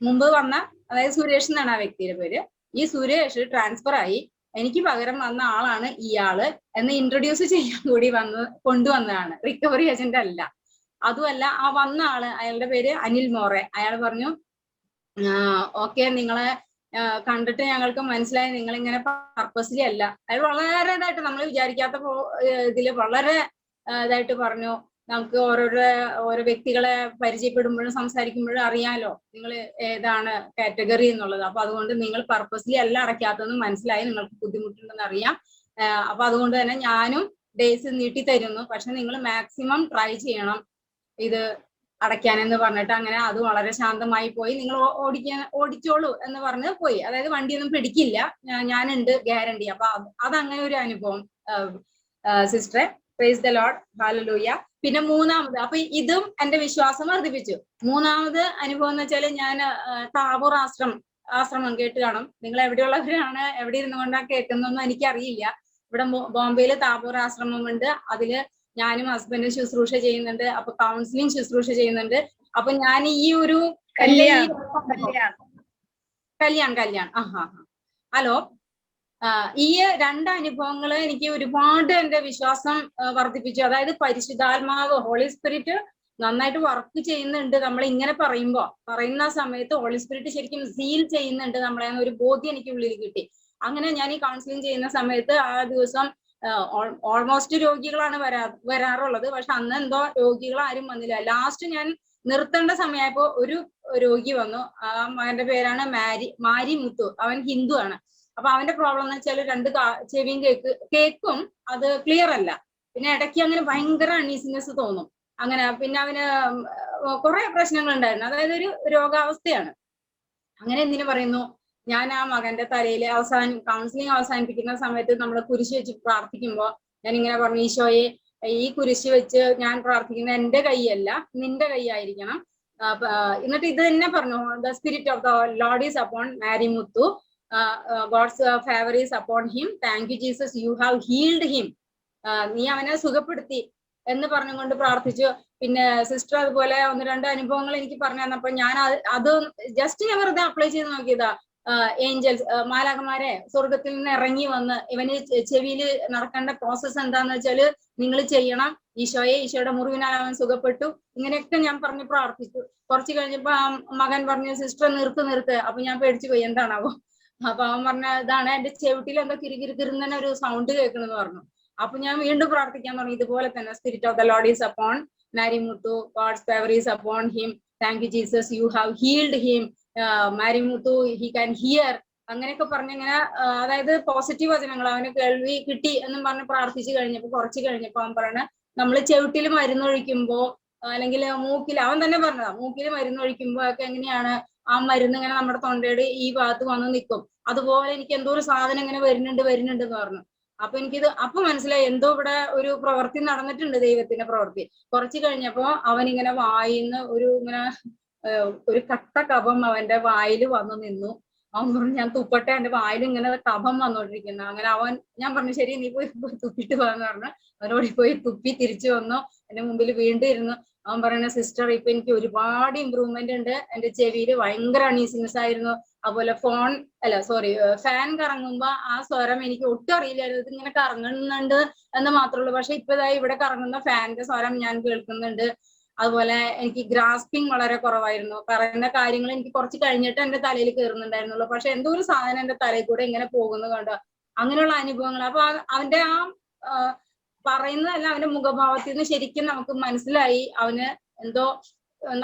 മുമ്പ് വന്ന, അതായത് സുരേഷ് എന്നാണ് ആ വ്യക്തിയുടെ പേര്, ഈ സുരേഷ് ട്രാൻസ്ഫർ ആയി, എനിക്ക് പകരം വന്ന ആളാണ് ഇയാള് എന്ന് ഇൻട്രൊഡ്യൂസ് ചെയ്യാൻ കൂടി കൊണ്ടുവന്നതാണ്, റിക്കവറി ഏജന്റ് അല്ല. അതുമല്ല, ആ വന്ന ആള്, അയാളുടെ പേര് അനിൽ മോറെ, അയാൾ പറഞ്ഞു ഓക്കെ നിങ്ങളെ കണ്ടിട്ട് ഞങ്ങൾക്ക് മനസ്സിലായി നിങ്ങൾ ഇങ്ങനെ പർപ്പസ്ലി അല്ല. അയാൾ വളരെ ഇതായിട്ട് നമ്മൾ വിചാരിക്കാത്ത ഇതില് വളരെ ഇതായിട്ട് പറഞ്ഞു, നമുക്ക് ഓരോ വ്യക്തികളെ പരിചയപ്പെടുമ്പോഴും സംസാരിക്കുമ്പോഴും അറിയാലോ നിങ്ങൾ ഏതാണ് കാറ്റഗറി എന്നുള്ളത്. അപ്പൊ അതുകൊണ്ട് നിങ്ങൾ പർപ്പസ്ലി അല്ല അടയ്ക്കാത്തതെന്ന് മനസ്സിലായി, നിങ്ങൾക്ക് ബുദ്ധിമുട്ടുണ്ടെന്ന് അറിയാം. അപ്പൊ അതുകൊണ്ട് തന്നെ ഞാനും ഡേയ്സ് നീട്ടി തരുന്നു, പക്ഷെ നിങ്ങൾ മാക്സിമം ട്രൈ ചെയ്യണം ഇത് അടയ്ക്കാനെന്ന് പറഞ്ഞിട്ട് അങ്ങനെ അത് വളരെ ശാന്തമായി പോയി. നിങ്ങൾ ഓടിച്ചോളൂ എന്ന് പറഞ്ഞ് പോയി. അതായത് വണ്ടിയൊന്നും പിടിക്കില്ല, ഞാനുണ്ട് ഗ്യാരണ്ടി. അപ്പൊ അതങ്ങനെ ഒരു അനുഭവം സിസ്റ്ററെ. Praise the Lord, hallelujah. പിന്നെ മൂന്നാമത്, അപ്പൊ ഇതും എന്റെ വിശ്വാസം വർദ്ധിപ്പിച്ചു. മൂന്നാമത് അനുഭവം എന്ന് വെച്ചാല് ഞാൻ താബോർ ആശ്രമം കേട്ട് കാണും. നിങ്ങൾ എവിടെയുള്ളവരാണ്, എവിടെ ഇരുന്നു കൊണ്ടാണ് കേൾക്കുന്നൊന്നും എനിക്കറിയില്ല. ഇവിടെ ബോംബെയിൽ താബോർ ആശ്രമമുണ്ട്. അതില് ഞാനും ഹസ്ബൻഡും ശുശ്രൂഷ ചെയ്യുന്നുണ്ട്. അപ്പൊ കൗൺസിലിംഗ് ശുശ്രൂഷ ചെയ്യുന്നുണ്ട്. അപ്പൊ ഞാൻ ഈ ഒരു കല്യാൺ ഹലോ, ഈ രണ്ട് അനുഭവങ്ങള് എനിക്ക് ഒരുപാട് എന്റെ വിശ്വാസം വർദ്ധിപ്പിച്ചു. അതായത് പരിശുദ്ധാത്മാവ്, ഹോളി സ്പിരിറ്റ് നന്നായിട്ട് വർക്ക് ചെയ്യുന്നുണ്ട്. നമ്മൾ ഇങ്ങനെ പറയുന്ന സമയത്ത് ഹോളി സ്പിരിറ്റ് ശരിക്കും സീൽ ചെയ്യുന്നുണ്ട് നമ്മളെ, ഒരു ബോധ്യം എനിക്ക് ഉള്ളിൽ കിട്ടി. അങ്ങനെ ഞാൻ ഈ കൗൺസിലിംഗ് ചെയ്യുന്ന സമയത്ത് ആ ദിവസം ഓൾമോസ്റ്റ് രോഗികളാണ് വരാറുള്ളത്. പക്ഷെ അന്ന് എന്തോ രോഗികൾ ആരും വന്നില്ല. ലാസ്റ്റ് ഞാൻ നിർത്തേണ്ട സമയമായപ്പോ ഒരു രോഗി വന്നു. ആ മകന്റെ പേരാണ് മാരി മുത്തു. അവൻ ഹിന്ദു ആണ്. അപ്പൊ അവന്റെ പ്രോബ്ലം എന്ന് വെച്ചാൽ രണ്ട് ചെവിയും കേക്കും അത് ക്ലിയർ അല്ല. പിന്നെ ഇടയ്ക്ക് അങ്ങനെ ഭയങ്കര അൺഈസിനെസ് തോന്നും. അങ്ങനെ പിന്നെ അവന് കുറെ പ്രശ്നങ്ങൾ ഉണ്ടായിരുന്നു. അതായത് ഒരു രോഗാവസ്ഥയാണ്. അങ്ങനെ എന്തിനു പറയുന്നു, ഞാൻ ആ മകന്റെ തലയിൽ കൗൺസിലിംഗ് അവസാനിപ്പിക്കുന്ന സമയത്ത് നമ്മൾ കുരിശ് വെച്ച് പ്രാർത്ഥിക്കുമ്പോൾ ഞാൻ ഇങ്ങനെ പറഞ്ഞു, ഈശോയെ ഈ കുരിശ് വെച്ച് ഞാൻ പ്രാർത്ഥിക്കുന്ന എന്റെ കൈയല്ല, നിന്റെ കൈ ആയിരിക്കണം. എന്നിട്ട് ഇത് തന്നെ പറഞ്ഞു, the spirit of the Lord is upon Mari Muthu, God's favour is upon him, thank you Jesus, you have healed him, നീ അവനെ സുഖപ്പെടുത്തി എന്ന് പറഞ്ഞുകൊണ്ട് പ്രാർത്ഥിച്ചു. പിന്നെ സിസ്റ്റർ അതുപോലെ ഒന്ന് രണ്ട് അനുഭവങ്ങൾ എനിക്ക് പറഞ്ഞു തന്നപ്പോ ഞാൻ അത് ജസ്റ്റ് ഞാൻ വെറുതെ അപ്ലൈ ചെയ്ത് നോക്കിയതാ. ഏഞ്ചൽസ്, മാലാഖമാരെ സ്വർഗത്തിൽ നിന്ന് ഇറങ്ങി വന്ന് ഇവന് ചെവിയിൽ നടക്കേണ്ട പ്രോസസ്സ് എന്താന്ന് വെച്ചാല് നിങ്ങൾ ചെയ്യണം, ഈശോയുടെ മുറിവിനാൽ അവൻ സുഖപ്പെട്ടു, ഇങ്ങനെയൊക്കെ ഞാൻ പറഞ്ഞു പ്രാർത്ഥിച്ചു. കുറച്ച് കഴിഞ്ഞപ്പോ ആ മകൻ പറഞ്ഞു, സിസ്റ്റർ നിർത്ത്. അപ്പൊ ഞാൻ പേടിച്ചു പോയി, എന്താണാവോ. അപ്പൊ അവൻ പറഞ്ഞ ഇതാണ് എന്റെ ചെവിട്ടിൽ എന്തോ കിരികിരിന്ന് ഒരു സൗണ്ട് കേൾക്കണെന്ന് പറഞ്ഞു. അപ്പൊ ഞാൻ വീണ്ടും പ്രാർത്ഥിക്കാൻ തുടങ്ങി ഇതുപോലെ തന്നെ, spirit of the Lord is upon Marimuthu, God's favour is upon him, thank you Jesus, you have healed him, Marimuthu he can hear, അങ്ങനെയൊക്കെ പറഞ്ഞിങ്ങനെ അതായത് പോസിറ്റീവ് വചനങ്ങൾ അവന് കേൾവി കിട്ടി എന്നും പറഞ്ഞ് പ്രാർത്ഥിച്ചു കഴിഞ്ഞപ്പോ കുറച്ച് കഴിഞ്ഞപ്പോ അവൻ പറയണ നമ്മൾ ചെവിട്ടിൽ മരുന്നൊഴിക്കുമ്പോ അല്ലെങ്കിൽ മൂക്കിൽ, അവൻ തന്നെ പറഞ്ഞതാ, മൂക്കിൽ മരുന്നൊഴിക്കുമ്പോ ഒക്കെ എങ്ങനെയാണ് ആ മരുന്ന് ഇങ്ങനെ നമ്മുടെ തൊണ്ടയുടെ ഈ ഭാഗത്ത് വന്ന് നിൽക്കും, അതുപോലെ എനിക്ക് എന്തോ ഒരു സാധനം ഇങ്ങനെ വരുന്നുണ്ട് എന്ന് പറഞ്ഞു. അപ്പൊ എനിക്കിത് അപ്പൊ മനസ്സിലായി എന്തോ ഇവിടെ ഒരു പ്രവൃത്തി നടന്നിട്ടുണ്ട്, ദൈവത്തിന്റെ പ്രവൃത്തി. കുറച്ച് കഴിഞ്ഞപ്പോ അവൻ ഇങ്ങനെ വായിന്ന് ഇങ്ങനെ ഒരു കട്ട കഫം അവന്റെ വായിൽ വന്നു നിന്നു. അവൻ പറഞ്ഞു ഞാൻ തുപ്പട്ടെ, എന്റെ വായിൽ ഇങ്ങനെ കഫം വന്നോണ്ടിരിക്കുന്നു. അങ്ങനെ ഞാൻ പറഞ്ഞു ശരി നീ പോയി തുപ്പിട്ട് പോകാന്ന് പറഞ്ഞു. അവനോട് പോയി തുപ്പി തിരിച്ചു വന്നു, എന്റെ മുമ്പിൽ വീണ്ടും ഇരുന്നു. അവൻ പറയുന്ന സിസ്റ്റർ ഇപ്പൊ എനിക്ക് ഒരുപാട് ഇമ്പ്രൂവ്മെന്റ് ഉണ്ട്, എന്റെ ചെവിയിൽ ഭയങ്കര അണീസിനെസ് ആയിരുന്നു, അതുപോലെ ഫാൻ കറങ്ങുമ്പോ ആ സ്വരം എനിക്ക് ഒട്ടും അറിയില്ലായിരുന്നു, ഇത് ഇങ്ങനെ കറങ്ങുന്നുണ്ട് എന്ന് മാത്രമേ ഉള്ളൂ. പക്ഷെ ഇപ്പൊ ഇവിടെ കറങ്ങുന്ന ഫാനിന്റെ സ്വരം ഞാൻ കേൾക്കുന്നുണ്ട്. അതുപോലെ എനിക്ക് ഗ്രാസ്പിംഗ് വളരെ കുറവായിരുന്നു, പറയുന്ന കാര്യങ്ങൾ എനിക്ക് കുറച്ച് കഴിഞ്ഞിട്ട് എന്റെ തലയിൽ കയറുന്നുണ്ടായിരുന്നുള്ളൂ. പക്ഷെ എന്തോ ഒരു സാധനം എന്റെ തലയിൽ കൂടെ ഇങ്ങനെ പോകുന്നു കണ്ടോ, അങ്ങനെയുള്ള അനുഭവങ്ങൾ. അപ്പൊ അവന്റെ പറയുന്നതല്ല, അവന്റെ മുഖഭാവത്തിൽ നിന്ന് ശരിക്കും നമുക്ക് മനസ്സിലായി അവന് എന്തോ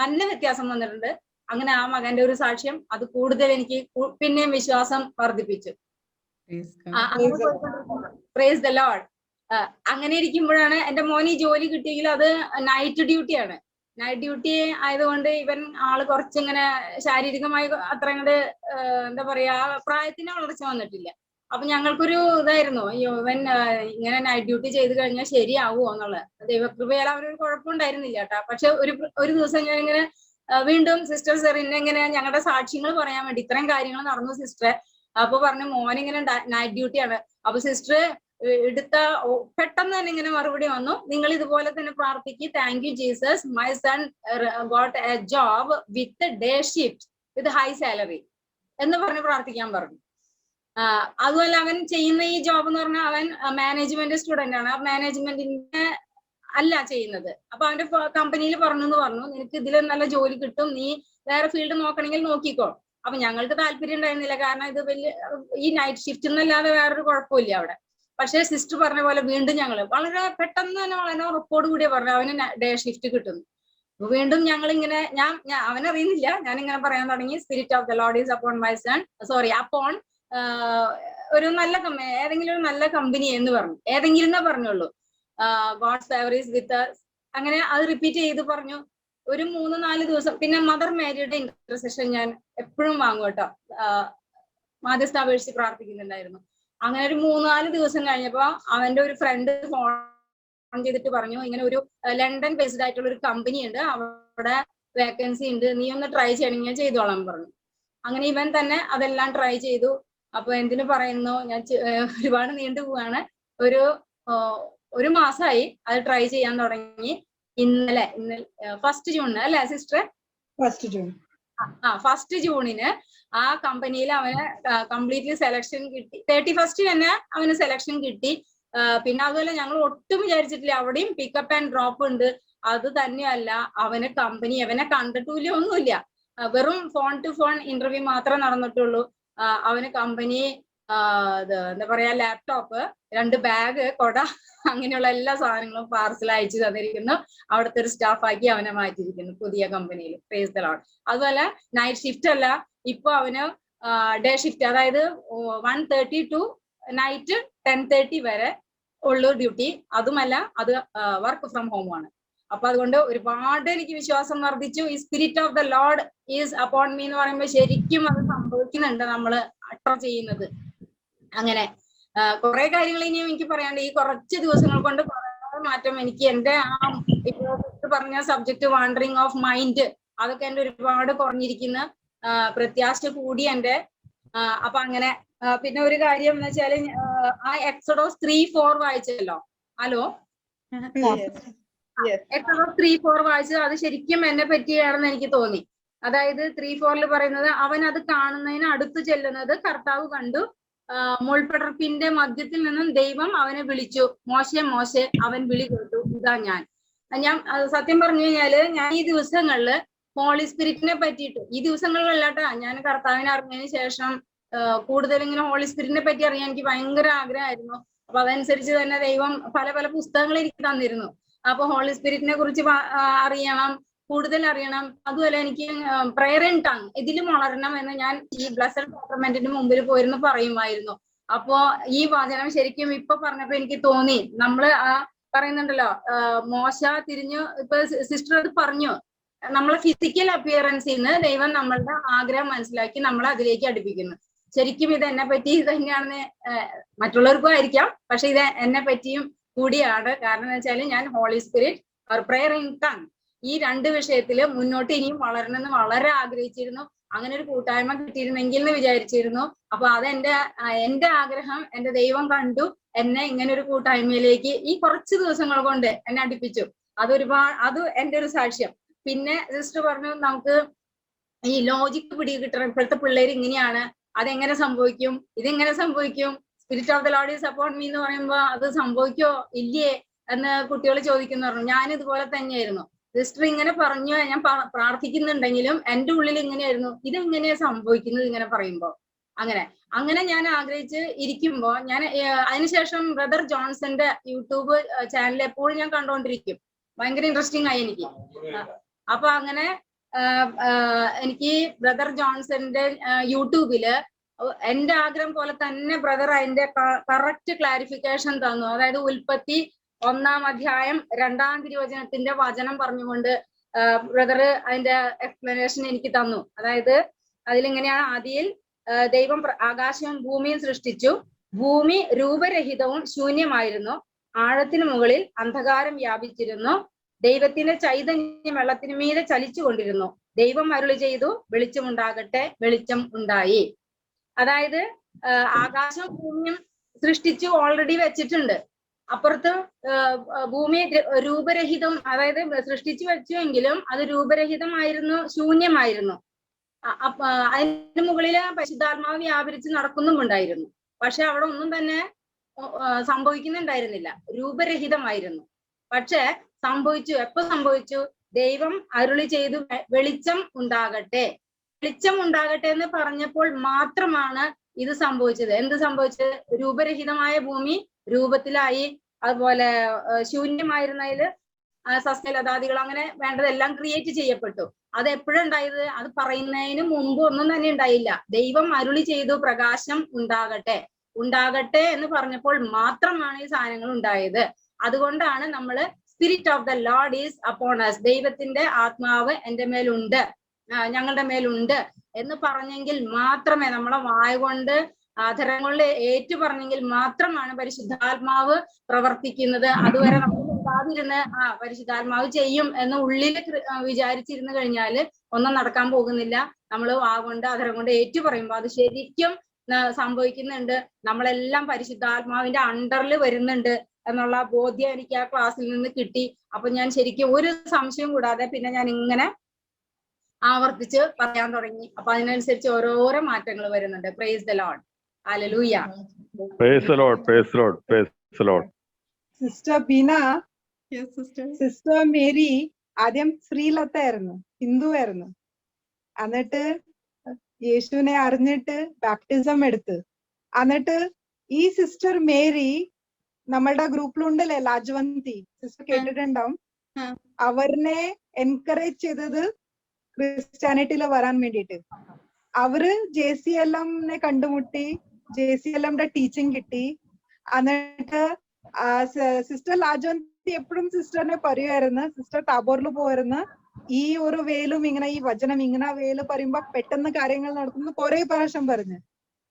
നല്ല വ്യത്യാസം വന്നിട്ടുണ്ട്. അങ്ങനെ ആ മകന്റെ ഒരു സാക്ഷ്യം അത് കൂടുതൽ എനിക്ക് പിന്നെയും വിശ്വാസം വർദ്ധിപ്പിച്ചു. Praise the Lord. അങ്ങനെ ഇരിക്കുമ്പോഴാണ് എന്റെ മോന് ഈ ജോലി കിട്ടിയെങ്കിൽ അത് നൈറ്റ് ഡ്യൂട്ടിയാണ്. നൈറ്റ് ഡ്യൂട്ടി ആയതുകൊണ്ട് ഇവൻ ആള് കുറച്ചിങ്ങനെ ശാരീരികമായി അത്ര അങ്ങോട്ട് എന്താ പറയാ പ്രായത്തിന് വളർച്ച വന്നിട്ടില്ല. അപ്പൊ ഞങ്ങൾക്കൊരു ഇതായിരുന്നു, അയ്യോ ഇവൻ ഇങ്ങനെ നൈറ്റ് ഡ്യൂട്ടി ചെയ്ത് കഴിഞ്ഞാൽ ശരിയാവുമോ എന്നുള്ളത്. ദൈവകൃപയാൽ അവനൊരു കുഴപ്പമുണ്ടായിരുന്നില്ല കേട്ടോ. പക്ഷെ ഒരു ദിവസം ഞാൻ ഇങ്ങനെ വീണ്ടും സിസ്റ്റർ സെറിനെ ഇങ്ങനെ ഞങ്ങളുടെ സാക്ഷ്യങ്ങൾ പറയാൻ വേണ്ടി ഇത്രയും കാര്യങ്ങൾ നടന്നു സിസ്റ്ററെ. അപ്പൊ പറഞ്ഞു മോനിങ്ങനെ നൈറ്റ് ഡ്യൂട്ടിയാണ്. അപ്പൊ സിസ്റ്റർ പെട്ടെന്ന് തന്നെ ഇങ്ങനെ മറുപടി വന്നു, നിങ്ങൾ ഇതുപോലെ തന്നെ പ്രാർത്ഥിക്ക്, thank you Jesus, my son got a job with day shift with high salary എന്ന് പറഞ്ഞ് പ്രാർത്ഥിക്കാൻ പറഞ്ഞു. അതുപോലെ അവൻ ചെയ്യുന്ന ഈ ജോബ് എന്ന് പറഞ്ഞാൽ അവൻ മാനേജ്മെന്റ് സ്റ്റുഡന്റ് ആണ്. ആ മാനേജ്മെന്റിന്റെ അല്ല ചെയ്യുന്നത്. അപ്പൊ അവന്റെ കമ്പനിയിൽ പറഞ്ഞു നിനക്ക് ഇതിൽ നല്ല ജോലി കിട്ടും, നീ വേറെ ഫീൽഡ് നോക്കണമെങ്കിൽ നോക്കിക്കോ. അപ്പൊ ഞങ്ങൾക്ക് താല്പര്യം ഉണ്ടായിരുന്നില്ല, കാരണം ഇത് വലിയ ഈ നൈറ്റ് ഷിഫ്റ്റ് എന്നല്ലാതെ വേറൊരു കുഴപ്പമില്ല അവിടെ. പക്ഷെ സിസ്റ്റർ പറഞ്ഞ പോലെ വീണ്ടും ഞങ്ങള് വളരെ പെട്ടെന്ന് തന്നെ വളരെ ഉറപ്പോട് കൂടിയ പറഞ്ഞു അവന് ഡേ ഷിഫ്റ്റ് കിട്ടുന്നു. വീണ്ടും ഞങ്ങൾ ഇങ്ങനെ അവനറിയുന്നില്ല, ഞാനിങ്ങനെ പറയാൻ തുടങ്ങി spirit of the Lord is upon my son, upon ഒരു നല്ല കമ്പനി, ഏതെങ്കിലും ഒരു നല്ല കമ്പനി എന്ന് പറഞ്ഞു. ഏതെങ്കിലും എന്നേ പറഞ്ഞുള്ളൂ. God's favour is with us, അങ്ങനെ അത് റിപ്പീറ്റ് ചെയ്ത് പറഞ്ഞു. ഒരു 3-4 ദിവസം. പിന്നെ മദർ മേരിയുടെ ഇന്റർസെഷൻ ഞാൻ എപ്പോഴും വാങ്ങും കേട്ടോ, മാധ്യസ്ഥ അപേക്ഷിച്ച് പ്രാർത്ഥിക്കുന്നുണ്ടായിരുന്നു. അങ്ങനെ ഒരു 3-4 ദിവസം കഴിഞ്ഞപ്പോ അവന്റെ ഒരു ഫ്രണ്ട് ഫോൺ ചെയ്തിട്ട് പറഞ്ഞു, ഇങ്ങനെ ഒരു ലണ്ടൻ ബേസ്ഡ് ആയിട്ടുള്ള ഒരു കമ്പനി ഉണ്ട്, അവിടെ വേക്കൻസി ഉണ്ട്, നീ ഒന്ന് ട്രൈ ചെയ്യണമെങ്കിൽ ഞാൻ ചെയ്തോളാം പറഞ്ഞു. അങ്ങനെ ഇവൻ തന്നെ അതെല്ലാം ട്രൈ ചെയ്തു. അപ്പൊ എന്തിനു പറയുന്നു, ഞാൻ ഒരുപാട് നീണ്ടു പോവാണ്. ഒരു മാസമായി അത് ട്രൈ ചെയ്യാൻ തുടങ്ങി. ഇന്നലെ 1 ജൂണിന് അല്ലേ സിസ്റ്റർ? 1 ജൂൺ. 1 ജൂണിന് ആ കമ്പനിയിൽ അവന് കംപ്ലീറ്റ്ലി സെലക്ഷൻ കിട്ടി. 31 തന്നെ അവന് സെലക്ഷൻ കിട്ടി. പിന്നെ അതുപോലെ ഞങ്ങൾ ഒട്ടും വിചാരിച്ചിട്ടില്ല, അവിടെയും പിക്കപ്പ് ആൻഡ് ഡ്രോപ്പ് ഉണ്ട്. അത് തന്നെയല്ല, അവനെ കണ്ടിട്ടില്ല, ഒന്നുമില്ല, വെറും ഫോൺ ടു ഫോൺ ഇന്റർവ്യൂ മാത്രമേ നടന്നിട്ടുള്ളൂ. അവന് കമ്പനി എന്താ പറയാ ലാപ്ടോപ്പ്, 2 ബാഗ്, കൊട, അങ്ങനെയുള്ള എല്ലാ സാധനങ്ങളും പാർസൽ അയച്ചു തന്നിരിക്കുന്നു. അവിടുത്തെ ഒരു സ്റ്റാഫ് ആക്കി അവനെ മാറ്റിയിരിക്കുന്നു പുതിയ കമ്പനിയിൽ. Price the Lord. അതുപോലെ നൈറ്റ് ഷിഫ്റ്റ് അല്ല, ഇപ്പൊ അവന് ഡേ ഷിഫ്റ്റ്, അതായത് 1:30 to നൈറ്റ് 10:30 വരെ ഉള്ളു ഡ്യൂട്ടി. അതുമല്ല, അത് വർക്ക് ഫ്രം ഹോം ആണ്. അപ്പൊ അതുകൊണ്ട് ഒരുപാട് എനിക്ക് വിശ്വാസം വർദ്ധിച്ചു. ഈ spirit of the Lord is upon me എന്ന് പറയുമ്പോൾ ശരിക്കും അത് സംഭവിക്കുന്നുണ്ട്, നമ്മള് അട്ടർ ചെയ്യുന്നത്. അങ്ങനെ കുറെ കാര്യങ്ങൾ ഇനിയും എനിക്ക് പറയാണ്ട്. ഈ കുറച്ച് ദിവസങ്ങൾ കൊണ്ട് കുറെ മാറ്റം എനിക്ക് എന്റെ ഇപ്പൊ പറഞ്ഞ സബ്ജക്ട് വാണ്ടറിങ് ഓഫ് മൈൻഡ്, അതൊക്കെ എന്റെ ഒരുപാട് കുറഞ്ഞിരിക്കുന്ന, പ്രത്യാശ കൂടി എന്റെ. അപ്പൊ അങ്ങനെ പിന്നെ ഒരു കാര്യം എന്ന് വെച്ചാല് എക്സോഡസ് 3:4 വായിച്ചല്ലോ. ഹലോ, എക്സോഡസ് 3:4 വായിച്ചത് അത് ശരിക്കും എന്നെ പറ്റിയാണെന്ന് എനിക്ക് തോന്നി. അതായത് 3:4 പറയുന്നത്, അവൻ അത് കാണുന്നതിന് അടുത്ത് ചെല്ലുന്നത് കർത്താവ് കണ്ടു, മുൾപടർപ്പിന്റെ മധ്യത്തിൽ നിന്നും ദൈവം അവനെ വിളിച്ചു, മോശെ മോശെ, അവൻ വിളി കേട്ടു, ഇതാ ഞാൻ. സത്യം പറഞ്ഞു കഴിഞ്ഞാല് ഞാൻ ഈ ദിവസങ്ങളില് ഹോളി സ്പിരിറ്റിനെ പറ്റിയിട്ട്, ഈ ദിവസങ്ങളിലല്ലാട്ടാ, ഞാൻ കർത്താവിനെ അറിഞ്ഞതിന് ശേഷം കൂടുതൽ ഇങ്ങനെ ഹോളി സ്പിരിറ്റിനെ പറ്റി അറിയാൻ എനിക്ക് ഭയങ്കര ആഗ്രഹമായിരുന്നു. അപ്പൊ അതനുസരിച്ച് തന്നെ ദൈവം പല പല പുസ്തകങ്ങൾ എനിക്ക് തന്നിരുന്നു. അപ്പൊ ഹോളി സ്പിരിറ്റിനെ കുറിച്ച് അറിയണം, കൂടുതൽ അറിയണം. അതുപോലെ എനിക്ക് പ്രയർ ഇൻ ടങ് ഇതിലും വളരണം എന്ന് ഞാൻ ഈ ബ്ലസ്സഡ് സാക്രമെന്റിന് മുമ്പിൽ പോയിരുന്നു പറയുമായിരുന്നു. അപ്പോ ഈ വചനം ശരിക്കും ഇപ്പൊ പറഞ്ഞപ്പോ എനിക്ക് തോന്നി, നമ്മള് പറയുന്നുണ്ടല്ലോ മോശ തിരിഞ്ഞു, ഇപ്പൊ സിസ്റ്റർ അത് പറഞ്ഞു, നമ്മളെ ഫിസിക്കൽ അപ്പിയറൻസിൽ നിന്ന് ദൈവം നമ്മളുടെ ആഗ്രഹം മനസ്സിലാക്കി നമ്മളെ അതിലേക്ക് അടുപ്പിക്കുന്നു. ശരിക്കും ഇത് എന്നെ പറ്റി ഇത് തന്നെയാണെന്ന് മറ്റുള്ളവർക്കും ആയിരിക്കാം, പക്ഷെ ഇത് എന്നെ പറ്റിയും കൂടിയാണ്. കാരണം എന്ന് വെച്ചാൽ ഞാൻ Holy Spirit prayer in tongue ഈ 2 വിഷയത്തില് മുന്നോട്ട് ഇനിയും വളരണമെന്ന് വളരെ ആഗ്രഹിച്ചിരുന്നു. അങ്ങനെ ഒരു കൂട്ടായ്മ കിട്ടിയിരുന്നെങ്കിൽ എന്ന് വിചാരിച്ചിരുന്നു. അപ്പൊ എന്റെ ആഗ്രഹം എന്റെ ദൈവം കണ്ടു, എന്നെ ഇങ്ങനെ ഒരു കൂട്ടായ്മയിലേക്ക് ഈ കുറച്ച് ദിവസങ്ങൾ കൊണ്ട് എന്നെ അടുപ്പിച്ചു. അത് എന്റെ ഒരു സാക്ഷ്യം. പിന്നെ സിസ്റ്റർ പറഞ്ഞു നമുക്ക് ഈ ലോജിക്ക് പിടികിട്ടണം, ഇപ്പോഴത്തെ പിള്ളേർ ഇങ്ങനെയാണ്, അതെങ്ങനെ സംഭവിക്കും, ഇതെങ്ങനെ സംഭവിക്കും, spirit of the Lord is upon me എന്ന് പറയുമ്പോ അത് സംഭവിക്കോ ഇല്ലേ എന്ന് കുട്ടികൾ ചോദിക്കുന്നു പറഞ്ഞു. ഞാൻ ഇതുപോലെ തന്നെയായിരുന്നു. സിസ്റ്റർ ഇങ്ങനെ പറഞ്ഞു, ഞാൻ പ്രാർത്ഥിക്കുന്നുണ്ടെങ്കിലും എന്റെ ഉള്ളിൽ ഇങ്ങനെയായിരുന്നു, ഇതെങ്ങനെയാ സംഭവിക്കുന്നത് ഇങ്ങനെ പറയുമ്പോ. അങ്ങനെ ഞാൻ ആഗ്രഹിച്ച് ഇരിക്കുമ്പോ ഞാൻ അതിനുശേഷം ബ്രദർ ജോൺസന്റെ യൂട്യൂബ് ചാനൽ എപ്പോഴും ഞാൻ കണ്ടുകൊണ്ടിരിക്കും. ഭയങ്കര ഇൻട്രസ്റ്റിംഗ് ആയി എനിക്ക്. അപ്പൊ അങ്ങനെ എനിക്ക് ബ്രദർ ജോൺസന്റെ യൂട്യൂബില് എന്റെ ആഗ്രഹം പോലെ തന്നെ ബ്രദർ അതിന്റെ കറക്റ്റ് ക്ലാരിഫിക്കേഷൻ തന്നു. അതായത് ഉൽപ്പത്തി 1-ാം അധ്യായം 2-ാം തിരുവചനത്തിന്റെ വചനം പറഞ്ഞുകൊണ്ട് ബ്രദർ അതിന്റെ എക്സ്പ്ലനേഷൻ എനിക്ക് തന്നു. അതായത് അതിലിങ്ങനെയാണ്, ആദിയിൽ ദൈവം ആകാശവും ഭൂമിയും സൃഷ്ടിച്ചു. ഭൂമി രൂപരഹിതവും ശൂന്യമായിരുന്നു. ആഴത്തിനു മുകളിൽ അന്ധകാരം വ്യാപിച്ചിരുന്നു. ദൈവത്തിന്റെ ചൈതന്യം വെള്ളത്തിനു മീതെ ചലിച്ചുകൊണ്ടിരുന്നു. ദൈവം അരുളി ചെയ്തു, വെളിച്ചമുണ്ടാകട്ടെ, വെളിച്ചം ഉണ്ടായി. അതായത് ആകാശവും ഭൂമിയും സൃഷ്ടിച്ചു ഓൾറെഡി വെച്ചിട്ടുണ്ട്. അപ്പുറത്ത് ഭൂമി രൂപരഹിതം, അതായത് സൃഷ്ടിച്ചു വെച്ചുവെങ്കിലും അത് രൂപരഹിതമായിരുന്നു, ശൂന്യമായിരുന്നു. അതിന് മുകളിൽ പരിശുദ്ധാത്മാവ് വ്യാപരിച്ച് നടക്കുന്നുമുണ്ടായിരുന്നു. പക്ഷെ അവിടെ ഒന്നും തന്നെ സംഭവിക്കുന്നുണ്ടായിരുന്നില്ല, രൂപരഹിതമായിരുന്നു. പക്ഷെ സംഭവിച്ചു. എപ്പോ സംഭവിച്ചു? ദൈവം അരുളി ചെയ്തു, വെളിച്ചം ഉണ്ടാകട്ടെ. വെളിച്ചം ഉണ്ടാകട്ടെ എന്ന് പറഞ്ഞപ്പോൾ മാത്രമാണ് ഇത് സംഭവിച്ചത്. എന്ത് സംഭവിച്ചത്? രൂപരഹിതമായ ഭൂമി രൂപത്തിലായി. അതുപോലെ ശൂന്യമായിരുന്നതില് സസ്യലതാദികൾ അങ്ങനെ വേണ്ടതെല്ലാം ക്രിയേറ്റ് ചെയ്യപ്പെട്ടു. അത് എപ്പോഴുണ്ടായത്? അത് പറയുന്നതിന് മുമ്പ് ഒന്നും തന്നെ ഉണ്ടായില്ല. ദൈവം അരുളി ചെയ്തു, പ്രകാശം ഉണ്ടാകട്ടെ. ഉണ്ടാകട്ടെ എന്ന് പറഞ്ഞപ്പോൾ മാത്രമാണ് ഈ സാധനങ്ങൾ ഉണ്ടായത്. അതുകൊണ്ടാണ് നമ്മള് spirit of the Lord is upon us, ദൈവത്തിന്റെ ആത്മാവ് എന്റെ മേലുണ്ട്, ഞങ്ങളുടെ മേലുണ്ട് എന്ന് പറഞ്ഞെങ്കിൽ മാത്രമേ, നമ്മളെ വായ കൊണ്ട് ആധരങ്ങളിൽ ഏറ്റു പറഞ്ഞെങ്കിൽ മാത്രമാണ് പരിശുദ്ധാത്മാവ് പ്രവർത്തിക്കുന്നത്. അതുവരെ നമ്മൾ ഉണ്ടാതിരുന്ന് പരിശുദ്ധാത്മാവ് ചെയ്യും എന്ന് ഉള്ളിൽ വിചാരിച്ചിരുന്നു കഴിഞ്ഞാല് ഒന്നും നടക്കാൻ പോകുന്നില്ല. നമ്മൾ വാ കൊണ്ട് ആധരം കൊണ്ട് ഏറ്റു പറയുമ്പോൾ അത് ശരിക്കും സംഭവിക്കുന്നുണ്ട്. നമ്മളെല്ലാം പരിശുദ്ധാത്മാവിന്റെ അണ്ടറിൽ വരുന്നുണ്ട് എന്നുള്ള ബോധ്യം എനിക്ക് ആ ക്ലാസ്സിൽ നിന്ന് കിട്ടി. അപ്പൊ ഞാൻ ശരിക്കും ഒരു സംശയം കൂടാതെ പിന്നെ ഞാൻ ഇങ്ങനെ ആവർത്തിച്ച് പറയാൻ തുടങ്ങി. അപ്പൊ അതിനനുസരിച്ച് ഓരോരോ മാറ്റങ്ങൾ വരുന്നുണ്ട്. Praise the Lord, hallelujah. Praise the Lord, praise the Lord, praise the Lord. Sister Beena, sister Mary ആദ്യം ശ്രീലത്തായിരുന്നു, ഹിന്ദു ആയിരുന്നു. എന്നിട്ട് യേശുവിനെ അറിഞ്ഞിട്ട് ബാപ്റ്റിസം എടുത്ത്, എന്നിട്ട് ഈ സിസ്റ്റർ മേരി നമ്മളുടെ ഗ്രൂപ്പിലുണ്ടല്ലേ ലാജ്വന്തി സിസ്റ്റർ, കേട്ടിട്ടുണ്ടാവും. അവരിനെ എൻകറേജ് ചെയ്തത് ക്രിസ്ത്യാനിറ്റിയിൽ വരാൻ വേണ്ടിയിട്ട്. അവര് JCLM കണ്ടുമുട്ടി, JCLMന്റെ ടീച്ചിങ് കിട്ടി. എന്നിട്ട് സിസ്റ്റർ ലാജ്വന്തി എപ്പോഴും സിസ്റ്ററിനെ പറയുമായിരുന്നു, സിസ്റ്റർ ടാബോറിൽ പോയിരുന്നു, ഈ ഒരു വേലും ഇങ്ങനെ ഈ വചനം ഇങ്ങനെ വേല് പറയുമ്പോ പെട്ടെന്ന് കാര്യങ്ങൾ നടക്കുന്നു കുറെ പ്രാവശ്യം പറഞ്ഞു.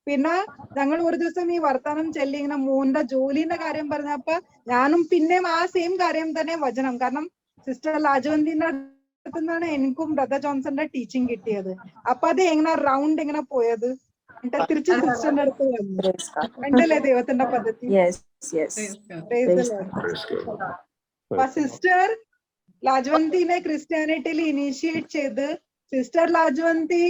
പിന്നെ ഞങ്ങൾ ഒരു ദിവസം ഈ വർത്താനം ചൊല്ലി ഇങ്ങനെ മോന്റെ ജോലിന്റെ കാര്യം പറഞ്ഞപ്പോ ഞാനും പിന്നെയും ആ സെയിം കാര്യം തന്നെ വചനം. കാരണം സിസ്റ്റർ ലാജ്വന്തിന്റെ അടുത്തുനിന്നാണ് എനിക്കും ബ്രദർ ജോൺസന്റെ ടീച്ചിങ് കിട്ടിയത്. അപ്പൊ അത് എങ്ങനെ റൗണ്ട് എങ്ങനെ പോയത് എന്നിട്ട് തിരിച്ച് സിസ്റ്ററിന്റെ അടുത്ത് വന്നു. കണ്ടല്ലേ ദൈവത്തിന്റെ പദ്ധതി. അപ്പൊ സിസ്റ്റർ ലാജ്വന്തിനെ ക്രിസ്ത്യാനിറ്റിയിൽ ഇനീഷ്യേറ്റ് ചെയ്ത് സിസ്റ്റർ ലാജ്വന്തി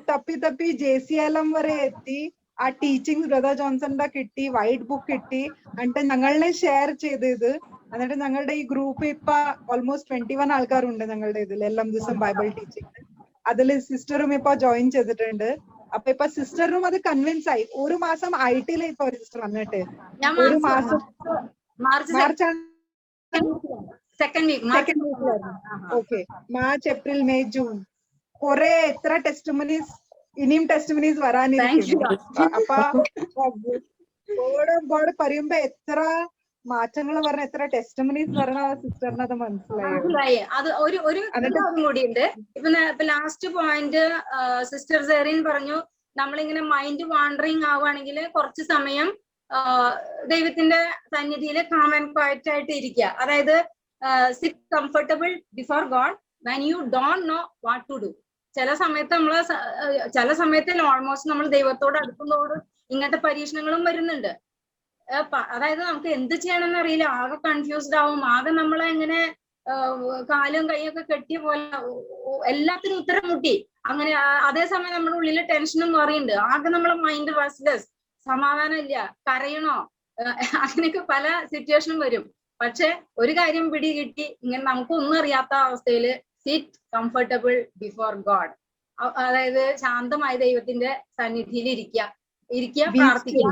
തപ്പി JCLM വരെ എത്തി. ആ ടീച്ചിങ് ബ്രദർ ജോൺസന്റെ കിട്ടി, വൈറ്റ് ബുക്ക് കിട്ടി. എന്നിട്ട് ഞങ്ങളെ ഷെയർ ചെയ്തത്. എന്നിട്ട് ഞങ്ങളുടെ ഈ ഗ്രൂപ്പ് ഇപ്പൊ ഓൾമോസ്റ്റ് 21 ആൾക്കാരുണ്ട് ഞങ്ങളുടെ ഇതിൽ, എല്ലാം ദിവസം ബൈബിൾ ടീച്ചിങ്. അതിൽ സിസ്റ്ററും ഇപ്പൊ ജോയിൻ ചെയ്തിട്ടുണ്ട്. അപ്പൊ ഇപ്പൊ സിസ്റ്ററിനും അത് കൺവിൻസ് ആയി. ഒരു മാസം ആയിട്ടില്ല ഇപ്പൊ ഒരു സിസ്റ്റർ വന്നിട്ട്. ഞാൻ ഒരു മാസം മാർച്ച് മാർച്ചാണ് second week. Okay, March April May June കുറെ എത്ര ടെസ്റ്റിമണീസ്, ഇനിയും ടെസ്റ്റിമണീസ് വരാനിരിക്കുന്നു. അപ്പൊ ഗോഡ് പറയുമ്പോ എത്ര മാറ്റങ്ങൾ പറഞ്ഞ, എത്ര ടെസ്റ്റിമണീസ് പറഞ്ഞ സിസ്റ്ററിന് അത് മനസ്സിലായി. അത് ഒരു കാര്യം കൂടിയുണ്ട്. ഇപ്പൊ ലാസ്റ്റ് പോയിന്റ് സിസ്റ്റർ സെറിൻ പറഞ്ഞു, നമ്മളിങ്ങനെ മൈൻഡ് വാണ്ടറിങ് ആവുകയാണെങ്കിൽ കുറച്ച് സമയം ദൈവത്തിന്റെ സന്നിധിയിൽ കാം ആൻഡ് ക്വയറ്റ് ആയിട്ട് ഇരിക്കുക. അതായത് sit comfortable before God when you don't know what to do. ചില സമയത്ത് ഓൾമോസ്റ്റ് നമ്മൾ ദൈവത്തോട് അടുക്കുന്നതോട് ഇങ്ങനത്തെ പരീക്ഷണങ്ങളും വരുന്നുണ്ട്. അതായത് നമുക്ക് എന്ത് ചെയ്യണമെന്ന് അറിയില്ല, ആകെ കൺഫ്യൂസ്ഡ് ആവും, ആകെ നമ്മളെ ഇങ്ങനെ കാലും കൈയൊക്കെ കെട്ടിയ പോലെ എല്ലാത്തിനും ഉത്തരം മുട്ടി. അങ്ങനെ അതേസമയം നമ്മുടെ ഉള്ളിൽ ടെൻഷനും മാറിയുണ്ട്, ആകെ നമ്മളെ മൈൻഡ് റെസ്റ്റ്ലെസ്, സമാധാനം ഇല്ല, കരയണോ, അങ്ങനെയൊക്കെ പല സിറ്റുവേഷനും വരും. പക്ഷെ ഒരു കാര്യം പിടി കിട്ടി, ഇങ്ങനെ നമുക്കൊന്നും അറിയാത്ത അവസ്ഥയിൽ സിറ്റ് കംഫർട്ടബിൾ ബിഫോർ ഗോഡ്. അതായത് ശാന്തമായ ദൈവത്തിന്റെ സന്നിധിയിൽ ഇരിക്കുക, പ്രാർത്ഥിക്കുക,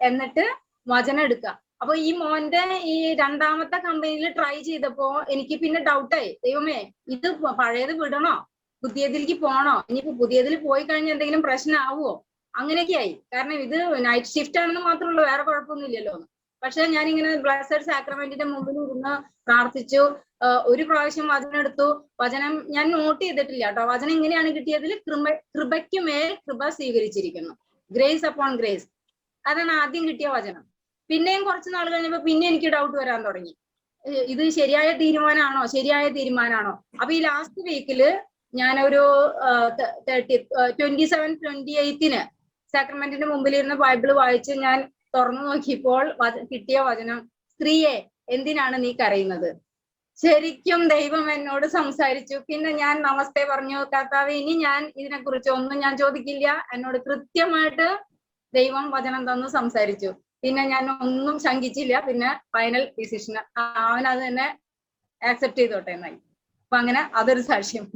എന്നിട്ട് വചനം എടുക്കുക. അപ്പൊ ഈ മോന്റെ ഈ രണ്ടാമത്തെ കമ്പനിയിൽ ട്രൈ ചെയ്തപ്പോ എനിക്ക് പിന്നെ ഡൗട്ടായി, ദൈവമേ ഇത് പഴയത് വിടണോ, പുതിയതിലേക്ക് പോണോ, ഇനിയിപ്പോ പുതിയതിൽ പോയി കഴിഞ്ഞാൽ എന്തെങ്കിലും പ്രശ്നമാവുമോ, അങ്ങനെയൊക്കെ ആയി. കാരണം ഇത് നൈറ്റ് ഷിഫ്റ്റ് ആണെന്ന് മാത്രമേ, വേറെ കുഴപ്പമൊന്നും ഇല്ലല്ലോ. പക്ഷെ ഞാനിങ്ങനെ ബ്ലെസ്സഡ് സാക്രമെന്റിന്റെ മുമ്പിൽ ഇരുന്ന് പ്രാർത്ഥിച്ചു. ഒരു പ്രാവശ്യം വചനം എടുത്തു. വചനം ഞാൻ നോട്ട് ചെയ്തിട്ടില്ല കേട്ടോ. വചനം ഇങ്ങനെയാണ് കിട്ടിയതിൽ, കൃപയ്ക്ക് മേൽ കൃപ സ്വീകരിച്ചിരിക്കുന്നു, ഗ്രേസ് അപ്പോൺ ഗ്രേസ്. അതാണ് ആദ്യം കിട്ടിയ വചനം. പിന്നെയും കുറച്ച് നാൾ കഴിഞ്ഞപ്പോ പിന്നെ എനിക്ക് ഡൗട്ട് വരാൻ തുടങ്ങി, ഇത് ശരിയായ തീരുമാനമാണോ. അപ്പൊ ഈ ലാസ്റ്റ് വീക്കില് ഞാനൊരു 27-28 സാക്രമെന്റിന്റെ മുമ്പിൽ ഇരുന്ന് ബൈബിള് വായിച്ച് ഞാൻ തുറന്നു നോക്കിയപ്പോൾ കിട്ടിയ വചനം, സ്ത്രീയെ എന്തിനാണ് നീ കരയുന്നത്. ശരിക്കും ദൈവം എന്നോട് സംസാരിച്ചു. പിന്നെ ഞാൻ നമസ്തേ പറഞ്ഞു, കർത്താവേ ഇനി ഞാൻ ഇതിനെക്കുറിച്ച് ഒന്നും ഞാൻ ചോദിക്കില്ല. എന്നോട് കൃത്യമായിട്ട് ദൈവം വചനം തന്നു സംസാരിച്ചു. പിന്നെ ഞാൻ ഒന്നും ശങ്കിച്ചില്ല. പിന്നെ ഫൈനൽ ഡിസിഷൻ അവൻ അത് തന്നെ ആക്സെപ്റ്റ് ചെയ്തോട്ടെ എന്നായി. അപ്പൊ അങ്ങനെ അതൊരു സാക്ഷ്യം.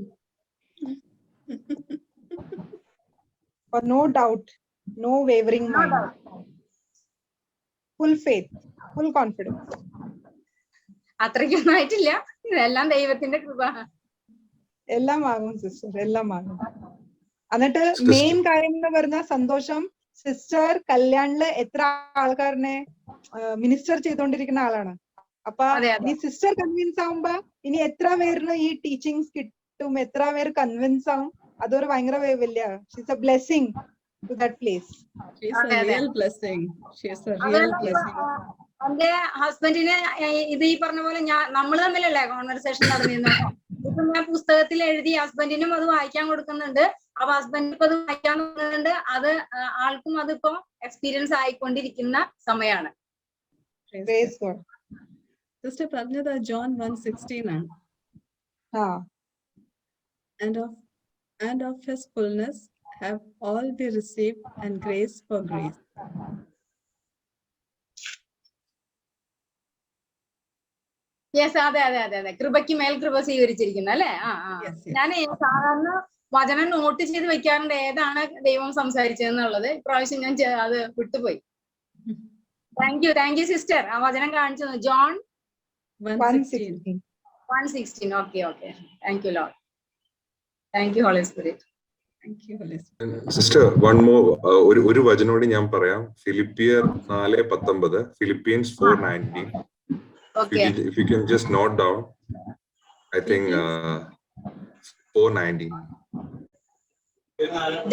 No doubt, no wavering mind, full faith, full confidence. അത്രയ്ക്കൊന്നും ആയിട്ടില്ല, ഇതെല്ലാം ദൈവത്തിന്റെ കൃപ. എല്ലാം ആകും സിസ്റ്റർ, എല്ലാം ആകും. എന്നിട്ട് മെയിൻ കാര്യം എന്ന് പറഞ്ഞ സന്തോഷം, സിസ്റ്റർ കല്യാണില് എത്ര ആൾക്കാരനെ മിനിസ്റ്റർ ചെയ്തോണ്ടിരിക്കുന്ന ആളാണ്. അപ്പൊ ഈ സിസ്റ്റർ കൺവിൻസ് ആവുമ്പോ ഇനി എത്ര പേരിന് ഈ ടീച്ചിങ്സ് കിട്ടും, എത്ര പേര് കൺവിൻസ് ആവും, അതൊരു ഭയങ്കര വലിയ ബ്ലെസ്സിങ് ടു ദാറ്റ് പ്ലേസ്. എന്റെ ഹസ്ബൻഡിന് ഇത് ഈ പറഞ്ഞ പോലെ നമ്മൾ തമ്മിലല്ലേ കോൺവെർസേഷൻ നടന്നിരുന്നത്. ഇപ്പൊ ഞാൻ പുസ്തകത്തിൽ എഴുതി ഹസ്ബൻഡിനും അത് വായിക്കാൻ കൊടുക്കുന്നുണ്ട്. അപ്പൊ ഹസ്ബൻഡ് ഇപ്പൊ അത് വായിക്കാൻ കൊടുക്കുന്നുണ്ട്. അത് ആൾക്കും അതിപ്പോ എക്സ്പീരിയൻസ് ആയിക്കൊണ്ടിരിക്കുന്ന സമയമാണ്. സിസ്റ്റർ പറഞ്ഞത് ജോൺ 1:16 ആണ്. And of his fullness have all be received, and grace for grace. Yes, അതെ അതെ അതെ അതെ, കൃപയ്ക്ക് മേൽ കൃപ സ്വീകരിച്ചിരിക്കുന്ന അല്ലേ. ഞാൻ സാധാരണ വചനം നോട്ട് ചെയ്ത് വെക്കാറുണ്ട്, ഏതാണ് ദൈവം സംസാരിച്ചതെന്നുള്ളത്. ഇപ്രാവശ്യം ഞാൻ അത് വിട്ടുപോയി. Thank you sister. ആ വചനം കാണിച്ചു, John 1:16. Okay. Thank you Lord. Thank you holy Spirit. Sister one more, ഒരു വചനോട് ഞാൻ പറയാം. ഫിലിപ്പിയർ 4:19, Philippians 4:19. If you can just note down, I think 4:19.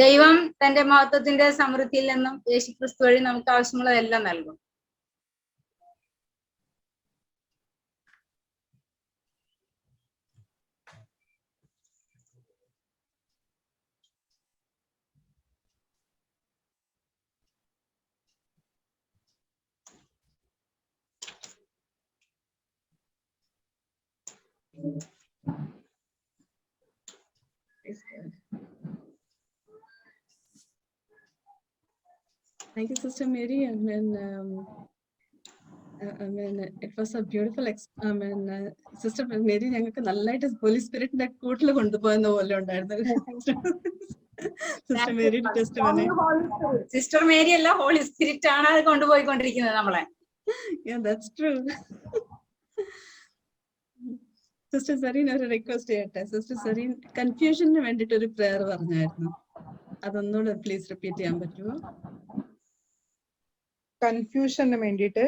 ദൈവം തന്റെ മഹത്വത്തിന്റെ സമൃദ്ധിയിൽ നിന്നും യേശുക്രിസ്തു വഴി നമുക്ക് ആവശ്യമുള്ളതെല്ലാം നൽകും. Thank you, Sister Mary. I mean, it was a beautiful Sister Mary ഞങ്ങൾക്ക് നല്ലതായിട്ട് ഹോളി സ്പിരിറ്റിന്റെ കൂട്ടിൽ കൊണ്ടുപോകുന്ന പോലെ ഉണ്ടായിരുന്നു. Sister Mary testimony. Sister Mary അല്ല, ഹോളി സ്പിരിറ്റ് ആണ് അത് കൊണ്ടുപോയിക്കൊണ്ടിരിക്കുന്നത് നമ്മളെ. Yeah, that's true. Sister Zareen ഒരു റിക്വസ്റ്റ് ചെയ്യട്ടെ. സിസ്റ്റർ സരീൻ കൺഫ്യൂഷന് വേണ്ടിട്ട് ഒരു പ്രയർ പറഞ്ഞായിരുന്നു, അതൊന്നുകൂടെ പ്ലീസ് റിപ്പീറ്റ് ചെയ്യാൻ പറ്റുമോ? കൺഫ്യൂഷന് വേണ്ടിട്ട്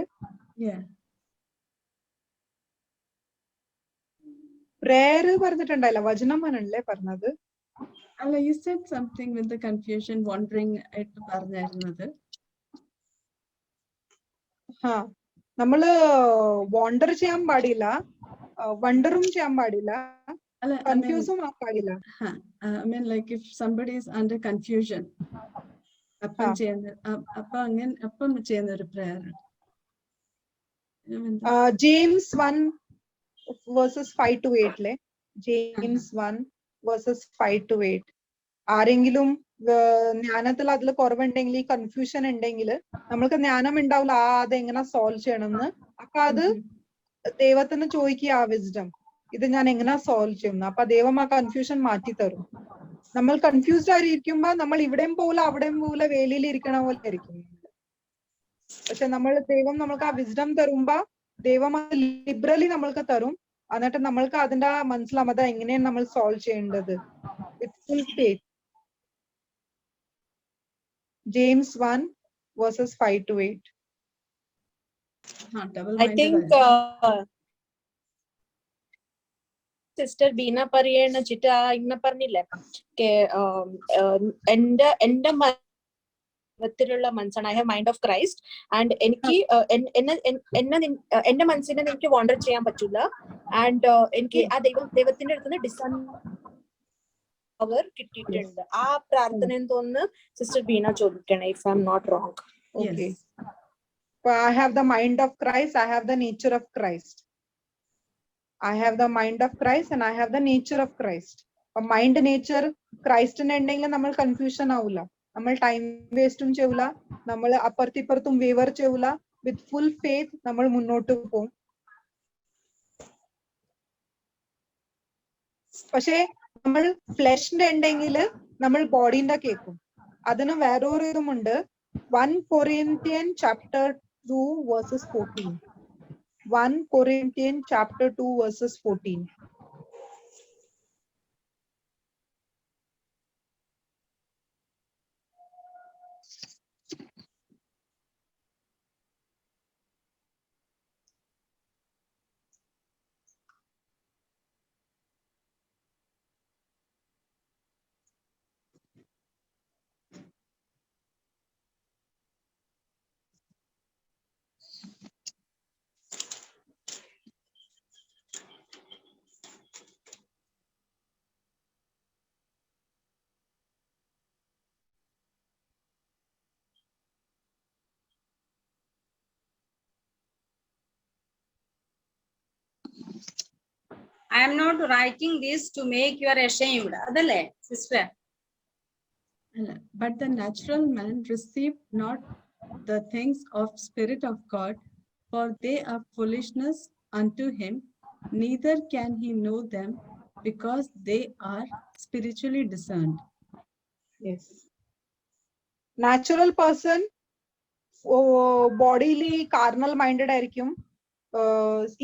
പ്രേയർ പറഞ്ഞിട്ടുണ്ടല്ലോ, വചനമാണല്ലേ പറഞ്ഞത്? അല്ല, you said something with the confusion, wondering ആയിട്ട് പറഞ്ഞായിരുന്നത്. നമ്മള് വണ്ടർ ചെയ്യാൻ പാടില്ല, വണ്ടറും ചെയ്യാൻ പാടില്ല, കൺഫ്യൂസും പാടില്ല. I mean like if somebody is under confusion, അപ്പം ചെയ്യുന്ന ഒരു prayer. James 1:5-8 ലെ James 1:5-8 ആരെങ്കിലും ജ്ഞാനത്തിൽ അതിൽ കുറവുണ്ടെങ്കിൽ, ഈ കൺഫ്യൂഷൻ ഉണ്ടെങ്കിൽ, നമ്മൾക്ക് ജ്ഞാനം ഉണ്ടാവില്ല അതെങ്ങനെ സോൾവ് ചെയ്യണമെന്ന്. അപ്പൊ അത് ദൈവത്തിന് ചോദിക്കുക, ആ വിസ്ഡം ഇത് ഞാൻ എങ്ങനെ സോൾവ് ചെയ്യുന്നു. അപ്പൊ ദൈവം ആ കൺഫ്യൂഷൻ മാറ്റി തരും. നമ്മൾ കൺഫ്യൂസ്ഡ് ആയിരിക്കുമ്പോ നമ്മൾ ഇവിടെയും പോകില്ല അവിടെയും പോകില്ല, വേലിയിൽ ഇരിക്കണ പോലെ ആയിരിക്കും. പക്ഷെ ദൈവം നമ്മൾക്ക് ആ വിസ്ഡം തരുമ്പോ ദൈവം അത് ലിബറലി നമ്മൾക്ക് തരും. എന്നിട്ട് നമ്മൾക്ക് അതിന്റെ മനസ്സിലാവും അത് എങ്ങനെയാണ് നമ്മൾ സോൾവ് ചെയ്യേണ്ടത്. With full faith. James 1:5-8. I think sister Beena പറയണ ചിട്ട ഇങ്ങനെ പറഞ്ഞില്ലേ, എന്റെ ത്തിലുള്ള മനസ്സാണ്. I have mind of Christ and എനിക്ക് എന്റെ മനസ്സിനെ എനിക്ക് വണ്ടർ ചെയ്യാൻ പറ്റില്ല. ആൻഡ് എനിക്ക് ആ ദൈവത്തിന്റെ അടുത്ത് ഡിസൺ അവർ കിട്ടിയിട്ടുണ്ട്. ആ പ്രാർത്ഥന തോന്നുന്നു സിസ്റ്റർ ബീന ചോദിക്കണേ, if I am not wrong. Okay. I have the mind of Christ, I have the nature of Christ. I have the mind of Christ and I have the nature of Christ. Mind nature ക്രൈസ്റ്റിന് ഉണ്ടെങ്കിൽ നമ്മൾ confusion ആവില്ല, നമ്മൾ time വേസ്റ്റും ചെയ്യൂല, നമ്മൾ അപ്പുറത്തിപ്പുറത്തും waiver ചെയ്യൂല. With full faith നമ്മൾ മുന്നോട്ട് പോകും. പക്ഷെ നമ്മൾ ഫ്ലഷിന്റെ ഉണ്ടെങ്കിൽ നമ്മൾ ബോഡീന്റെ കേൾക്കും. അതിന് വേറൊരു ഇതുമുണ്ട്. 1 Corinthians chapter 2:14. 1 Corinthians chapter 2:14. I am not writing this to make you ashamed. അതല്ലേ sister? But the natural man received not the things of Spirit of God, for they are foolishness unto him, neither can he know them, because they are spiritually discerned. Yes. Natural person bodily carnal minded ആയിരിക്കും,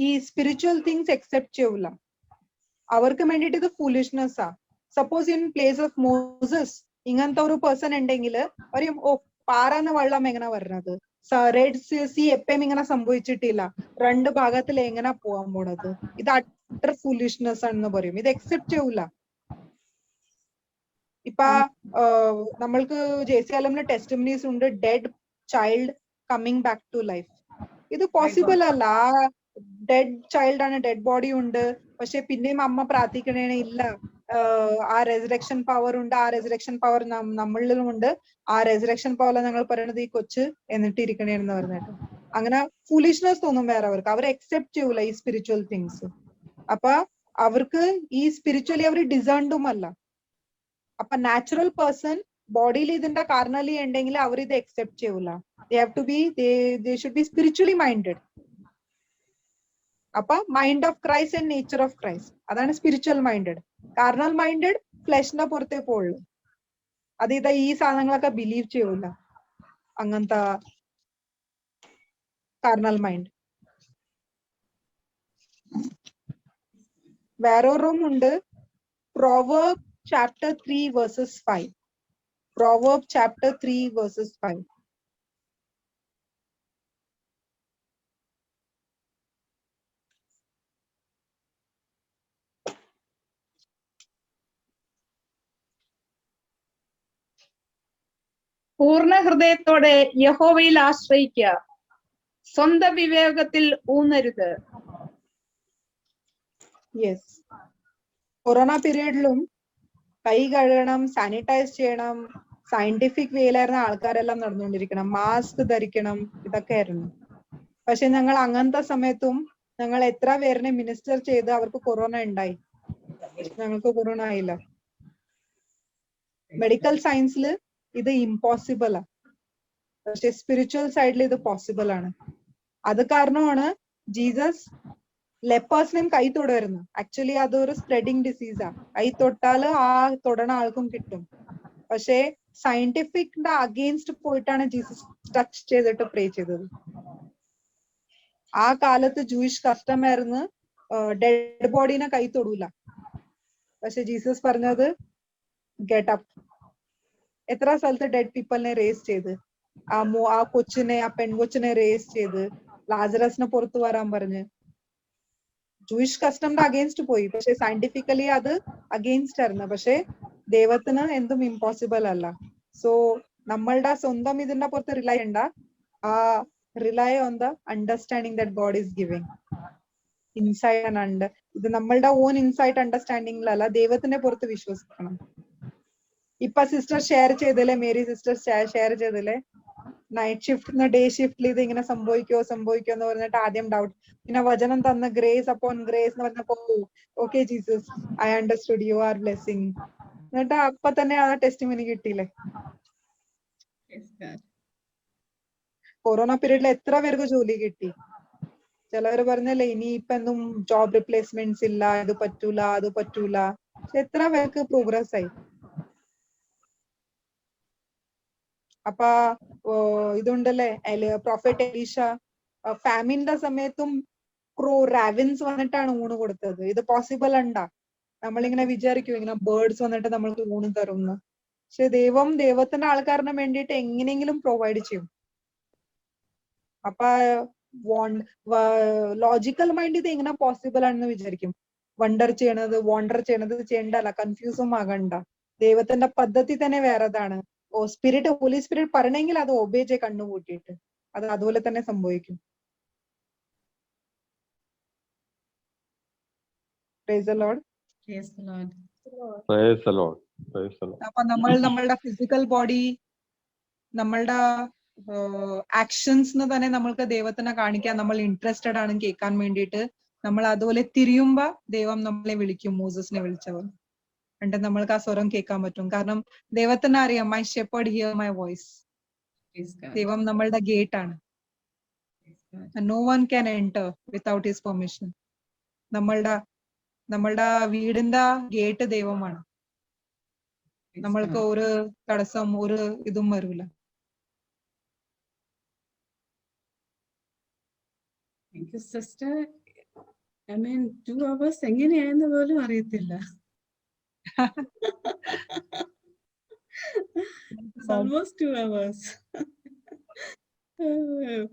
ഈ spiritual things except ചെയ്യൂല. അവർക്ക് വേണ്ടിയിട്ട് ഇത് foolishness ആ. Suppose in place of Moses ഇങ്ങനത്തെ ഒരു person ഉണ്ടെങ്കിൽ പറയും, ഓ പാറാന്ന് വെള്ളം എങ്ങനെ വരുന്നത്, റെഡ് സീ എപ്പോഴും ഇങ്ങനെ സംഭവിച്ചിട്ടില്ല, 2 ഭാഗത്തിൽ എങ്ങനെ പോകാൻ പോണത്, ഇത് അട്ടർ ഫൂളിഷ്നെസ് ആണെന്ന് പറയും. ഇത് എക്സെപ്റ്റ് ചെയ്യൂല. ഇപ്പൊ നമ്മൾക്ക് JCLM ടെസ്റ്റിമണീസ് ഉണ്ട്, dead child coming back to life. ഇത് പോസിബിൾ അല്ല. ഡെഡ് ചൈൽഡ് ആണ്, ഡെഡ് ബോഡി ഉണ്ട്, പക്ഷെ പിന്നെയും അമ്മ പ്രാർത്ഥിക്കണേ ഇല്ല, ആ റെസറക്ഷൻ പവർ ഉണ്ട്, ആ റെസറക്ഷൻ പവർ നമ്മളിലും ഉണ്ട്, ആ റെസറക്ഷൻ പവർ ഞങ്ങൾ പറയണത് ഈ കൊച്ച് എന്നിട്ട് ഇരിക്കണേന്ന് പറഞ്ഞിട്ട് അങ്ങനെ ഫൂളിഷ്നെസ് തോന്നും വേറെ അവർക്ക്. അവർ അക്സെപ്റ്റ് ചെയ്യൂല ഈ സ്പിരിച്വൽ തിങ്സ്. അപ്പൊ അവർക്ക് ഈ സ്പിരിച്വലി അവർ ഡിസേൺഡും അല്ല. അപ്പൊ നാച്ചുറൽ പേഴ്സൺ ബോഡിയിൽ ഇതിന്റെ കാരണലി ഉണ്ടെങ്കിൽ അവർ ഇത് അക്സെപ്റ്റ് ചെയ്യൂല. they should be spiritually minded. അപ്പൊ mind of Christ and nature of Christ, അതാണ് സ്പിരിച്വൽ മൈൻഡഡ്. കാർണൽ മൈൻഡഡ് ഫ്ലഷിന്റെ പുറത്തേ പോകുള്ളൂ. അത് ഇതാ ഈ സാധനങ്ങളൊക്കെ ബിലീവ് ചെയ്യൂല, അങ്ങനത്തെ കാർണൽ മൈൻഡ്. വേറൊരും ഉണ്ട്, Proverb chapter 3 verses 5. Proverb chapter 3 verses 5. പൂർണ്ണ ഹൃദയത്തോടെ യഹോവയിൽ ആശ്രയിക്കുക, സ്വന്തം വിവേകത്തിൽ ഊന്നരുത്. യെസ്, കൊറോണ പീരീഡിലും കൈ കഴുകണം, സാനിറ്റൈസ് ചെയ്യണം, സയന്റിഫിക് വേയിലായിരുന്ന ആൾക്കാരെല്ലാം നടന്നുകൊണ്ടിരിക്കണം, മാസ്ക് ധരിക്കണം, ഇതൊക്കെ ആയിരുന്നു. പക്ഷെ ഞങ്ങൾ അങ്ങനത്തെ സമയത്തും ഞങ്ങൾ എത്ര പേരിനെ മിനിസ്റ്റർ ചെയ്ത് അവർക്ക് കൊറോണ ഉണ്ടായി, ഞങ്ങൾക്ക് കൊറോണ ആയില്ല. മെഡിക്കൽ സയൻസിൽ ഇത് ഇമ്പോസിബിൾ ആണ്, പക്ഷെ സ്പിരിച്വൽ സൈഡിൽ ഇത് പോസിബിൾ ആണ്. അത് കാരണമാണ് ജീസസ് ലെപ്പേഴ്സിനെയും കൈ തൊടുമായിരുന്നു. ആക്ച്വലി അതൊരു സ്പ്രെഡിങ് ഡിസീസാ, കൈ തൊട്ടാല് ആ തൊടണ ആൾക്കും കിട്ടും. പക്ഷെ സയന്റിഫിക്കിന്റെ അഗെയിൻസ്റ്റ് പോയിട്ടാണ് ജീസസ് ടച്ച് ചെയ്തിട്ട് പ്രേ ചെയ്തത്. ആ കാലത്ത് ജൂയിഷ് കസ്റ്റമായിരുന്നു ഡെഡ് ബോഡീനെ കൈ തൊടൂല. പക്ഷെ ജീസസ് പറഞ്ഞത് ഗെറ്റ് അപ്പ്. എത്ര സ്ഥലത്ത് ഡെഡ് പീപ്പിളിനെ റേസ് ചെയ്ത്, ആ കൊച്ചിനെ, ആ പെൺകൊച്ചിനെ റേസ് ചെയ്ത്, ലാസറസിനെ പുറത്തു വരാൻ പറഞ്ഞ്. ജൂയിഷ് കസ്റ്റമിന്റെ അഗെയിൻസ്റ്റ് പോയി, പക്ഷെ സയന്റിഫിക്കലി അത് അഗെയിൻസ്റ്റ് ആയിരുന്നു. പക്ഷെ ദൈവത്തിന് എന്തും ഇമ്പോസിബിൾ അല്ല. സോ നമ്മളുടെ സ്വന്തം ഇതിന്റെ പുറത്ത് റിലൈ ചെയ്യണ്ട, rely on the understanding that God is giving inside and under. ഇത് നമ്മളുടെ ഓൺ ഇൻസൈറ്റ് അണ്ടർസ്റ്റാൻഡിങ്ങിലല്ല, ദൈവത്തിന്റെ പുറത്ത് വിശ്വസിക്കണം. ഇപ്പൊ സിസ്റ്റർ ഷെയർ ചെയ്തില്ലേ, മേരി സിസ്റ്റർ ഷെയർ ചെയ്തില്ലേ, നൈറ്റ് ഷിഫ്റ്റ് ഡേ ഷിഫ്റ്റിൽ ഇത് ഇങ്ങനെ സംഭവിക്കോ എന്ന് പറഞ്ഞിട്ട് ആദ്യം ഡൗട്ട്, പിന്നെ വചനം തന്ന ഗ്രേസ് അപ്പോൺ ഗ്രേസ് എന്ന് പറഞ്ഞപ്പോ okay Jesus I understood you are blessing, എന്നിട്ട് അപ്പൊ തന്നെ ആ ടെസ്റ്റിമണി കിട്ടിയില്ലേ. കൊറോണ പീരീഡിൽ എത്ര പേർക്ക് ജോലി കിട്ടി. ചിലവര് പറഞ്ഞല്ലേ ഇനി ഇപ്പൊ എന്തും ജോബ് റിപ്ലേസ്മെന്റ്സ് ഇല്ല, ഇത് പറ്റൂല അത് പറ്റൂല, പക്ഷെ എത്ര പേർക്ക് പ്രോഗ്രസ് ആയി. അപ്പൊ ഇതുണ്ടല്ലേ പ്രോഫറ്റ് എലീഷ ഫാമിന്റെ സമയത്തും റാവിൻസ് വന്നിട്ടാണ് ഊണ് കൊടുത്തത്. ഇത് പോസിബിൾ ഉണ്ടാ? നമ്മളിങ്ങനെ വിചാരിക്കും ഇങ്ങനെ ബേർഡ്സ് വന്നിട്ട് നമ്മൾക്ക് ഊണ് തരുന്നു, പക്ഷെ ദൈവത്തിന്റെ ആൾക്കാരിന് വേണ്ടിയിട്ട് എങ്ങനെയെങ്കിലും പ്രൊവൈഡ് ചെയ്യും. അപ്പൊ ലോജിക്കൽ മൈൻഡ് ഇത് എങ്ങനെ പോസിബിൾ ആണെന്ന് വിചാരിക്കും. വണ്ടർ ചെയ്യണത് ചെയ്യണ്ടല്ല, കൺഫ്യൂസും ആകണ്ട. ദൈവത്തിന്റെ പദ്ധതി തന്നെ വേറെതാണ്. ഹോളി സ്പിരിറ്റ് പറയണമെങ്കിൽ അത് ഒബേ ചെയ്ത് കണ്ണുകൂട്ടിയിട്ട് അത് അതുപോലെ തന്നെ സംഭവിക്കും. Praise the Lord. Praise the Lord. Praise the Lord. Praise the Lord. അപ്പൊ നമ്മളുടെ ഫിസിക്കൽ ബോഡി, നമ്മളുടെ ആക്ഷൻസിന് തന്നെ നമ്മൾക്ക് ദൈവത്തിനെ കാണിക്കാൻ നമ്മൾ ഇൻട്രസ്റ്റഡ് ആണ് കേൾക്കാൻ വേണ്ടിയിട്ട്. നമ്മൾ അതുപോലെ തിരിയുമ്പോ ദൈവം നമ്മളെ വിളിക്കും, മോസസിനെ വിളിച്ചവർ. എന്നിട്ട് നമ്മൾക്ക് ആ സ്വരം കേൾക്കാൻ പറ്റും. കാരണം ദൈവത്തിന് അറിയാം, my shepherd hear my voice. ദൈവം നമ്മളുടെ ഗേറ്റ് ആണ്. No one can enter without his permission. നമ്മളുടെ വീടിന്റെ ഗേറ്റ് ദൈവമാണ്. നമ്മൾക്ക് ഒരു തടസ്സം, ഒരു ഇതും വരൂല. Thank you, sister. I mean, 2 hours എങ്ങനെയായെന്ന് പോലും അറിയത്തില്ല. It's almost 2 hours.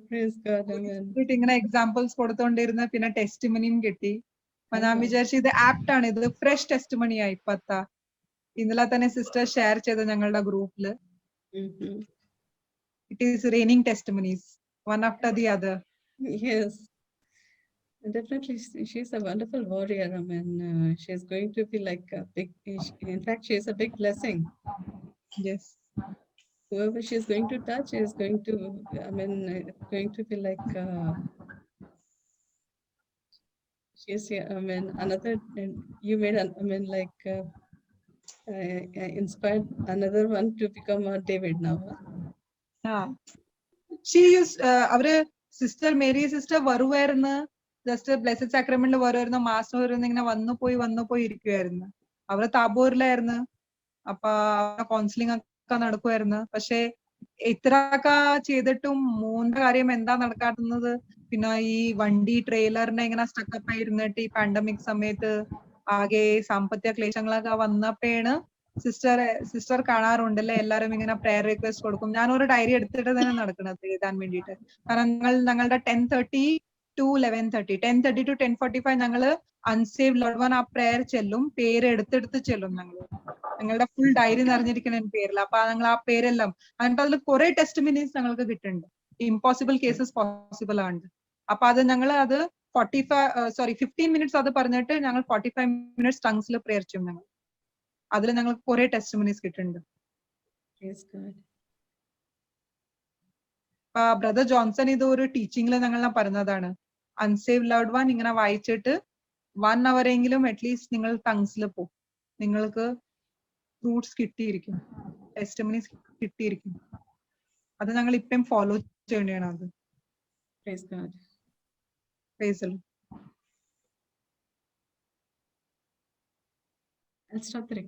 Praise God. Amen. ഇങ്ങനെ എക്സാമ്പിൾസ് കൊടുത്തോണ്ടിരുന്ന പിന്നെ ടെസ്റ്റിമണിയും കിട്ടി. അപ്പൊ ഞാൻ വിചാരിച്ചു ഇത് ആപ്റ്റ് ആണ്, ഇത് ഫ്രഷ് ടെസ്റ്റിമണി ആയി. ഇന്നലെ തന്നെ സിസ്റ്റർ ഷെയർ ചെയ്ത ഞങ്ങളുടെ ഗ്രൂപ്പില്. It is raining testimonies, one after the other. Yes. Definitely, she's a wonderful warrior. I mean, she's going to be like a big, in fact, she is a big blessing. Yes. Whoever she's going to touch is going to, I mean, going to be like, she's, I mean, another, you made, I mean, like, inspired another one to become a David now. She used, അവര് sister Mary sister വരുമായിരുന്നു, just blessed സാക്രമെന്റിൽ വരുമായിരുന്നു, മാസം വരുന്ന ഇങ്ങനെ വന്നു പോയി ഇരിക്കുവായിരുന്നു. അവര് താബോറിലായിരുന്നു. അപ്പൊ കൗൺസിലിംഗ് ഒക്കെ ഒക്കെ നടക്കുമായിരുന്നു. പക്ഷെ ഇത്രയൊക്കെ ചെയ്തിട്ടും മൂന്ന് കാര്യം എന്താ നടക്കാത്തുന്നത്? പിന്നെ ഈ വണ്ടി ട്രെയിലറിനെ ഇങ്ങനെ സ്റ്റക്കപ്പ് ആയിരുന്നിട്ട് ഈ പാൻഡമിക് സമയത്ത് ആകെ സാമ്പത്തിക ക്ലേശങ്ങളൊക്കെ വന്നപ്പോഴാണ് സിസ്റ്റർ കാണാറുണ്ടല്ലേ, എല്ലാരും ഇങ്ങനെ പ്രെയർ റിക്വസ്റ്റ് കൊടുക്കും. ഞാനൊരു ഡയറി എടുത്തിട്ട് തന്നെ നടക്കുന്നത് എഴുതാൻ വേണ്ടിയിട്ട്. കാരണം ഞങ്ങളുടെ 10:30 to 11:30, 10:30 to 10:45 ഞങ്ങള് അൺസേവ്ഡ് ലോഡ് വൺ ആ പ്രെയർ ചെല്ലും, പേര് എടുത്തെടുത്ത് ചെല്ലും. ഞങ്ങളുടെ ഫുൾ ഡയറി നിറഞ്ഞിരിക്കുന്ന പേരില്ല. അപ്പൊ ഞങ്ങൾ ആ പേരെല്ലാം എന്നിട്ട് അതിൽ കുറെ ടെസ്റ്റിമണീസ് ഞങ്ങൾക്ക് കിട്ടുന്നുണ്ട്. ഇമ്പോസിബിൾ കേസസ് പോസിബിൾ ആണ്. അപ്പൊ അത് ഞങ്ങൾ അത് 15 മിനിറ്റ്സ് അത് പറഞ്ഞിട്ട് ഞങ്ങൾ 45 മിനിറ്റ്സ് ടങ്സിൽ പ്രെയർ ചെയ്യും. ഞങ്ങൾ അതിൽ ഞങ്ങൾക്ക് കുറെ ടെസ്റ്റിമണീസ് കിട്ടുന്നുണ്ട്. Praise God. ബ്രദർ ജോൺസൺ ഇത് ഒരു ടീച്ചിങ്ങിൽ ഞങ്ങൾ പറഞ്ഞതാണ്. അൺസേവ് ലവ്ഡ് വൺ ഇങ്ങനെ വായിച്ചിട്ട് 1 hour എങ്കിലും അറ്റ്ലീസ്റ്റ് നിങ്ങൾ ടങ്സിൽ പോകും. നിങ്ങൾക്ക് ഫ്രൂട്ട്സ് കിട്ടിയിരിക്കും, ടെസ്റ്റിമണീസ് കിട്ടിയിരിക്കും. അത് ഞങ്ങൾ ഇപ്പം ഫോളോ ചെയ്യേണ്ടതാണ്. അത് Praise God. Praise the Lord. I'll stop the recording.